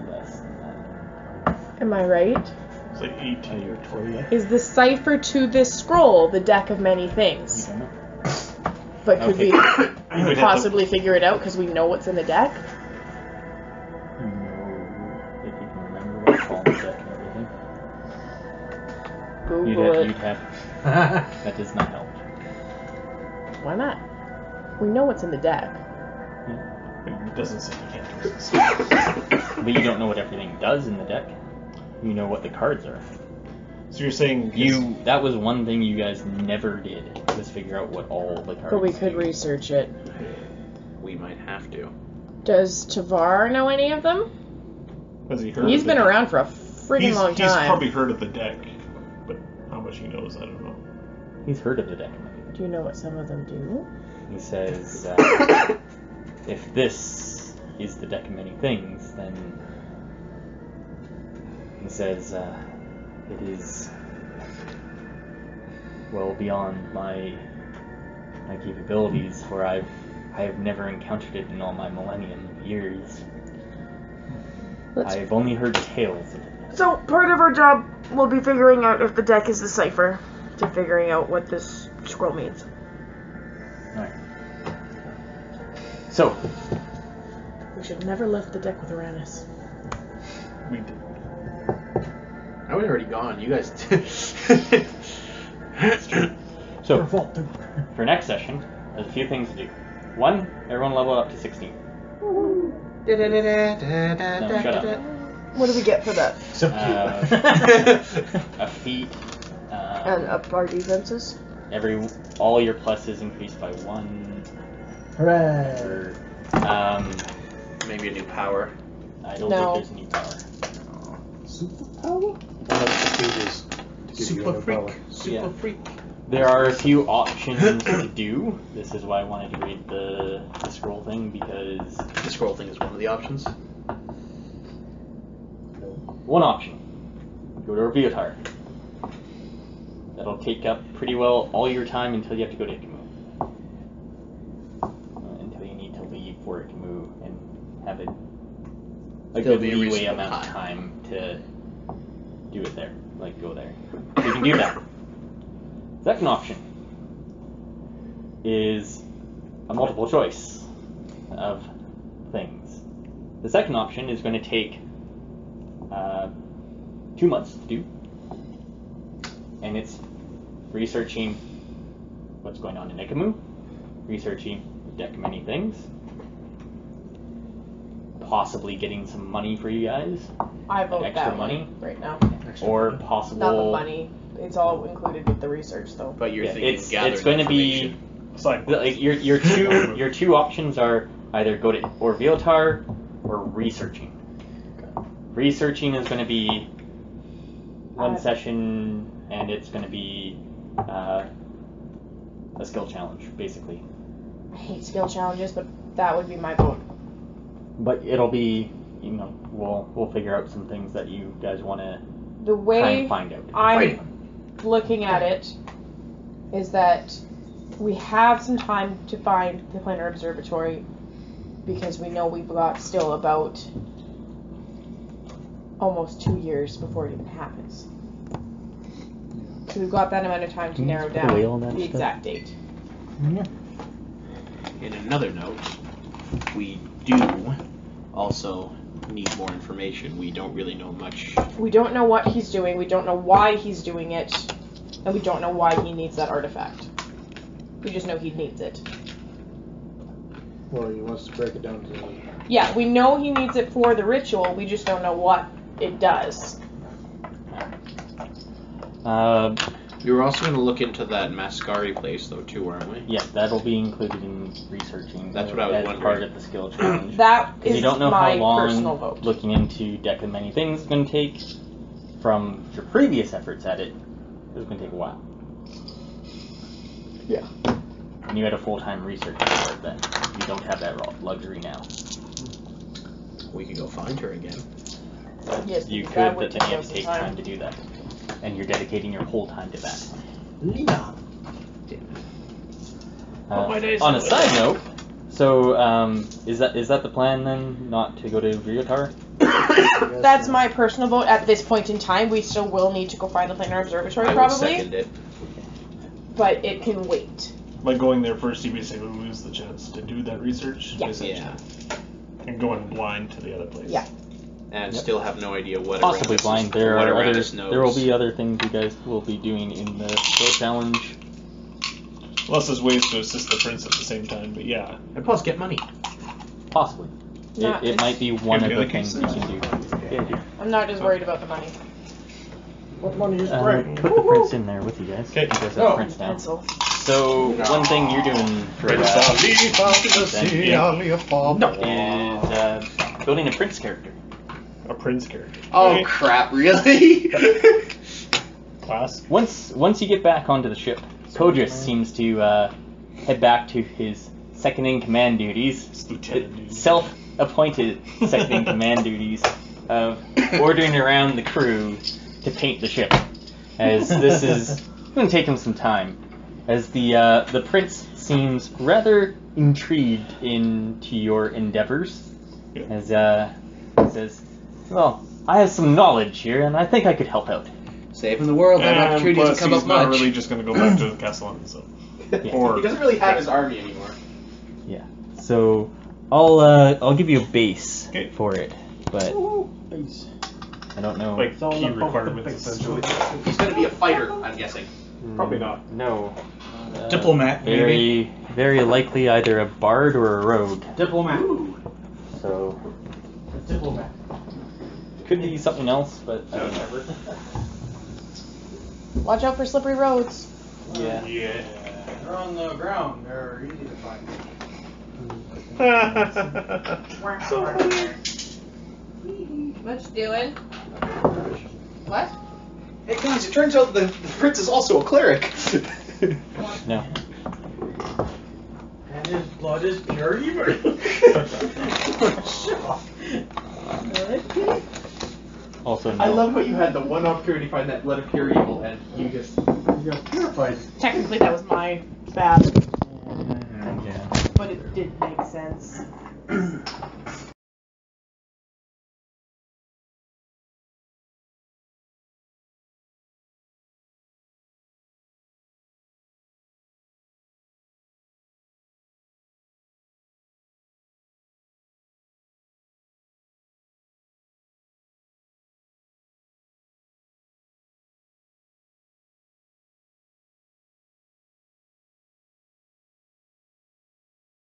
Less than that. Am I right? It's like 18 or 20. Is the cipher to this scroll the deck of many You things? don't know. But could Okay. You would we have possibly figure it out because we know what's in the deck? You know if you can remember what column deck and everything. Google You'd it. have. That does not help. Why not? We know what's in the deck. It doesn't say you can't do this. But you don't know what everything does in the deck. You know what the cards are. So you're saying that was one thing you guys never did, was figure out what all the cards But we could do. research it. We might have to. Does Tavar know any of them? Has he heard? He's of been the around for a friggin' long He's time. probably heard of the deck, but how much he knows, I don't know. He's heard of the deck. Do you know what some of them do? He says, if this is the deck of many things, then he says it is well beyond my capabilities, for I have never encountered it in all my millennium of years. I've only heard tales of it. So part of our job will be figuring out if the deck is the cipher to figuring out what this scroll means. Alright. So, We should never lift the deck with Uranus. We did. I was already gone. You guys. so for next session, there's a few things to do. One, everyone level up to 16. No, shut up. What do we get for that? A feat. And up our defenses? All your pluses increased by 1. Hooray! Or, Maybe a new power. I don't No. think there's any power. Superpower? That's the pages. To give you other power. Super freak. There are a few options to do. This is why I wanted to read the scroll thing, because The scroll thing is one of the options. one option, go to Reviotar. That'll take up pretty well all your time until you have to go to Ikamu. Until you need to leave for Ikamu and have a Still good be a leeway reasonable amount of time to do it there, like go there. So you can do that. Second option is a multiple choice of things. The second option is going to take 2 months to do, and it's researching what's going on in Ikamu, researching the deck of many things, possibly getting some money for you guys, I vote extra that money? one right now. or possible. Not the money. It's all included with the research, though. But you're Yeah, thinking gathering it's going to be information. like your two options are either go to Orviotar or researching. Researching is going to be one session, and it's going to be a skill challenge, basically. I hate skill challenges, but that would be my vote. But it'll be, we'll figure out some things that you guys want to The try way and find out. I'm looking at it is that we have some time to find the planar observatory, because we know we've got still about almost 2 years before it even happens. So we've got that amount of time to Can you narrow put a wheel on down that the stuff? exact date. Yeah. In another note, we do also need more information. We don't really know much. We don't know what he's doing, we don't know why he's doing it, and we don't know why he needs that artifact. We just know he needs it. Well, he wants to break it down to... Yeah, we know he needs it for the ritual, we just don't know what it does. We were also going to look into that Mascari place, though, too, weren't we? Yeah, that'll be included in researching. That's what I was as wondering. part of the skill challenge. That 'Cause is you don't know my how long personal vote. looking into Deck of Many Things is going to take. From your previous efforts at it, it was going to take a while. Yeah. And you had a full-time researcher for it then. You don't have that luxury now. We could go find her again. Yes, You that could, would but then you have take to take some time to do that. And you're dedicating your whole time to that. Lina. my days On a are side little. note, so is that the plan then? Not to go to Riotar? That's my personal vote. At this point in time, we still will need to go find the planar observatory, I would probably, second it. but it can wait. By going there first, you basically lose the chance to do that research. Yeah. essentially. Yeah. And going blind to the other place. Yeah. And Yep. still have no idea what Possibly Aramis blind. is- There what are Aramis other, knows. there will be other things you guys will be doing in the skill challenge. Plus, there's ways to assist the prince at the same time, but yeah. And plus, get money. Possibly. Not- It might be one Could of be the the case things you then. can do. I'm not just worried about the money. What money is breaking? Put the prints in there with you guys. Okay. You guys have Oh. prints down. Pencil. So one thing you're doing for is building a prince character. A prince character. Oh Okay. crap! Really? Class. Once you get back onto the ship, Kodris seems to head back to his second in command duties, Lieutenant duty. self-appointed second in command duties of ordering around the crew to paint the ship. As this is going to take him some time, as the prince seems rather intrigued into your endeavors. Yeah. As he says, "Well, I have some knowledge here, and I think I could help out." Saving the world, that And opportunity plus, doesn't come he's up not much. really just going to go back to the castle on his own. Or He doesn't really have his army anymore. Yeah. So I'll give you a base Okay. for it, but I don't know. like key requirements, essentially. He's going to be a fighter, I'm guessing. Probably not. No. Diplomat, maybe. Very likely either a bard or a rogue. Diplomat. So Diplomat. could be something else, but I don't know. Watch out for slippery roads. Yeah. Yeah. They're on the ground. They're easy to find. So funny. What you doing? What? Hey guys, it turns out the prince is also a cleric. No. And his blood is pure evil. Also no. I love how you had the one opportunity to find that blood of pure evil, and you just Purified. Technically, that was my bad, Yeah. but it did make